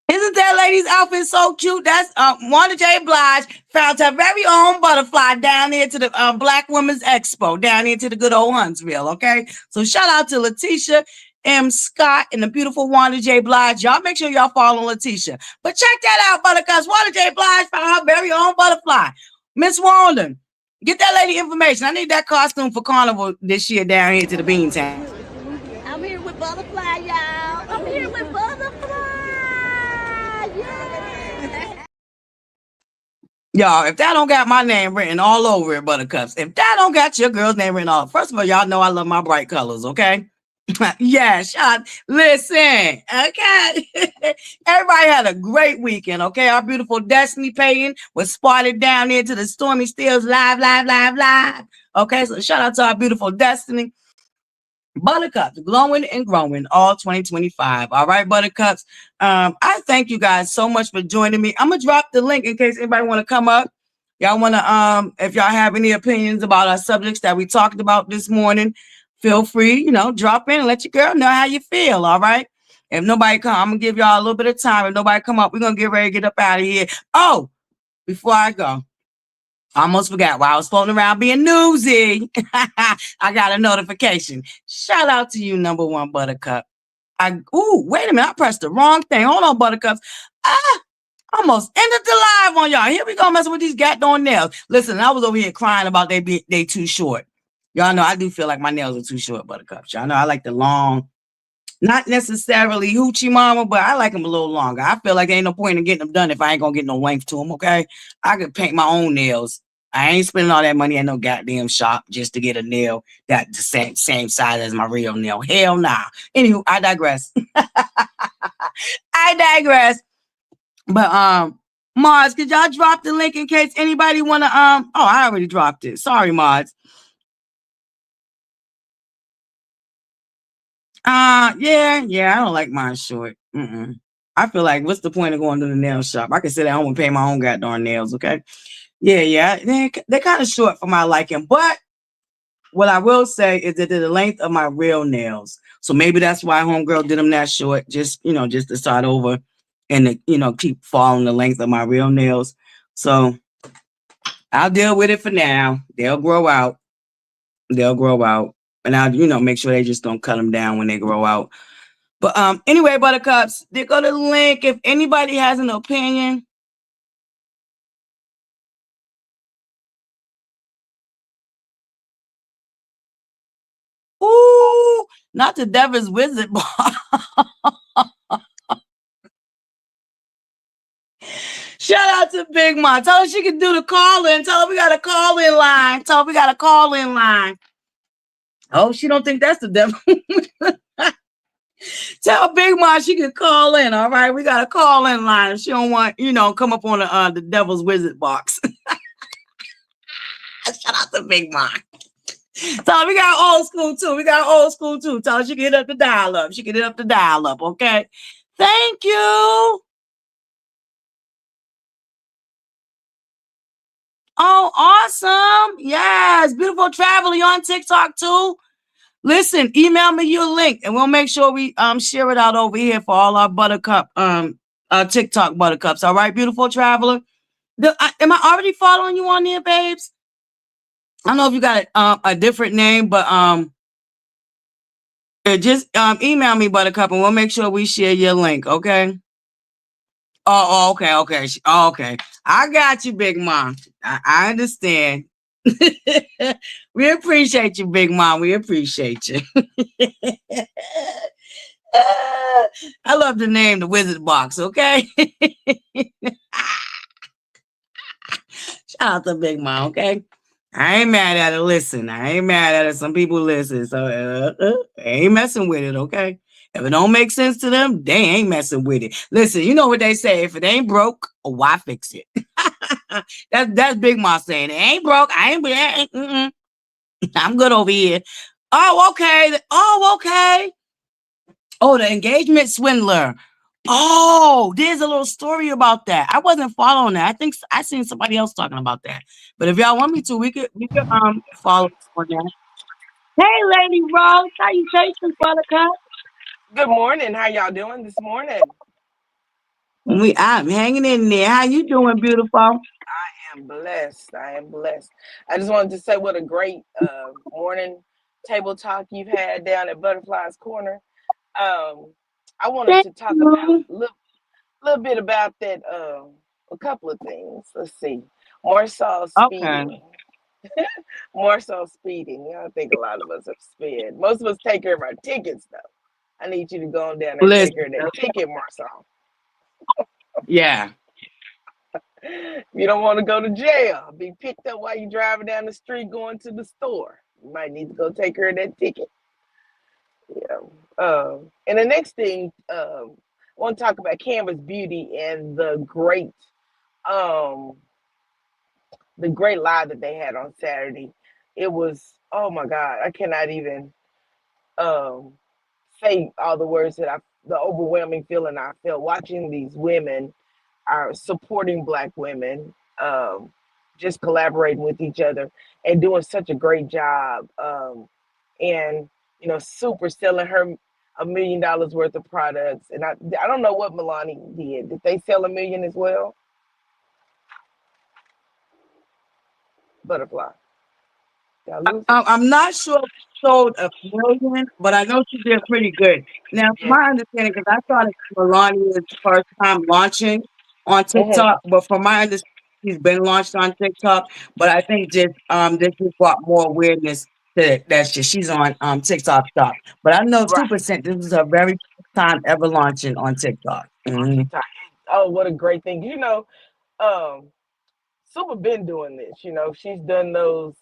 Isn't that lady's outfit so cute? That's Wanda J. Blige found her very own ButterFlii down here to the Black Women's Expo, down here to the good old Huntsville, okay? So shout out to Letitia M. Scott and the beautiful Wanda J. Blige. Y'all make sure y'all follow Letitia. But check that out, Buttercups. Wanda J. Blige found her very own ButterFlii. Miss Wanda, get that lady information. I need that costume for carnival this year down here to the Beantown. I'm here with ButterFlii, y'all. I'm here with ButterFlii. Yeah. Y'all, if that don't got my name written all over it, Buttercups, if that don't got your girl's name written all, first of all, y'all know I love my bright colors, okay? Yeah, listen, okay? Everybody had a great weekend, okay? Our beautiful Destiny Payton was spotted down there to the Stormy Steels live. Okay, so shout out to our beautiful Destiny. Buttercups, glowing and growing all 2025. All right, Buttercups. I thank you guys so much for joining me. I'm gonna drop the link in case anybody want to come up. Y'all want to, if y'all have any opinions about our subjects that we talked about this morning, feel free, drop in and let your girl know how you feel. All right. If nobody come, I'm gonna give y'all a little bit of time. If nobody come up, we're gonna get ready to get up out of here. Oh, before I go, I almost forgot while I was floating around being newsy. I got a notification. Shout out to you, number one Buttercup. Wait a minute, I pressed the wrong thing. Hold on, Buttercups. Almost ended the live on y'all. Here we go, messing with these goddamn nails. Listen, I was over here crying about they too short. Y'all know I do feel like my nails are too short, Buttercups. Y'all know I like the long, not necessarily hoochie mama, but I like them a little longer. I feel like there ain't no point in getting them done if I ain't gonna get no length to them, okay? I could paint my own nails. I ain't spending all that money at no goddamn shop just to get a nail that's the same size as my real nail. Hell nah. Anywho, I digress. I digress. But Mods, could y'all drop the link in case anybody wanna I already dropped it. Sorry, Mods. Yeah, I don't like mine short. I feel like what's the point of going to the nail shop? I can sit at home and paint my own goddamn nails, okay? Yeah. They're kind of short for my liking, but what I will say is that they're the length of my real nails. So maybe that's why homegirl did them that short, just to start over and to, keep following the length of my real nails. So I'll deal with it for now. They'll grow out. And I'll, make sure they just don't cut them down when they grow out. But anyway, Buttercups, they go to the link. If anybody has an opinion, not the Devil's Wizard. Shout out to Big Mom. Tell her she can do the call-in. Tell her we got a call-in line. Oh, she don't think that's the devil. Tell Big Mom she can call in. All right, we got a call-in line. She don't want, come up on the Devil's Wizard box. Shout out to Big Mom. Tell her we got old school too. Tell her she can hit up the dial up. Okay. Thank you. Oh, awesome. Yes. Beautiful Traveler. You on TikTok too? Listen, email me your link and we'll make sure we share it out over here for all our Buttercup TikTok Buttercups. All right, Beautiful Traveler. Am I already following you on there, babes? I don't know if you got a different name, but just email me, Buttercup, and we'll make sure we share your link, okay? Oh, okay. Okay. I got you, Big Mom. I understand. We appreciate you, Big Mom. We appreciate you. I love the name, the Wizard Box, okay? Shout out to Big Mom, okay? I ain't mad at it. Listen, I ain't mad at it. Some people listen, so ain't messing with it, okay? If it don't make sense to them, they ain't messing with it. Listen, you know what they say: if it ain't broke, why fix it? That's Big Mom saying it ain't broke. I'm good over here. Oh, okay. Oh, the engagement swindler. Oh, there's a little story about that. I wasn't following that. I think I seen somebody else talking about that. But if y'all want me to, we could follow on that. Hey, Lady Rose, salutations, Buttercup. Good morning. How y'all doing this morning? I'm hanging in there. How you doing, beautiful? I am blessed. I just wanted to say what a great morning table talk you've had down at ButterFlii's Corner. I wanted to talk about a little bit about that. A couple of things. Let's see. More so speeding. Okay. More so speeding. I think a lot of us have sped. Most of us take care of our tickets, though. I need you to go on down there and take care of that ticket, more so. Yeah. You don't want to go to jail, be picked up while you're driving down the street going to the store. You might need to go take care of that ticket. Yeah. And the next thing, I want to talk about Canvas Beauty and the great live that they had on Saturday. It was, oh my God, I cannot even say all the words the overwhelming feeling I felt watching these women are supporting Black women, just collaborating with each other and doing such a great job. And, super selling her $1 million worth of products. And I don't know what Milani did. Did they sell $1 million as well? ButterFlii. Did I lose it? I'm not sure if she sold 1 million, but I know she did pretty good. Now, from Yeah. my understanding, because I thought it was Melania's first time launching on Mm-hmm. TikTok, but from my understanding, she's been launched on TikTok. But I think this just brought more awareness to that she's on TikTok Shop. But I know Right. 2%. This is her very first time ever launching on TikTok. On TikTok. Oh, what a great thing. Um, Super been doing this. She's done those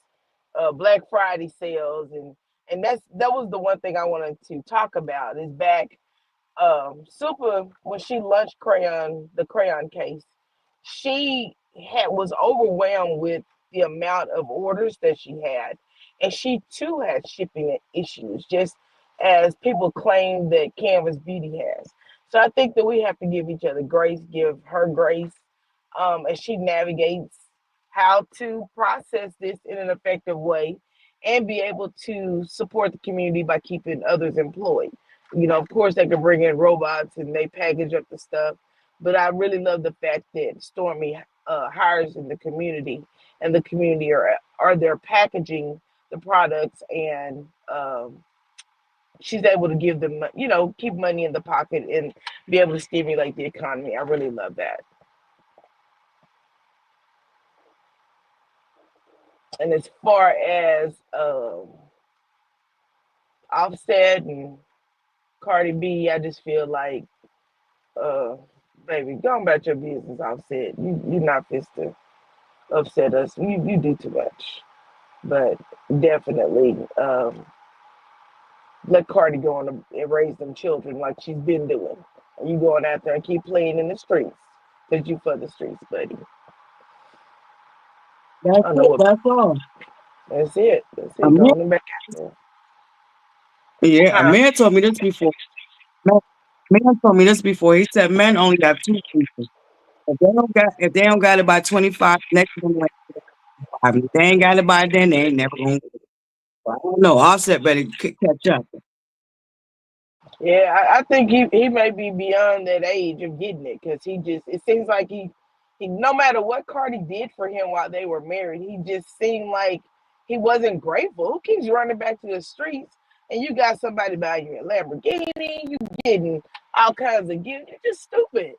Black Friday sales, and that was the one thing I wanted to talk about is back. Super, when she launched the crayon case, she was overwhelmed with the amount of orders that she had, and she too had shipping issues, just as people claim that Canvas Beauty has. So I think that we have to give each other grace, give her grace, as she navigates how to process this in an effective way and be able to support the community by keeping others employed. Of course, they can bring in robots and they package up the stuff, but I really love the fact that Stormy hires in the community, and the community are there packaging the products, and she's able to give them, keep money in the pocket and be able to stimulate the economy. I really love that. And as far as Offset and Cardi B, I just feel like, uh, baby, go about your business, Offset. You're not fit to upset us. You do too much. But definitely, let Cardi go on and raise them children like she's been doing. And you going out there and keep playing in the streets because you for the streets, buddy. That's I know it. what. That's all. That's it. That's A it. man, Going back out there. yeah, a Huh? man told me this before. Man, man told me this before. He said men only have two people. If they don't got it by 25, next one like 5. If they ain't got it by then, they ain't never gonna get it. So I don't know. Offset better catch up. Yeah, I think he may be beyond that age of getting it, because it seems like he no matter what Cardi did for him while they were married, he just seemed like he wasn't grateful. Who keeps running back to the streets and you got somebody buying you a Lamborghini, you getting all kinds of gifts? You're just stupid.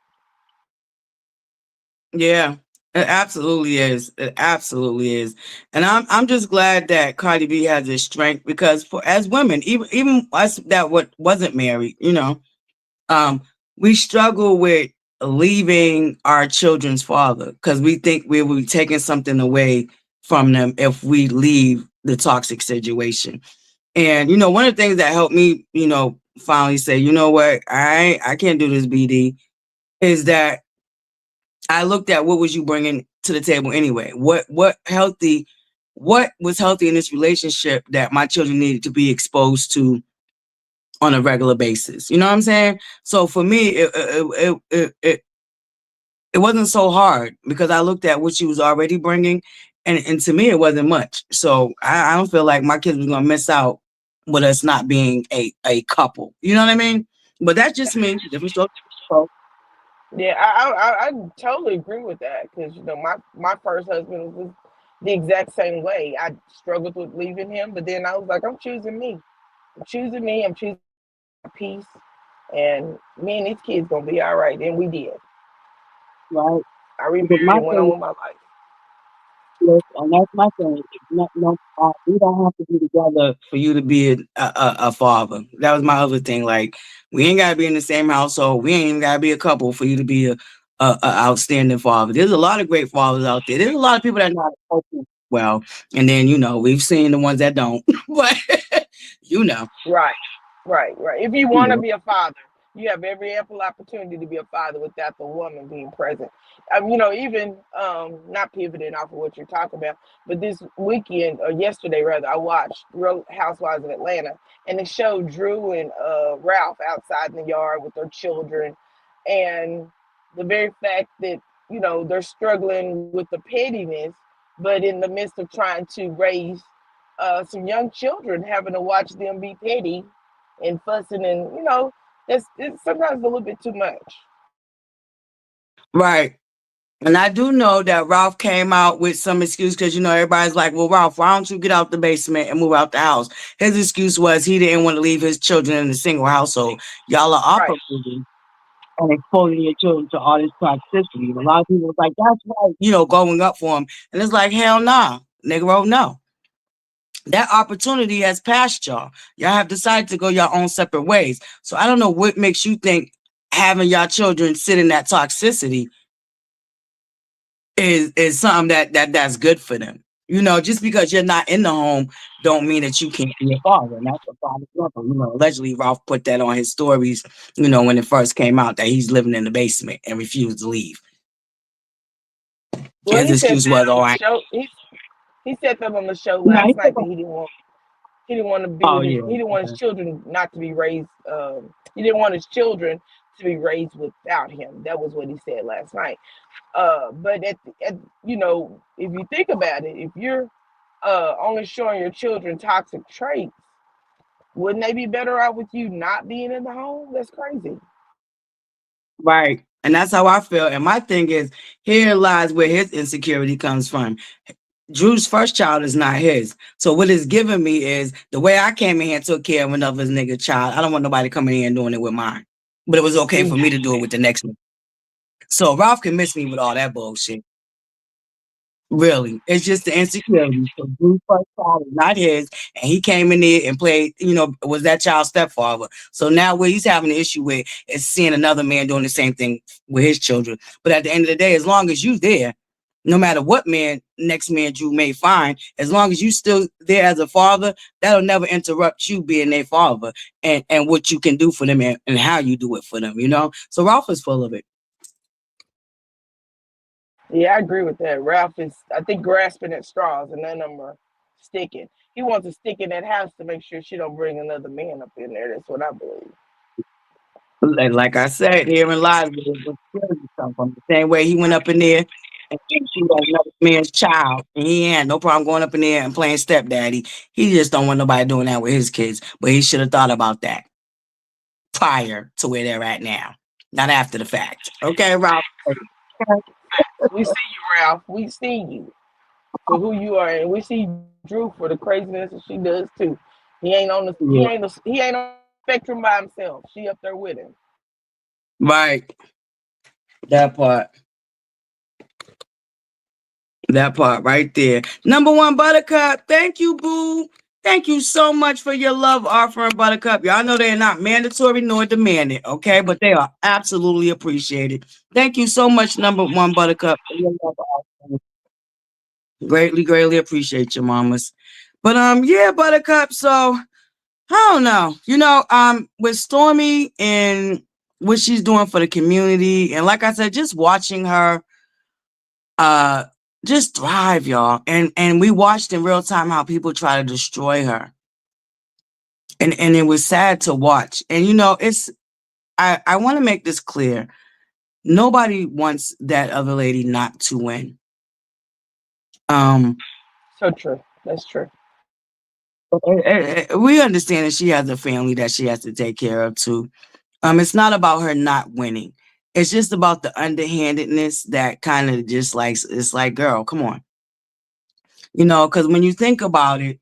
Yeah, it absolutely is. It absolutely is. And I'm just glad that Cardi B has this strength, because for as women, even us that wasn't married, um, we struggle with leaving our children's father because we think we will be taking something away from them if we leave the toxic situation. And one of the things that helped me, finally say, you know what, I can't do this, BD, is that I looked at what was you bringing to the table anyway. What was healthy in this relationship that my children needed to be exposed to on a regular basis. You know what I'm saying? So for me, it wasn't so hard because I looked at what she was already bringing, and to me, it wasn't much. So I don't feel like my kids was gonna miss out with us not being a couple. You know what I mean? But that's just me. Different story. Yeah, I totally agree with that, because my first husband was the exact same way. I struggled with leaving him, but then I was like, I'm choosing me. I'm choosing me. I'm choosing peace, and me and these kids gonna be all right. And we did. Right? I Because remarried my and went on thing with my life. is, and that's my thing. We don't have to be together for you to be a father. That was my other thing. Like, we ain't gotta be in the same household. We ain't even gotta be a couple for you to be a outstanding father. There's a lot of great fathers out there. There's a lot of people that know how to cope well, and then we've seen the ones that don't. But you know, Right, right. If you you want to know, be a father, you have every ample opportunity to be a father without the woman being present. Even not pivoting off of what you're talking about, but this weekend, or yesterday rather, I watched Real Housewives of Atlanta, and it showed Drew and Ralph outside in the yard with their children, and the very fact that they're struggling with the pettiness, but in the midst of trying to raise some young children, having to watch them be petty and fussing, and it's sometimes a little bit too much. Right. And I do know that Ralph came out with some excuse because, everybody's like, well, Ralph, why don't you get out the basement and move out the house? His excuse was he didn't want to leave his children in a single household. Y'all are Right. operating and exposing your children to all this toxicity. A lot of people was like, that's right, going up for him. And it's like, hell nah, Negro, no. That opportunity has passed y'all. Y'all have decided to go your own separate ways. So I don't know what makes you think having y'all children sit in that toxicity is something that's good for them. Just because you're not in the home don't mean that you can't be a father. And that's a father example. Allegedly Ralph put that on his stories, when it first came out that he's living in the basement and refused to leave. Well, His he said excuse that was, on oh, the show. He said that on the show no, last night that he didn't want to be oh with yeah. he didn't want his children not to be raised. He didn't want his children to be raised without him. That was what he said last night. But if you think about it, if you're only showing your children toxic traits, wouldn't they be better off with you not being in the home? That's crazy. Right. And that's how I feel. And my thing is, here lies where his insecurity comes from. Drew's first child is not his. So what it's giving me is the way I came in here and took care of another nigga child. I don't want nobody coming in and doing it with mine. But it was okay for me to do it with the next one. So Ralph can miss me with all that bullshit. Really. It's just the insecurity. So Drew's first child is not his. And he came in there and played, was that child's stepfather. So now what he's having an issue with is seeing another man doing the same thing with his children. But at the end of the day, as long as you there, no matter what next man Drew may find, as long as you still there as a father, that'll never interrupt you being their father and what you can do for them and how you do it for them, So Ralph is full of it. Yeah, I agree with that. Ralph is, I think, grasping at straws, and none of them are sticking. He wants to stick in that house to make sure she don't bring another man up in there. That's what I believe. Like I said, here in live was from the same way he went up in there and she was another man's child, and he had no problem going up in there and playing stepdaddy. He just don't want nobody doing that with his kids, but he should have thought about that prior to where they're at now, not after the fact. Okay, Ralph. We see you, Ralph. We see you for who you are, and we see Drew for the craziness that she does too. He ain't on the he Yeah. ain't the, he ain't on the spectrum by himself. She up there with him. Right. That part. That part right there. Number one, Buttercup. Thank you, boo. Thank you so much for your love offering, Buttercup. Y'all know they're not mandatory nor demanded, okay? But they are absolutely appreciated. Thank you so much, number one, Buttercup, for your love offering. Greatly, greatly appreciate your mamas. But yeah, Buttercup. So I don't know. With Stormy and what she's doing for the community, and like I said, just watching her just thrive, y'all. And we watched in real time how people try to destroy her. And it was sad to watch. And I want to make this clear. Nobody wants that other lady not to win. So true. That's true. We understand that she has a family that she has to take care of too. It's not about her not winning. It's just about the underhandedness that kind of just like, it's like, girl, come on. Because when you think about it,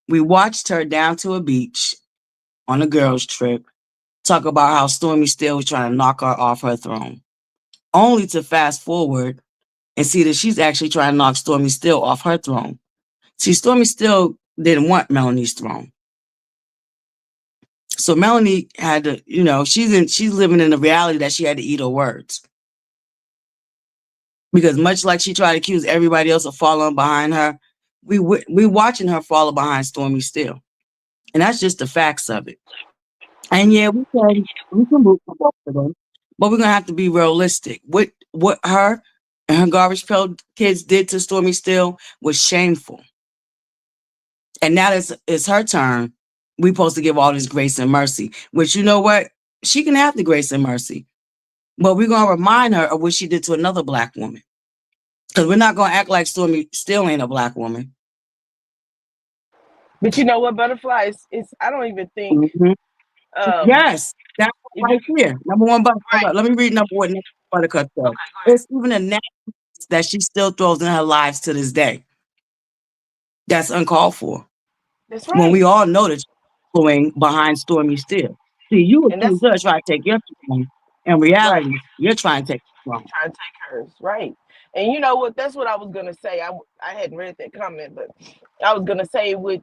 we watched her down to a beach on a girls' trip talk about how Stormy Steele was trying to knock her off her throne, only to fast forward and see that she's actually trying to knock Stormy Steele off her throne. See, Stormy Steele didn't want Melanie's throne. So Melanie had to, she's living in the reality that she had to eat her words. Because much like she tried to accuse everybody else of following behind her, we watching her follow behind Stormy Steele. And that's just the facts of it. And yeah, we can root for both of them, but we're gonna have to be realistic. What her and her garbage pail kids did to Stormy Steele was shameful. And now it's her turn. We're supposed to give all this grace and mercy, which you know what? She can have the grace and mercy. But we're gonna remind her of what she did to another black woman. Because we're not gonna act like Stormy still ain't a black woman. But you know what, ButterFlii is I don't even think Mhm. Yes, that's If you right there. Number one, but right, let me read number one. Buttercup okay, though. go ahead. It's even a name that she still throws in her lives to this day. That's uncalled for. That's When right, we all know that she's going behind Stormy still. See, you and accuse that's her of trying to take your throne. In right. reality, you're trying to take the You're throne. trying to take hers, right? And you know what? That's what I was gonna say. I hadn't read that comment, but I was gonna say with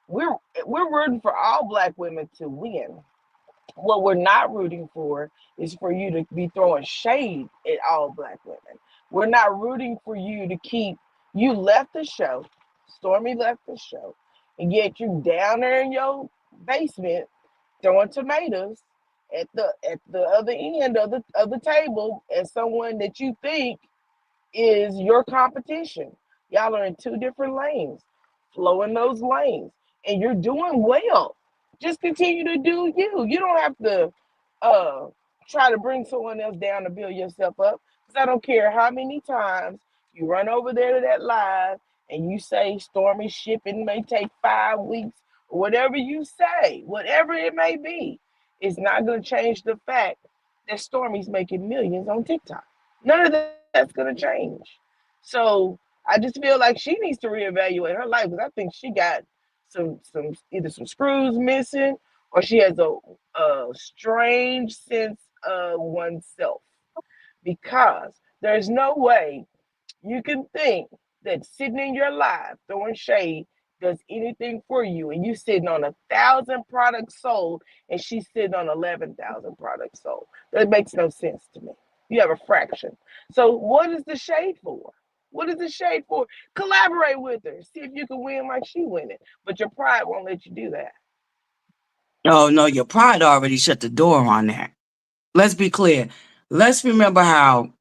we're we're rooting for all black women to win. What we're not rooting for is for you to be throwing shade at all black women. We're not rooting for you to keep you left the show. Stormy left the show, and yet you down there in your basement throwing tomatoes at the other end of the table as someone that you think is your competition. Y'all are in two different lanes, flow in those lanes, and you're doing well. Just continue to do you. You don't have to uh, try to bring someone else down to build yourself up. Because I don't care how many times you run over there to that live and you say Stormy shipping may take 5 weeks, or whatever you say, whatever it may be, it's not going to change the fact that Stormy's making millions on TikTok. None of that's going to change. So I just feel like she needs to reevaluate her life because I think she got some either some screws missing or she has a strange sense of oneself because there's no way you can think that sitting in your life throwing shade does anything for you, and you sitting on 1,000 products sold, and she's sitting on 11,000 products sold. That makes no sense to me. You have a fraction. So what is the shade for? What is the shade for? Collaborate with her. See if you can win like she winning. But your pride won't let you do that. Oh no, your pride already shut the door on that. Let's be clear. Let's remember how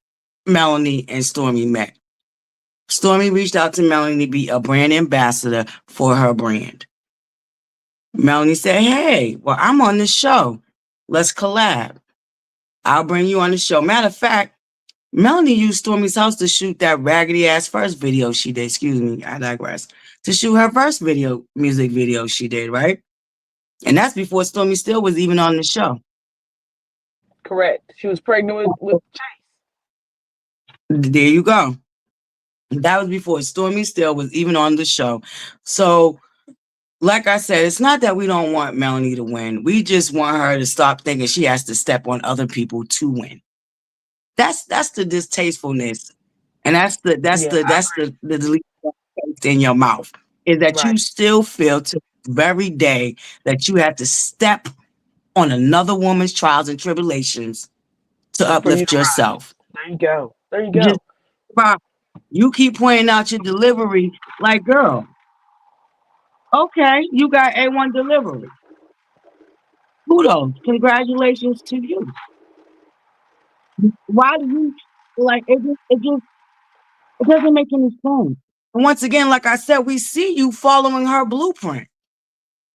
Melanie and Stormy met. Stormy reached out to Melanie to be a brand ambassador for her brand. Melanie said, "Hey, well, I'm on this show. Let's collab. I'll bring you on the show." Matter of fact, Melanie used Stormy's house to shoot that raggedy ass first video she did. Excuse me, I digress. To shoot her first music video she did, right? And that's before Stormy Still was even on the show. Correct. She was pregnant with Chase. There you go. That was before Stormy Still was even on the show. So, like I said, it's not that we don't want Melanie to win. We just want her to stop thinking she has to step on other people to win. That's the distastefulness, and Yeah, the delete in your mouth is that right. you still feel to this very day that you have to step on another woman's trials and tribulations to For you to uplift rise. yourself. There you go. There you Just go. you keep pointing out your delivery, like girl. Okay, you got A1 delivery. Kudos, congratulations to you. Why do you like it? It doesn't make any sense. And once again, like I said, we see you following her blueprint.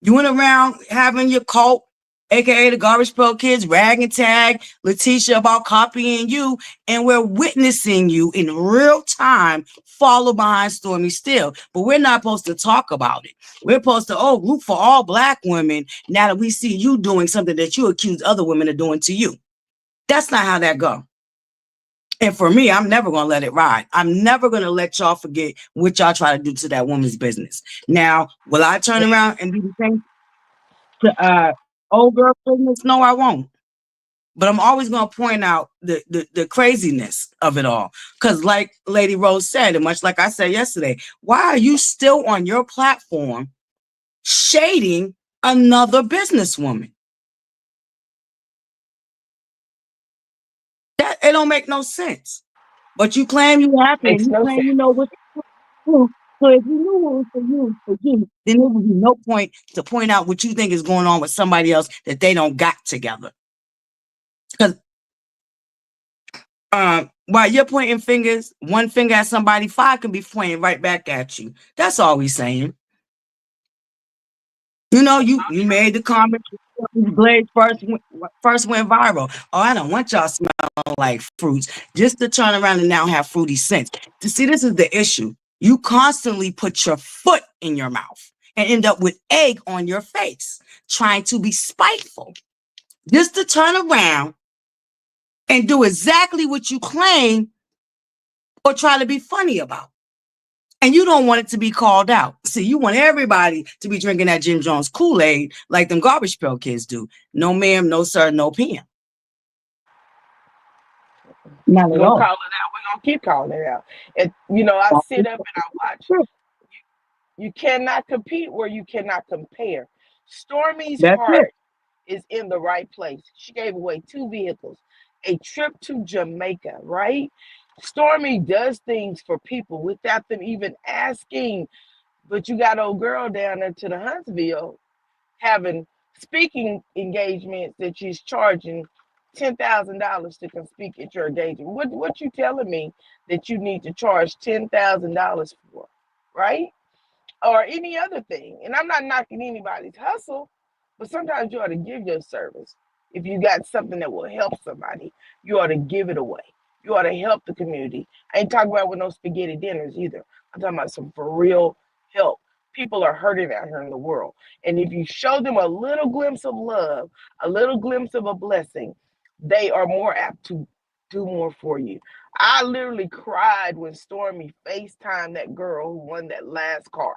You went around having your cult, aka the Garbage Pail Kids, rag and tag Letitia about copying you, and we're witnessing you in real time follow behind Stormy Still. But we're not supposed to talk about it. We're supposed to root for all black women now that we see you doing something that you accuse other women of doing to you. That's not how that go. And for me, I'm never going to let it ride. I'm never going to let y'all forget what y'all try to do to that woman's business. Now, will I turn around and do the same to old girl business? No, I won't. But I'm always going to point out the craziness of it all. Because like Lady Rose said, and much like I said yesterday, why are you still on your platform shading another businesswoman? That it don't make no sense. But you claim you happy and Makes you no claim sense. you know what to do. So if you knew what was for you, then there would be no point to point out what you think is going on with somebody else that they don't got together. Because while you're pointing fingers, one finger at somebody, five can be pointing right back at you. That's all we saying. You know, you made the comment. Blade first went viral. Oh, I don't want y'all smelling like fruits. Just to turn around and now have fruity scents. To see, this is the issue. You constantly put your foot in your mouth and end up with egg on your face, trying to be spiteful. just to turn around and do exactly what you claim or try to be funny about. And you don't want it to be called out. See, you want everybody to be drinking that Jim Jones Kool-Aid like them Garbage Pail Kids do. No ma'am, no sir, no PM. Not We're at gonna all. call it out. We're gonna keep calling it out. And you know, I sit up and I watch. You cannot compete where you cannot compare. Stormy's That's it. heart is in the right place. She gave away 2 vehicles, a trip to Jamaica, right? Stormy does things for people without them even asking. But you got old girl down there to the Huntsville having speaking engagements that she's charging $10,000 to come speak at your engagement. What you telling me that you need to charge $10,000 for, right? Or any other thing. And I'm not knocking anybody's hustle, but sometimes you ought to give your service. If you got something that will help somebody, you ought to give it away. You ought to help the community. I ain't talking about with no spaghetti dinners either. I'm talking about some for real help. People are hurting out here in the world. And if you show them a little glimpse of love, a little glimpse of a blessing, they are more apt to do more for you. I literally cried when Stormy FaceTimed that girl who won that last car.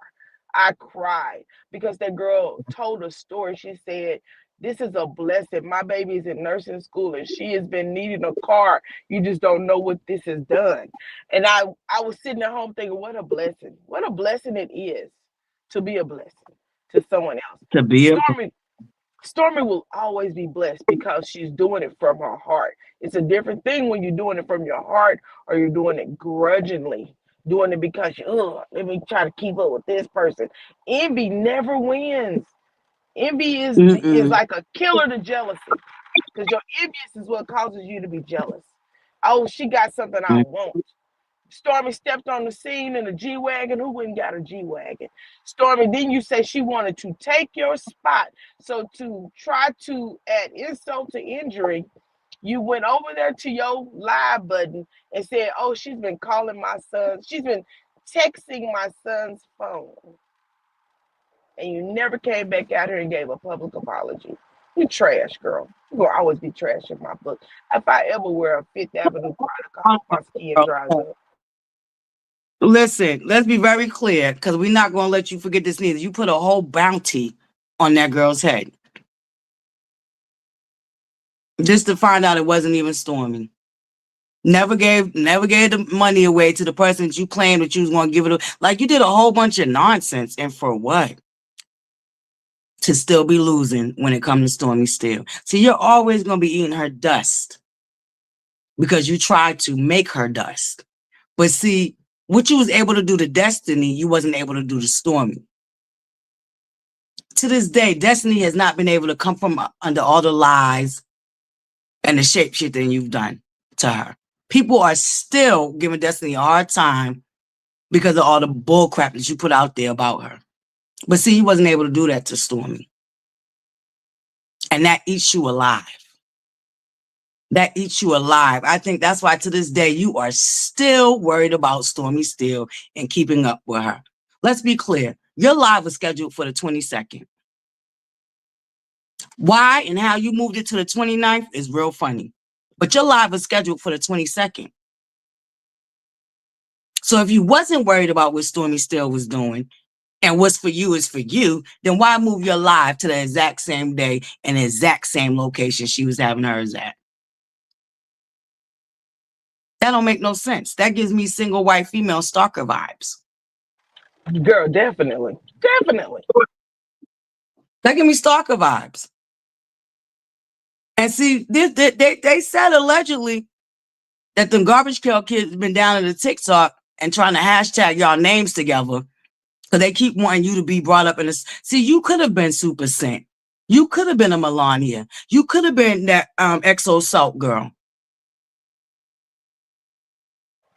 I cried because that girl told a story. She said, "This is a blessing. My baby is in nursing school and she has been needing a car. You just don't know what this has done." And I was sitting at home thinking, what a blessing. What a blessing it is to be a blessing to someone else. To be a Stormy will always be blessed because she's doing it from her heart. It's a different thing when you're doing it from your heart or you're doing it grudgingly, doing it because let me try to keep up with this person. Envy never wins. Envy is mm-mm. like a killer to jealousy because your envious is what causes you to be jealous. Oh, she got something I want. Stormy stepped on the scene in a G-Wagon. Who wouldn't got a G-Wagon? Stormy, then you say she wanted to take your spot. So to try to add insult to injury, you went over there to your live button and said, oh, she's been calling my son. She's been texting my son's phone. And you never came back out here and gave a public apology. You trash, girl. You're going to always be trash in my book. If I ever wear a Fifth Avenue product, I hope my skin dries up. Listen, let's be very clear because we're not going to let you forget this neither. You put a whole bounty on that girl's head just to find out it wasn't even Stormy. Never gave the money away to the person that you claimed that you was going to give it. Like you did a whole bunch of nonsense. And for what? To still be losing when it comes to Stormy still. See, you're always going to be eating her dust because you tried to make her dust. But see, what you was able to do to Destiny, you wasn't able to do to Stormy. To this day, Destiny has not been able to come from under all the lies and the shapeshifting you've done to her. People are still giving Destiny a hard time because of all the bull crap that you put out there about her. But see, you wasn't able to do that to Stormy. And that eats you alive. That eats you alive. I think that's why to this day, you are still worried about Stormy still and keeping up with her. Let's be clear. Your live was scheduled for the 22nd. Why and how you moved it to the 29th is real funny. But your live was scheduled for the 22nd. So if you wasn't worried about what Stormy still was doing and what's for you is for you, then why move your live to the exact same day and the exact same location she was having hers at? That don't make no sense. That gives me single white female stalker vibes. Girl, definitely. Definitely. That gives me stalker vibes. And see, they said allegedly that them Garbage Pail Kids have been down in the TikTok and trying to hashtag y'all names together because they keep wanting you to be brought up in this. See, you could have been Super Scent. You could have been a Melania. You could have been that XO Salt girl.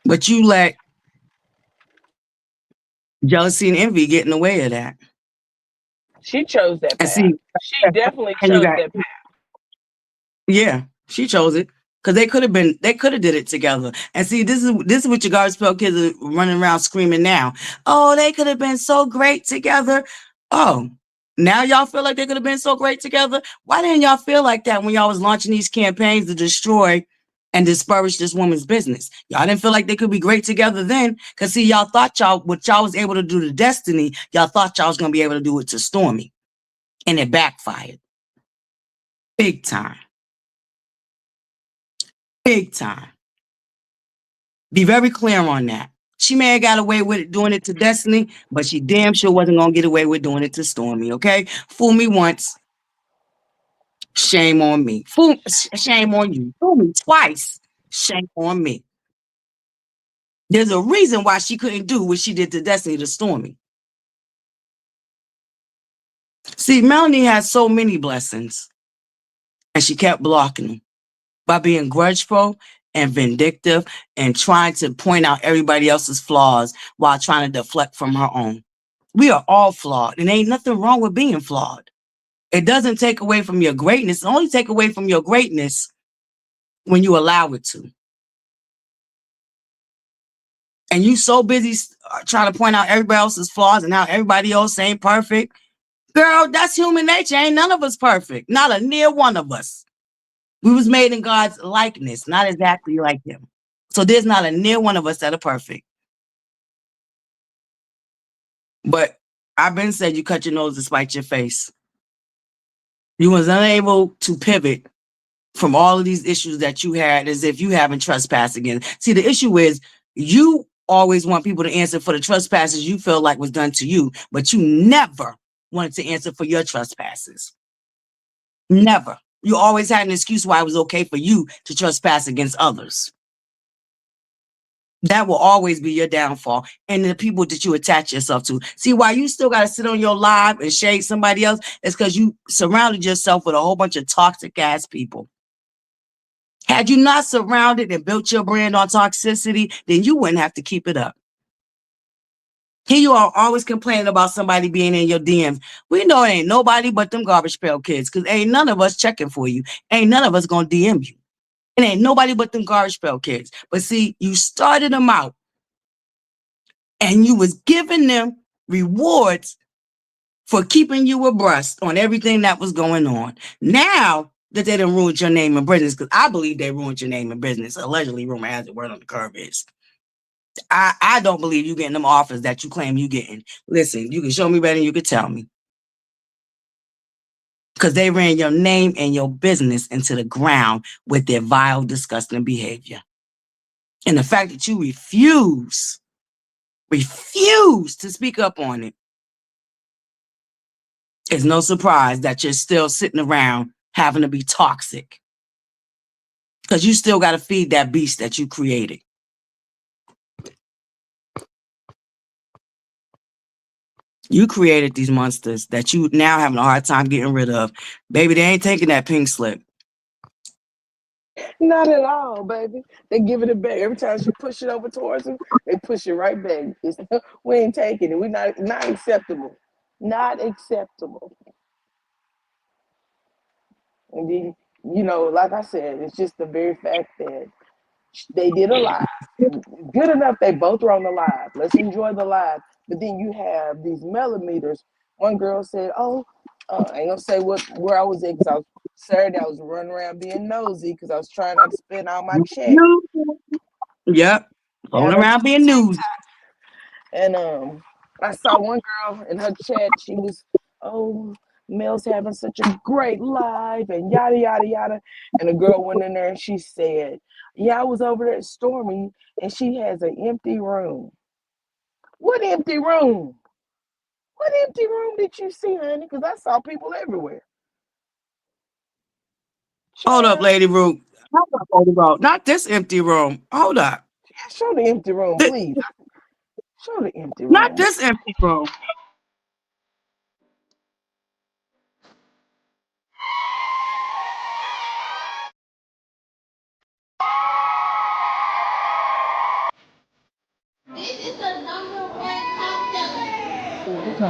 But you let jealousy and envy get in the way of that. She chose that path. See, she definitely chose that path. Yeah, she chose it. Because they could have did it together. And see, this is what your Garbage Pail Kids are running around screaming now. Oh, they could have been so great together. Oh, Now y'all feel like they could have been so great together? Why didn't y'all feel like that when y'all was launching these campaigns to destroy and disparage this woman's business? Y'all didn't feel like they could be great together then? Because see, y'all thought what y'all was able to do to Destiny, y'all thought y'all was going to be able to do it to Stormy. And it backfired. Big time. Big time. Be very clear on that. She may have got away with it doing it to Destiny, but she damn sure wasn't going to get away with doing it to Stormy, okay? Fool me once. Shame on me. Shame on you. Fool me twice. Shame on me. There's a reason why she couldn't do what she did to Destiny to Stormy. See, Melanie has so many blessings, and she kept blocking them by being grudgeful and vindictive and trying to point out everybody else's flaws while trying to deflect from her own. We are all flawed, and ain't nothing wrong with being flawed. It doesn't take away from your greatness. It only take away from your greatness when you allow it to. And you so busy trying to point out everybody else's flaws and how everybody else ain't perfect. Girl, that's human nature. Ain't none of us perfect. Not a near one of us. We was made in God's likeness, not exactly like him. So there's not a near one of us that are perfect. But I've been said you cut your nose to spite your face. You was unable to pivot from all of these issues that you had as if you haven't trespassed again. See, the issue is you always want people to answer for the trespasses you feel like was done to you, but you never wanted to answer for your trespasses. Never. You always had an excuse why it was okay for you to trespass against others. That will always be your downfall and the people that you attach yourself to. See, why you still got to sit on your live and shade somebody else is because you surrounded yourself with a whole bunch of toxic ass people. Had you not surrounded and built your brand on toxicity, then you wouldn't have to keep it up. Here you are always complaining about somebody being in your DMs. We know it ain't nobody but them garbage pail kids because ain't none of us checking for you. Ain't none of us going to DM you. It ain't nobody but them garbage pail kids. But see, you started them out and you was giving them rewards for keeping you abreast on everything that was going on. Now that they done ruined your name and business, because I believe they ruined your name and business. Allegedly, rumor has it, word on the curve is. I don't believe you getting them offers that you claim you getting. Listen, you can show me better than you can tell me. Because they ran your name and your business into the ground with their vile, disgusting behavior. And the fact that you refuse to speak up on it, it's no surprise that you're still sitting around having to be toxic. Because you still got to feed that beast that you created. You created these monsters that you now having a hard time getting rid of. Baby, they ain't taking that pink slip. Not at all, baby. They give it back. Every time she push it over towards them, they push it right back. We ain't taking it. We not acceptable. Not acceptable. And then, like I said, it's just the very fact that they did a live. Good enough, they both were on the live. Let's enjoy the live. But then you have these millimeters. One girl said, "Oh, I ain't gonna say where I was at because Saturday I was running around being nosy because I was trying not to spend all my check." Yep, going around being news. And I saw one girl in her chat. She was, "Oh, Mel's having such a great life," and yada yada yada. And a girl went in there and she said, "Yeah, I was over there at Stormy, and she has an empty room." What empty room? What empty room did you see, honey? Because I saw people everywhere. Hold up, Lady Ruth. Not this empty room. Hold up. Yeah, show the empty room, please. Show the empty room. Not this empty room. This is the number one countdown. I'm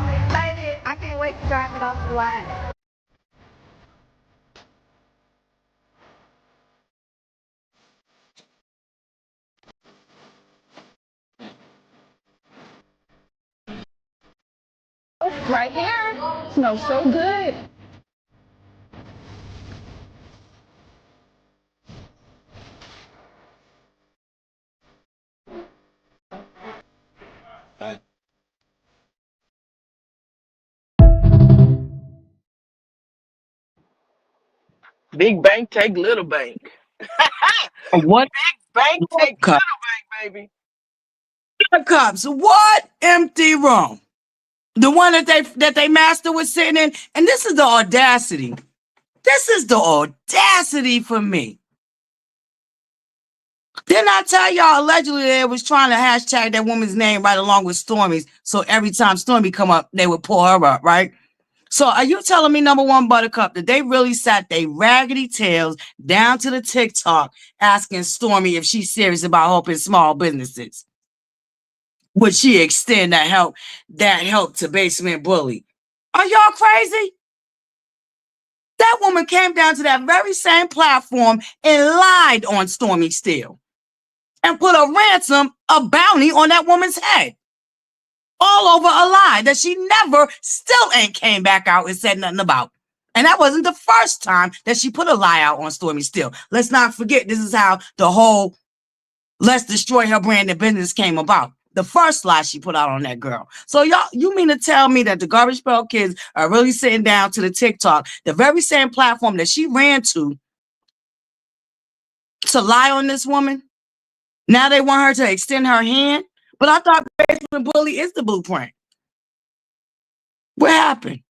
excited. I can't wait to drive it off the line. Right here. Smells so good. Big bank take little bank. What Bank take cup? little bank, baby. Cups? What empty room? The one that they master was sitting in, and this is the audacity. This is the audacity for me. Didn't I tell y'all allegedly they was trying to hashtag that woman's name right along with Stormy's, so every time Stormy come up, they would pull her up, right? So are you telling me, number one, Buttercup, that they really sat they raggedy tails down to the TikTok asking Stormy if she's serious about helping small businesses? Would she extend that help to Basement Bully? Are y'all crazy? That woman came down to that very same platform and lied on Stormy Steele and put a bounty on that woman's head. All over a lie that she never still ain't came back out and said nothing about. And that wasn't the first time that she put a lie out on Stormy Steele. Let's not forget, this is how the whole let's destroy her brand and business came about. The first lie she put out on that girl. So y'all, you mean to tell me that the Garbage Pail Kids are really sitting down to the TikTok, the very same platform that she ran to lie on this woman? Now they want her to extend her hand? But I thought Basement Bully is the blueprint. What happened?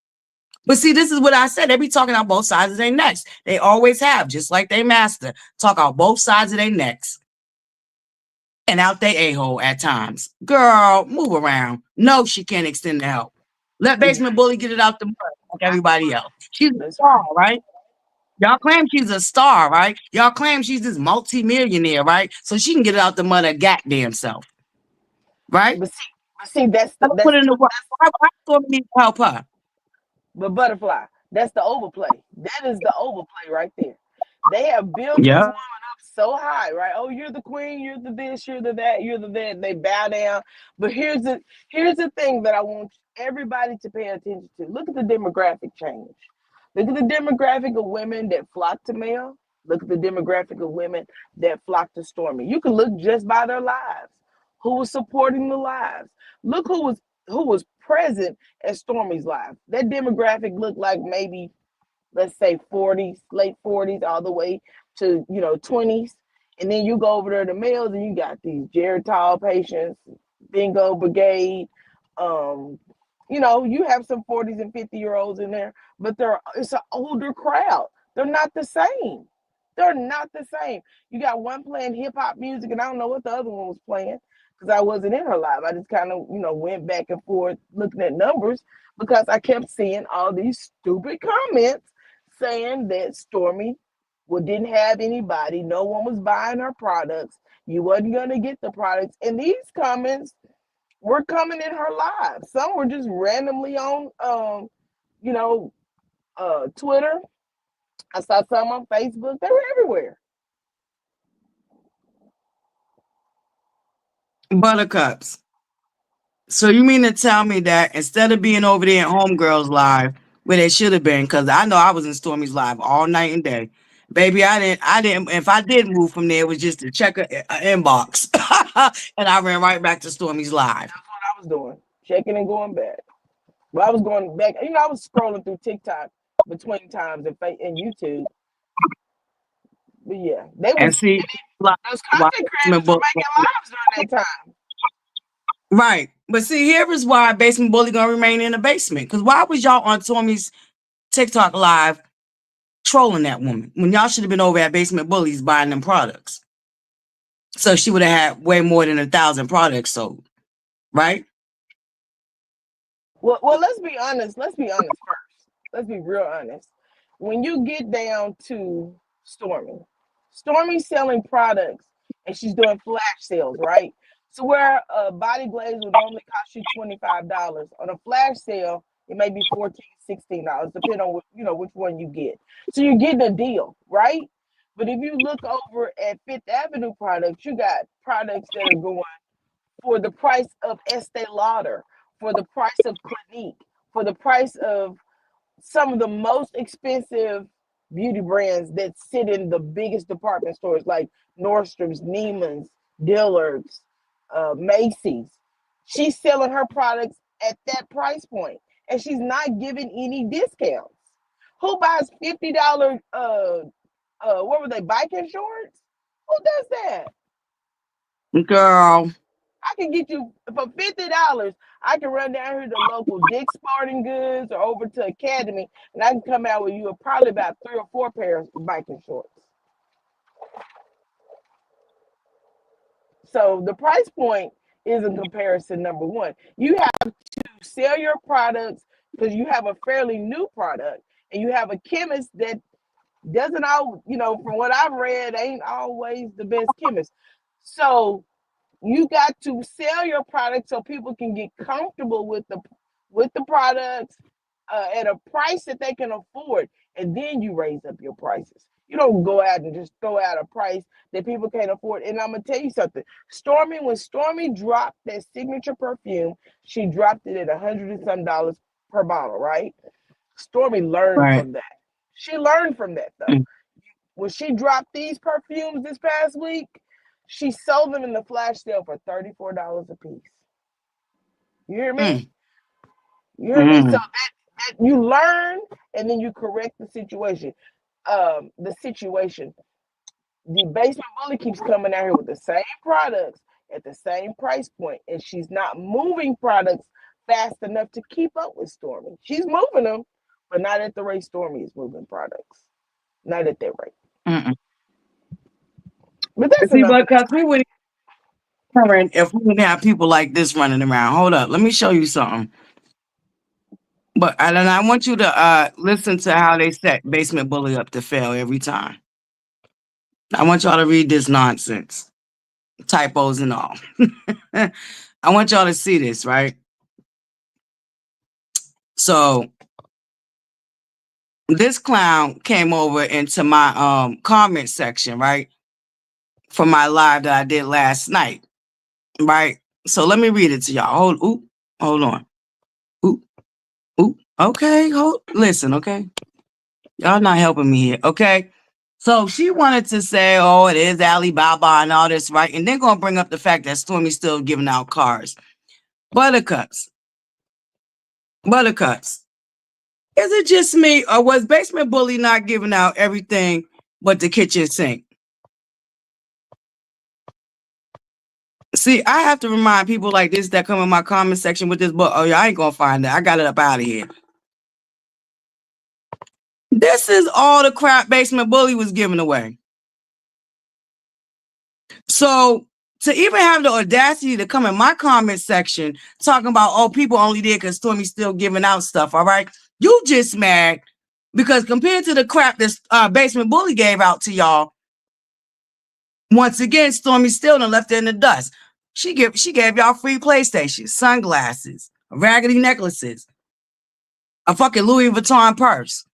But see, this is what I said. They be talking out both sides of their necks. They always have, just like they master. Talk out both sides of their necks. And out they a-hole at times. Girl, move around. No, she can't extend the help. Let Basement Bully get it out the mud like everybody else. She's a star, right? Y'all claim she's a star, right? Y'all claim she's this multi-millionaire, right? So she can get it out the mud her goddamn self. Right? But see, that's the Put in the work. Why Stormy need to help her? but ButterFlii, that's the overplay. That is the overplay right there. They have built this Yeah. woman up so high, right? Oh, you're the queen, you're the this, you're the that, you're the that. They bow down. But here's the thing that I want everybody to pay attention to. Look at the demographic change. Look at the demographic of women that flock to Mel. Look at the demographic of women that flock to Stormy. You can look just by their lives. Who was supporting the lives? Look who was present at Stormy's life. That demographic looked like maybe, let's say 40s, late 40s, all the way to 20s. And then you go over there to males and you got these Geritol patients, Bingo Brigade. You have some 40s and 50-year-olds in there, but it's an older crowd. They're not the same. They're not the same. You got one playing hip hop music, and I don't know what the other one was playing because I wasn't in her live. I just kind of, went back and forth looking at numbers because I kept seeing all these stupid comments saying that Stormy didn't have anybody. No one was buying her products. You wasn't going to get the products. And these comments were coming in her live. Some were just randomly on, Twitter. I saw some on Facebook. They were everywhere. Buttercups. So you mean to tell me that instead of being over there in Homegirls Live, where they should have been, because I know I was in Stormy's live all night and day. Baby, I didn't. If I did move from there, it was just to check a inbox, and I ran right back to Stormy's live. That's what I was doing, checking and going back. But I was going back. I was scrolling through TikTok between times and YouTube. But yeah, And see, those content creators were making lives during that time. Right. But see, here is why Basement Bully gonna remain in the basement. Because why was y'all on Stormy's TikTok live trolling that woman when y'all should have been over at Basement Bully's buying them products? So she would have had way more than 1,000 products sold, right? Well, let's be honest. Let's be honest first. Let's be real honest. When you get down to Stormy's selling products and she's doing flash sales, right? So where a body glaze would normally cost you $25, on a flash sale, it may be $14, $16, depending on which one you get. So you're getting a deal, right? But if you look over at Fifth Avenue products, you got products that are going for the price of Estee Lauder, for the price of Clinique, for the price of some of the most expensive beauty brands that sit in the biggest department stores like Nordstrom's, Neiman's, Dillard's, Macy's. She's selling her products at that price point, and she's not giving any discounts. Who buys $50? What were they? Bike insurance? Who does that? Girl. I can get you for $50. I can run down here to local Dick's Sporting Goods or over to Academy, and I can come out with you probably about 3 or 4 pairs of biking shorts. So the price point is a comparison. Number one, you have to sell your products because you have a fairly new product, and you have a chemist that doesn't all, from what I've read, ain't always the best chemist. So you got to sell your product so people can get comfortable with the products at a price that they can afford, and then you raise up your prices. You don't go out and just throw out a price that people can't afford. And I'm gonna tell you something. When Stormy dropped that signature perfume, she dropped it at $100 and some per bottle, right? Stormy learned from that. She learned from that though. When she dropped these perfumes this past week, she sold them in the flash sale for $34 a piece. You hear me? You hear me? So that you learn and then you correct the situation. The basement bully keeps coming out here with the same products at the same price point, and she's not moving products fast enough to keep up with Stormy. She's moving them, but not at the rate Stormy is moving products. Not at that rate. But that's See, because we wouldn't if we didn't have people like this running around. Hold up, let me show you something. But and I want you to listen to how they set basement bully up to fail every time. I want y'all to read this nonsense, typos and all. I want y'all to see this, right? So this clown came over into my comment section, right? For my live that I did last night, right? So let me read it to y'all. Hold on. Okay, listen, okay? Y'all not helping me here, okay? So she wanted to say, oh, it is Alibaba and all this, right? And then gonna bring up the fact that Stormy's still giving out cars. ButterCups. Is it just me, or was Basement Bully not giving out everything but the kitchen sink? See, I have to remind people like this that come in my comment section with this book. Oh, yeah, I ain't gonna find it. I got it up out of here. This is all the crap Basement Bully was giving away. So to even have the audacity to come in my comment section talking about, oh, people only did because Stormy's still giving out stuff, all right? You just mad because compared to the crap that Basement Bully gave out to y'all, once again, Stormy still done left it in the dust. She gave y'all free PlayStations, sunglasses, raggedy necklaces, a fucking Louis Vuitton purse.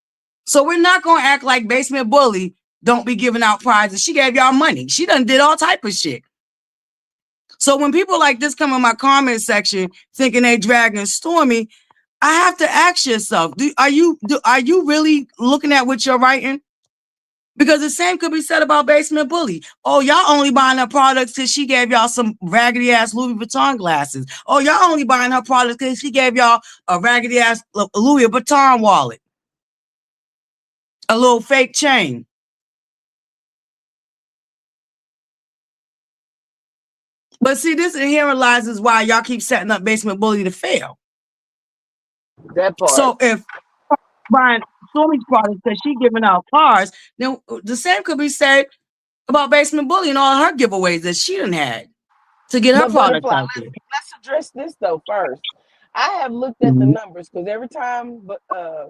So we're not going to act like Basement Bully don't be giving out prizes. She gave y'all money. She done did all type of shit. So when people like this come in my comment section thinking they dragging Stormy, I have to ask yourself, are you really looking at what you're writing? Because the same could be said about Basement Bully. Oh, y'all only buying her products because she gave y'all some raggedy ass Louis Vuitton glasses. Oh, y'all only buying her products because she gave y'all a raggedy ass Louis Vuitton wallet. A little fake chain. But see, this inherent lies is why y'all keep setting up Basement Bully to fail. That part. So if buying Stormy's products because she giving out cars, then the same could be said about Basement Bully and all her giveaways that she done had to get her products out there. Let's address this though first. I have looked at the numbers because every time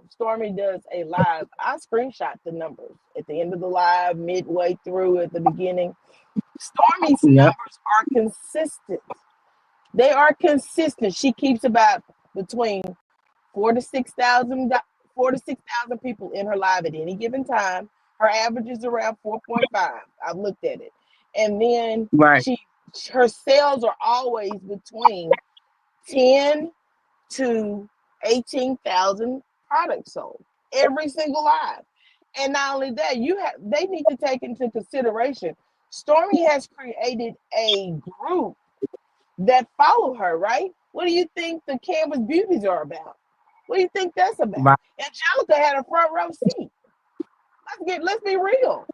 Stormy does a live, I screenshot the numbers at the end of the live, midway through, at the beginning. Stormy's numbers are consistent. They are consistent. She keeps about between 4,000 to 6,000 people in her live at any given time. Her average is around 4.5. I've looked at it. And then her sales are always between 10 to 18,000 products sold every single live. And not only that, they need to take into consideration. Stormy has created a group that follow her, right? What do you think the Canvas Beauties are about? What do you think that's about? Right. Angelica had a front row seat. Let's be real.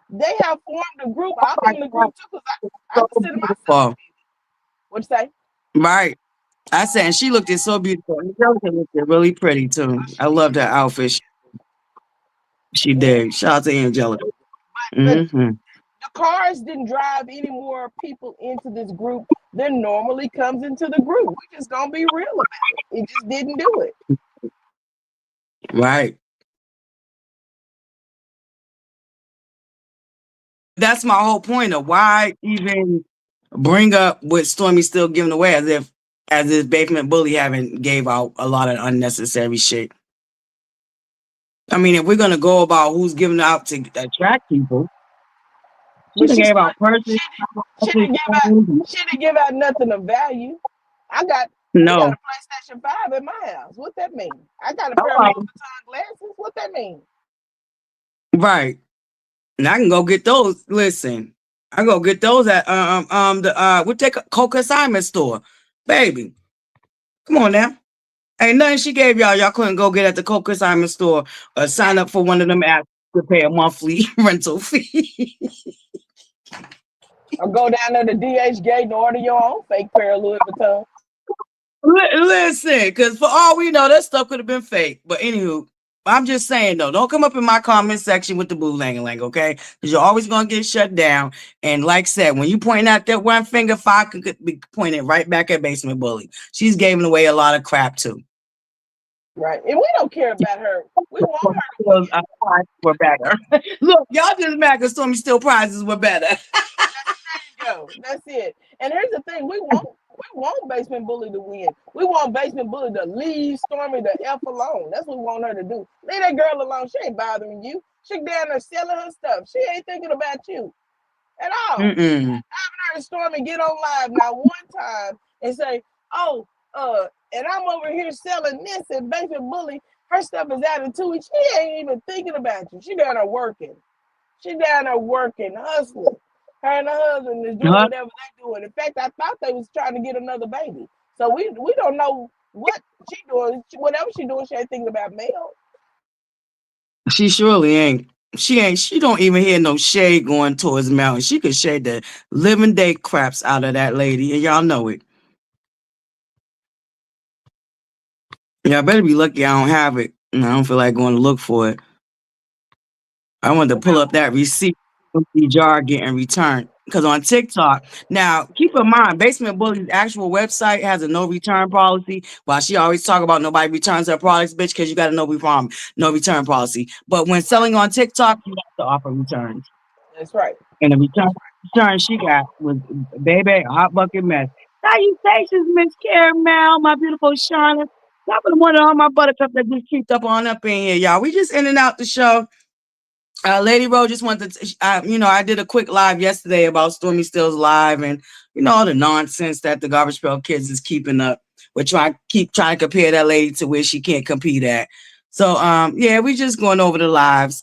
They have formed a group. I'll be in the group too because I So consider myself a beautiful. beauty. What'd you say? Right. I said, and she looked it so beautiful. Angelica looked it really pretty too. I loved her outfit. She did. Shout out to Angelica. But Mm-hmm. the cars didn't drive any more people into this group than normally comes into the group. We just gonna be real about it. It just didn't do it. Right. That's my whole point of why even bring up what Stormy's still giving away as if Basement Bully haven't gave out a lot of unnecessary shit. I mean, if we're gonna go about who's giving out to attract people, she But done gave out purses. she didn't give out nothing of value. We got No. a PlayStation 5 at my house. What that mean? I got a pair of Louis Vuitton glasses. What that mean? Right. And I can go get those. Listen, I go get those at we'll take a Coca Simon store. Baby. Come on now. Ain't nothing she gave y'all couldn't go get at the Coca Simon store or sign up for one of them apps to pay a monthly rental fee. Or go down there to DH Gate and order your own fake pair of Louis Vuitton. Listen, because for all we know, that stuff could have been fake. But anywho, I'm just saying though, don't come up in my comment section with the boo lang lang, okay? Because you're always gonna get shut down. And like I said, when you point out that one finger, five could be pointed right back at Basement Bully. She's giving away a lot of crap too. Right. And we don't care about her. We want her to win. We're better. Look, y'all just mad because Stormy still prizes were better. There you go. That's it. And here's the thing: we want Basement Bully to win. We want Basement Bully to leave Stormy the F alone. That's what we want her to do. Leave that girl alone. She ain't bothering you. She down there selling her stuff. She ain't thinking about you at all. I haven't heard Stormy get on live now one time and say, "Oh, and I'm over here selling this," and Basement Bully, her stuff is out of two weeks. She ain't even thinking about you. She down there working. She down there working, hustling. Her and her husband is doing whatever they doing. In fact, I thought they was trying to get another baby. So we don't know what she doing. Whatever she doing, she ain't thinking about male. She surely ain't. She don't even hear no shade going towards Mountain. She could shade the living day craps out of that lady, and y'all know it. Y'all better be lucky I don't have it. And I don't feel like going to look for it. I want to pull up that receipt jar getting returned. Because on TikTok, now keep in mind, Basement Bully's actual website has a no return policy. While she always talk about nobody returns her products, bitch, because you got a no return policy. But when selling on TikTok, you have to offer returns. That's right. And the return she got was, baby, a hot bucket mess. Salutations, Miss Caramel, my beautiful Shauna. Top of the morning, all my buttercups that just keep up in here, y'all. We just in and out the show. Lady Rowe just wanted to, I did a quick live yesterday about Stormy Stills live and, all the nonsense that the Garbage Pail Kids is keeping up. We're trying to compare that lady to where she can't compete at. So, we just going over the lives.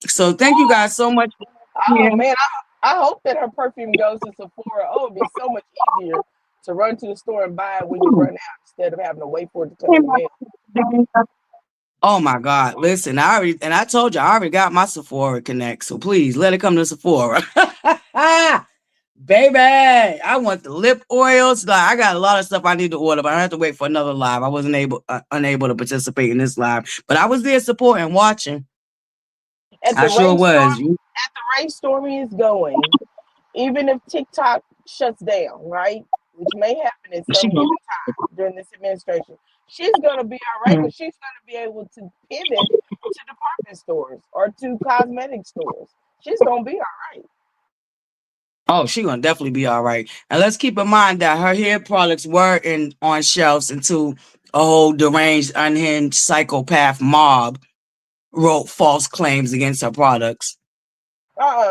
So thank you guys so much. Oh man, I hope that her perfume goes to Sephora. Oh, it'd be so much easier to run to the store and buy it when you run out instead of having to wait for it to come in the mail. Oh my God. Listen, I told you I already got my Sephora Connect. So please let it come to Sephora. Baby, I want the lip oils. Like, I got a lot of stuff I need to order, but I have to wait for another live. I wasn't unable to participate in this live, but I was there supporting, watching. I sure was. At the rate Stormy is going, even if TikTok shuts down, right, which may happen at some given time during this administration, she's going to be all right because she's going to be able to pivot to department stores or to cosmetic stores. She's going to be all right. Oh, she's going to definitely be all right. And let's keep in mind that her hair products were on shelves until a whole deranged, unhinged psychopath mob wrote false claims against her products.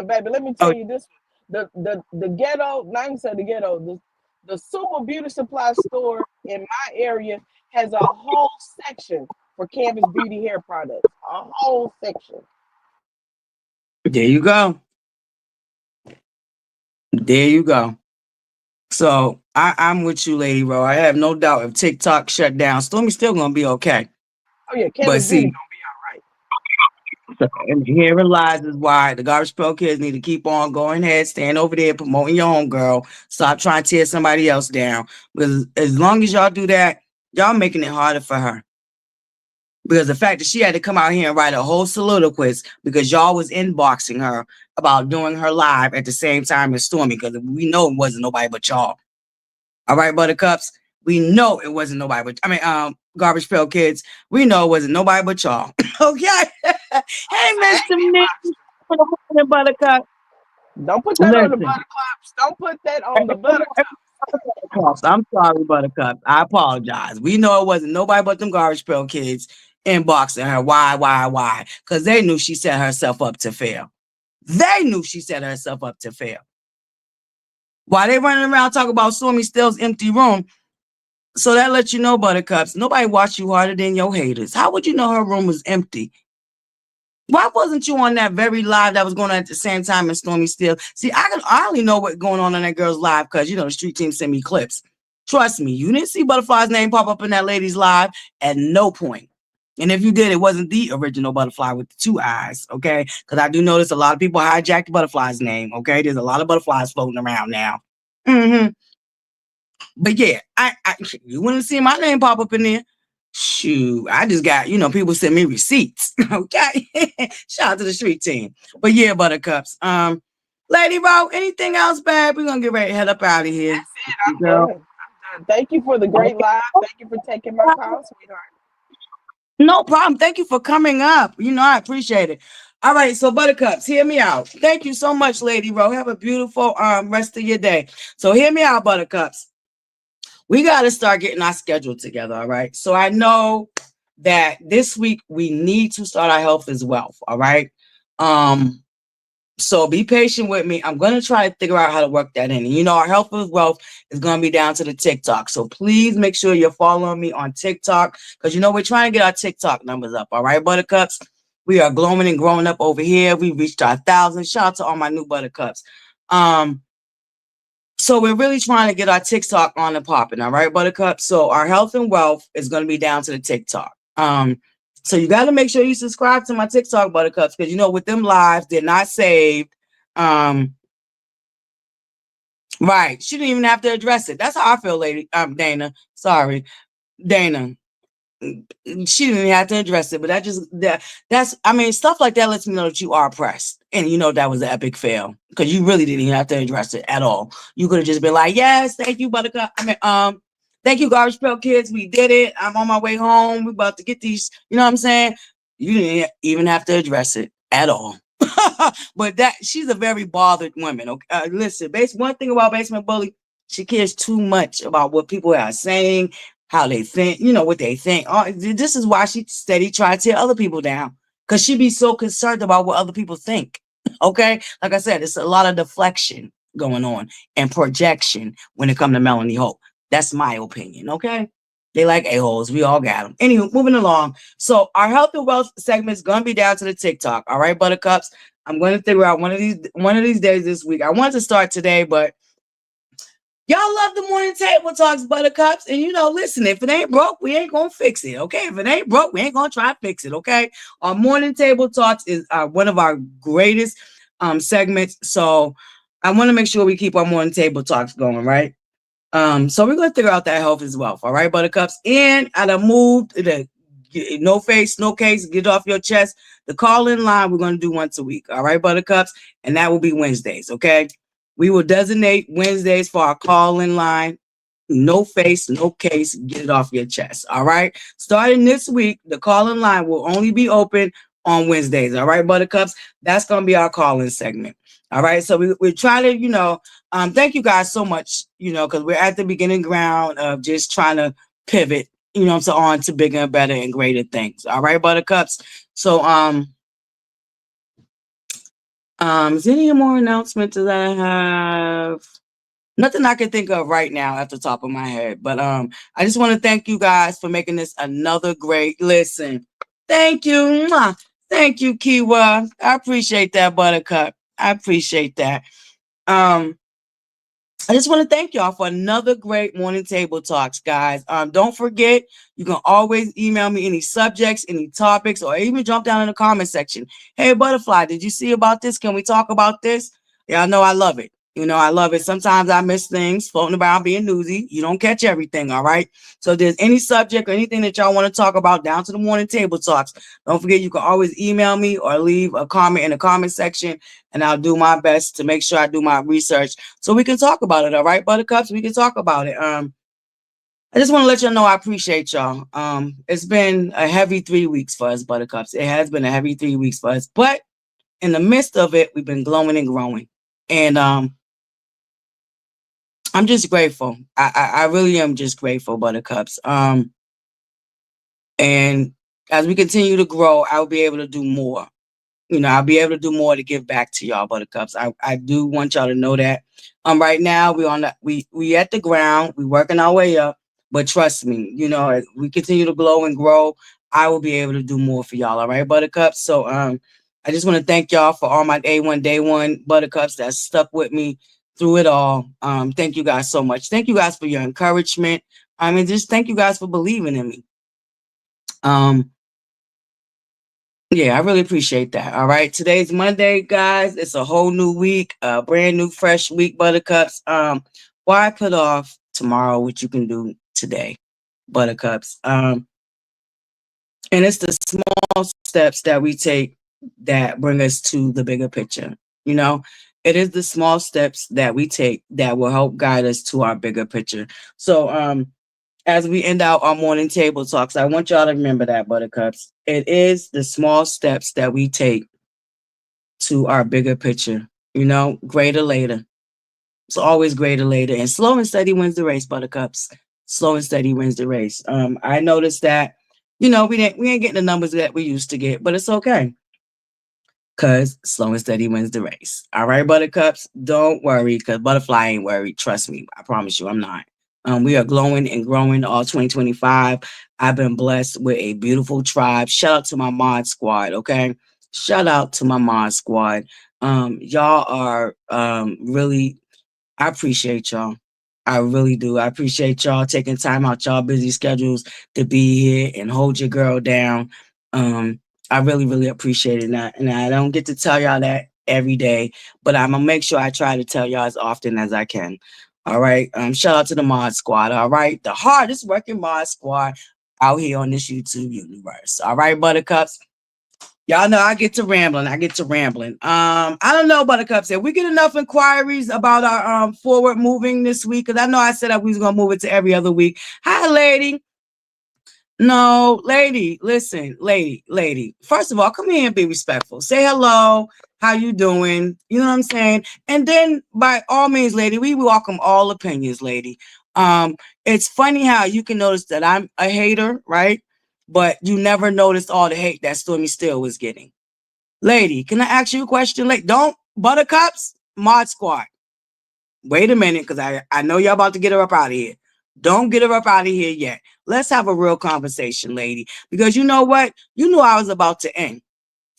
Baby, let me tell you this one. The ghetto, not even say the ghetto, the Super Beauty Supply store in my area has a whole section for Canvas Beauty hair products. A whole section. There you go. There you go. So I'm with you, Lady Ro. I have no doubt if TikTok shut down, Stormy's still gonna be okay. Oh yeah, But Canvas Beauty see, gonna be all right. and herein lies is why the Garbage Pail Kids need to keep on going ahead, stand over there, promoting your own girl. Stop trying to tear somebody else down. Because as long as y'all do that, y'all making it harder for her. Because the fact that she had to come out here and write a whole soliloquist because y'all was inboxing her about doing her live at the same time as Stormy, because we know it wasn't nobody but y'all. All right, Buttercups. We know it wasn't nobody but Garbage Pail Kids. We know it wasn't nobody but y'all. Okay. Hey, Mr. Nick, Buttercup. Don't put that on the Listen. ButterCups. Don't put that on the ButterCups. I'm sorry, Buttercup. I apologize. We know it wasn't nobody but them Garbage Pail Kids inboxing her. Why? Because they knew she set herself up to fail. They knew she set herself up to fail. While they running around talking about Stormy Still's empty room, so that lets you know, Buttercups, nobody watched you harder than your haters. How would you know her room was empty? Why wasn't you on that very live that was going on at the same time as Stormy Still? See, I only know what's going on that girl's live because, the street team sent me clips. Trust me, you didn't see ButterFlii's name pop up in that lady's live at no point. And if you did, it wasn't the original ButterFlii with the 2 eyes, okay? Because I do notice a lot of people hijacked ButterFlii's name, okay? There's a lot of ButterFliis floating around now. But yeah, you wouldn't see my name pop up in there. Shoot, I just got, people send me receipts. Okay. Shout out to the street team. But yeah, Buttercups. Lady Ro, anything else, babe? We're gonna get ready to head up out of here. That's it. I'm done. Thank you for the great live. Thank you for taking my call, sweetheart. No problem. Thank you for coming up. I appreciate it. All right, so Buttercups, hear me out. Thank you so much, Lady Ro. Have a beautiful rest of your day. So hear me out, Buttercups. We got to start getting our schedule together, all right? So I know that this week we need to start our health as wealth, all right? So be patient with me. I'm going to try to figure out how to work that in. And our health as wealth is going to be down to the TikTok. So please make sure you're following me on TikTok because, we're trying to get our TikTok numbers up, all right, Buttercups? We are glowing and growing up over here. We reached our 1,000. Shout out to all my new Buttercups. So we're really trying to get our TikTok on and popping, all right, Buttercup? So our health and wealth is going to be down to the TikTok. So you got to make sure you subscribe to my TikTok, Buttercups, because, with them lives, they're not saved. Right. She didn't even have to address it. That's how I feel, lady. Dana. Sorry. Dana. She didn't have to address it, but that's stuff like that lets me know that you are oppressed. And that was an epic fail because you really didn't even have to address it at all. You could have just been like, yes, thank you, Buttercup. Thank you, Garbage Pail Kids. We did it. I'm on my way home. We're about to get these, you know what I'm saying? You didn't even have to address it at all. But she's a very bothered woman. Okay? Listen, one thing about Basement Bully, she cares too much about what people are saying, how they think, what they think. This is why she steady trying to tear other people down because she be so concerned about what other people think. Okay? Like I said, it's a lot of deflection going on and projection when it comes to Melanie Hope. That's my opinion, okay? They like a-holes. We all got them. Anyway, moving along. So our health and wealth segment is going to be down to the TikTok. All right, Buttercups? I'm going to figure out one of these days this week. I wanted to start today, but y'all love the morning table talks, Buttercups. And, listen, if it ain't broke, we ain't going to fix it, okay? If it ain't broke, we ain't going to try to fix it, okay? Our morning table talks is one of our greatest segments. So I want to make sure we keep our morning table talks going, right? So we're going to figure out that health as well. All right, Buttercups. And I done moved the no face, no case, get off your chest. The call-in line, we're going to do once a week. All right, Buttercups. And that will be Wednesdays, okay? We will designate Wednesdays for our call-in line. No face, no case, get it off your chest. All right. Starting this week, the call-in line will only be open on Wednesdays. All right, Buttercups. That's going to be our call-in segment. All right. So we try to, thank you guys so much, because we're at the beginning ground of just trying to pivot, so on to bigger and better and greater things. All right, Buttercups. So, is there any more announcements that I have? Nothing I can think of right now at the top of my head. But I just want to thank you guys for making this another great listen. Thank you. Mwah. Thank you, Kiwa. I appreciate that, Buttercup. I appreciate that. I just want to thank y'all for another great morning table talks, guys. Don't forget, you can always email me any subjects, any topics, or even jump down in the comment section. Hey, ButterFlii, did you see about this? Can we talk about this? Yeah, I know I love it. You know, I love it. Sometimes I miss things floating around being newsy. You don't catch everything, all right? So if there's any subject or anything that y'all want to talk about down to the morning table talks, don't forget you can always email me or leave a comment in the comment section, and I'll do my best to make sure I do my research so we can talk about it. All right, Buttercups, we can talk about it. I just want to let y'all know I appreciate y'all. It's been a heavy 3 weeks for us, Buttercups. It has been a heavy 3 weeks for us, but in the midst of it, we've been glowing and growing. And I'm just grateful. I really am just grateful, Buttercups. And as we continue to grow, I'll be able to do more. You know, I'll be able to do more to give back to y'all, Buttercups. I do want y'all to know that. Right now we at the ground, we working our way up, but trust me, you know, as we continue to glow and grow, I will be able to do more for y'all. All right, Buttercups. So I just want to thank y'all for all my day one Buttercups that stuck with me through it all. Thank you guys so much. Thank you guys for your encouragement. I mean, just thank you guys for believing in me. Yeah, I really appreciate that. All right. Today's Monday, guys. It's a whole new week, a brand new, fresh week, Buttercups. Why put off tomorrow what you can do today, Buttercups? And it's the small steps that we take that bring us to the bigger picture. You know, it is the small steps that we take that will help guide us to our bigger picture. So, as we end out our morning table talks, I want y'all to remember that, Buttercups. It is the small steps that we take to our bigger picture. You know, greater later. It's always greater later. And slow and steady wins the race, Buttercups. Slow and steady wins the race. I noticed that, you know, we ain't getting the numbers that we used to get, but it's okay. Because slow and steady wins the race. All right, Buttercups, don't worry, because ButterFlii ain't worried. Trust me. I promise you, I'm not. We are glowing and growing all 2025. I've been blessed with a beautiful tribe. Shout out to my mod squad, okay? Shout out to my mod squad. Y'all are really, I appreciate y'all. I really do. I appreciate y'all taking time out y'all busy schedules to be here and hold your girl down. I really, really appreciate it. And I don't get to tell y'all that every day, but I'm gonna make sure I try to tell y'all as often as I can. All right. Shout out to the mod squad. All right. The hardest working mod squad out here on this YouTube universe. All right, Buttercups. Y'all know I get to rambling. I don't know, Buttercups. Did we get enough inquiries about our forward moving this week? Because I know I said that we was gonna move it to every other week. Hi, lady. No, lady, listen, lady. First of all, come here and be respectful. Say hello. How you doing? You know what I'm saying? And then by all means, lady, we welcome all opinions, lady. It's funny how you can notice that I'm a hater, right? But you never noticed all the hate that Stormy Steele was getting. Lady, can I ask you a question? Like, don't Buttercups, Mod Squad. Wait a minute, because I know y'all about to get her up out of here. Don't get her up out of here yet. Let's have a real conversation, lady. Because you know what? You knew I was about to end.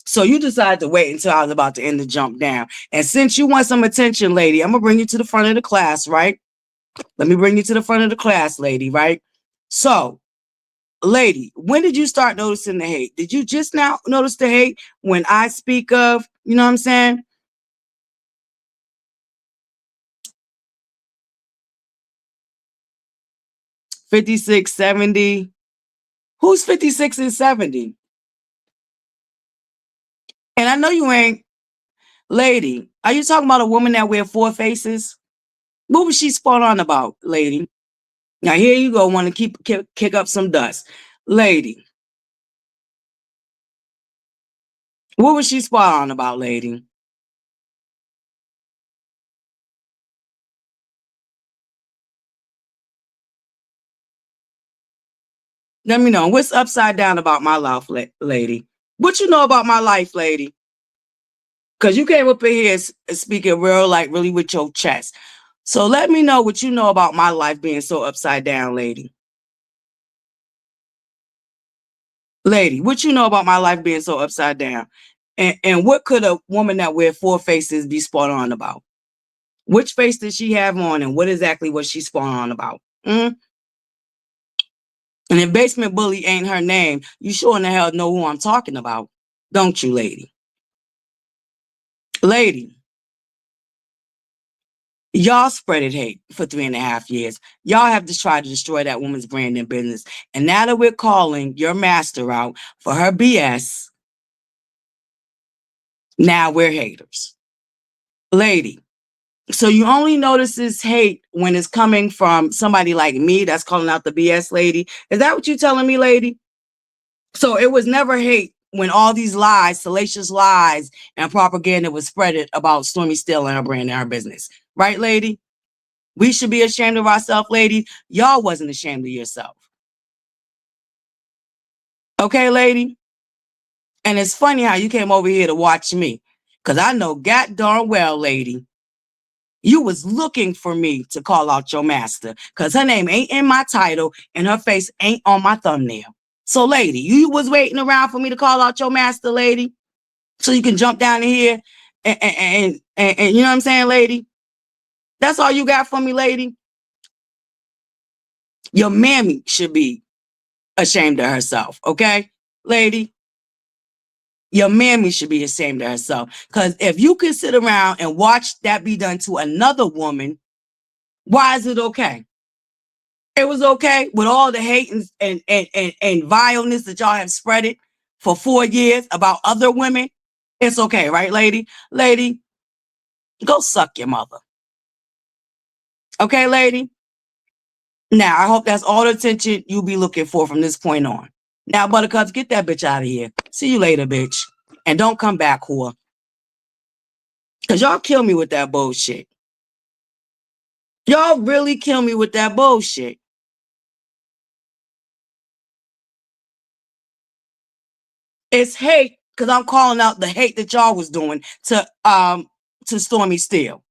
So you decided to wait until I was about to end the jump down. And since you want some attention, lady, I'm going to bring you to the front of the class, right? Let me bring you to the front of the class, lady, right? So, lady, when did you start noticing the hate? Did you just now notice the hate when I speak of, you know what I'm saying? $56.70. Who's 56 and 70? And I know you ain't, lady. Are you talking about a woman that wear four faces? What was she spot on about, lady? Now here you go, want to kick up some dust, lady. What was she spot on about, lady? Let me know what's upside down about my life, lady. What you know about my life, lady? Because you came up in here speaking real, like really with your chest. So let me know what you know about my life being so upside down, lady. Lady, what you know about my life being so upside down? And what could a woman that wear 4 faces be spot on about? Which face did she have on and what exactly was she spot on about? And if Basement Bully ain't her name, you sure in the hell know who I'm talking about. Don't you, lady? Lady, y'all spreaded hate for 3.5 years. Y'all have to try to destroy that woman's brand and business. And now that we're calling your master out for her BS, now we're haters. Lady, so you only notice this hate when it's coming from somebody like me that's calling out the BS, lady? Is that what you're telling me, lady? So it was never hate when all these lies, salacious lies, and propaganda was spreaded about Stormy Steele and her brand and her business. Right, lady? We should be ashamed of ourselves, lady. Y'all wasn't ashamed of yourself. Okay, lady? And it's funny how you came over here to watch me. Because I know god darn well, lady, you was looking for me to call out your master. Because her name ain't in my title and her face ain't on my thumbnail. So, lady, you was waiting around for me to call out your master, lady? So you can jump down in here and you know what I'm saying, lady? That's all you got for me, lady? Your mammy should be ashamed of herself, okay, lady? Your mammy should be ashamed of herself. Because if you can sit around and watch that be done to another woman, why is it okay? It was okay with all the hate and vileness that y'all have spreaded for 4 years about other women. It's okay, right, lady? Lady, go suck your mother. Okay, lady? Now, I hope that's all the attention you'll be looking for from this point on. Now, Buttercups, get that bitch out of here. See you later, bitch. And don't come back, whore. Because y'all kill me with that bullshit. Y'all really kill me with that bullshit. It's hate because I'm calling out the hate that y'all was doing to Stormy Steele.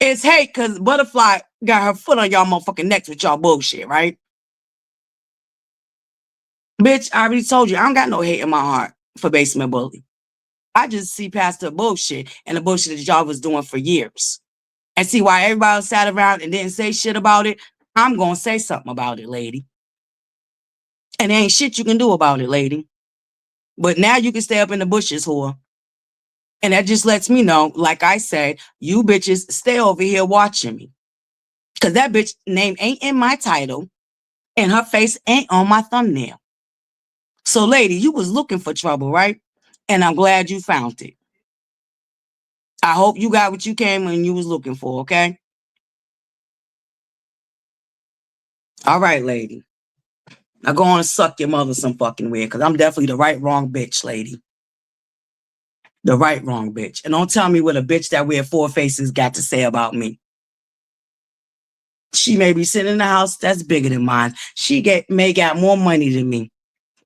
It's hate because ButterFlii got her foot on y'all motherfucking necks with y'all bullshit, right? Bitch, I already told you, I don't got no hate in my heart for Basement Bully. I just see past the bullshit and the bullshit that y'all was doing for years. And see why everybody sat around and didn't say shit about it? I'm going to say something about it, lady. And there ain't shit you can do about it, lady. But now you can stay up in the bushes, whore. And that just lets me know, like I said, you bitches stay over here watching me. Because that bitch name ain't in my title and her face ain't on my thumbnail. So, lady, you was looking for trouble, right? And I'm glad you found it. I hope you got what you came when you was looking for, okay? All right, lady. Now go on and suck your mother some fucking way, because I'm definitely the right, wrong bitch, lady. The right, wrong bitch. And don't tell me what a bitch that wear 4 faces got to say about me. She may be sitting in the house that's bigger than mine. She may got more money than me.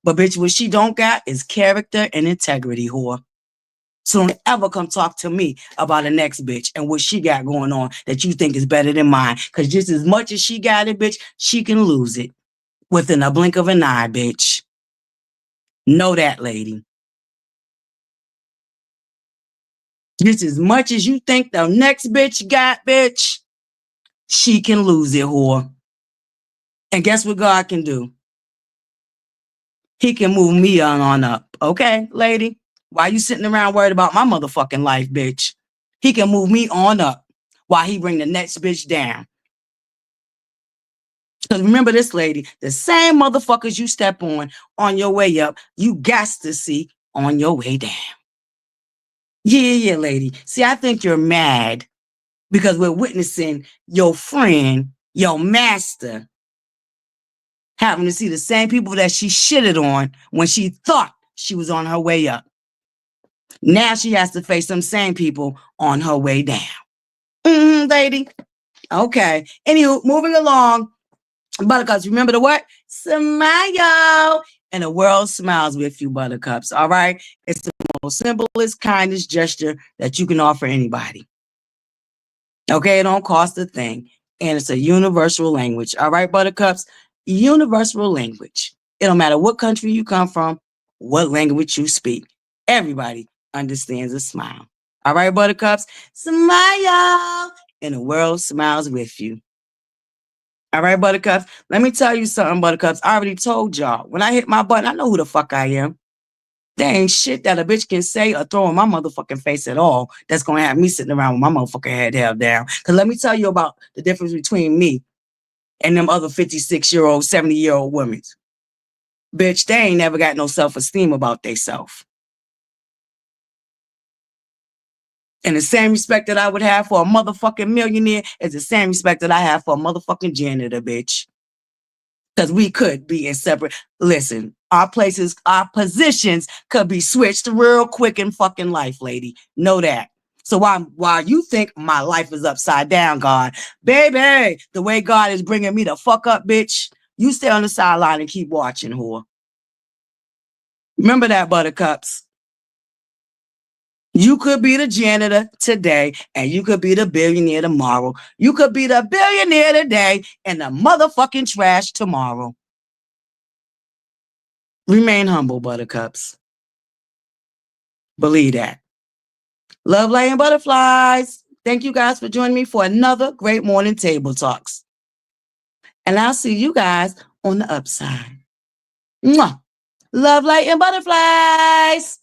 But bitch, what she don't got is character and integrity, whore. So don't ever come talk to me about the next bitch and what she got going on that you think is better than mine. Because just as much as she got it, bitch, she can lose it within a blink of an eye, bitch. Know that, lady. Just as much as you think the next bitch got, bitch, she can lose it, whore. And guess what God can do? He can move me on up. Okay, lady? Why you sitting around worried about my motherfucking life, bitch? He can move me on up while he bring the next bitch down. Because remember this, lady, the same motherfuckers you step on your way up, you got to see on your way down. Yeah, lady. See, I think you're mad because we're witnessing your friend, your master, having to see the same people that she shitted on when she thought she was on her way up. Now she has to face them same people on her way down. Lady. Okay. Anywho, moving along. Buttercups, remember the what? Smile. And the world smiles with you, Buttercups. All right? It's the most simplest, kindest gesture that you can offer anybody. Okay, it don't cost a thing. And it's a universal language. All right, buttercups? Universal language. It don't matter what country you come from, what language you speak. Everybody understands a smile. All right, buttercups? Smile. And the world smiles with you. All right, buttercups? Let me tell you something, buttercups. I already told y'all. When I hit my button, I know who the fuck I am. There ain't shit that a bitch can say or throw in my motherfucking face at all that's going to have me sitting around with my motherfucking head held down. Because let me tell you about the difference between me and them other 56-year-old, 70-year-old women. Bitch, they ain't never got no self-esteem about theyself. And the same respect that I would have for a motherfucking millionaire is the same respect that I have for a motherfucking janitor, bitch. Because we could be in separate. Listen, our places, our positions could be switched real quick in fucking life, lady. Know that. So while you think my life is upside down, God, baby, the way God is bringing me the fuck up, bitch, you stay on the sideline and keep watching, whore. Remember that, buttercups. You could be the janitor today and you could be the billionaire tomorrow. You could be the billionaire today and the motherfucking trash tomorrow. Remain humble, buttercups. Believe that. Love, light, and butterflies. Thank you guys for joining me for another great morning table talks. And I'll see you guys on the upside. Mwah. Love, light, and butterflies.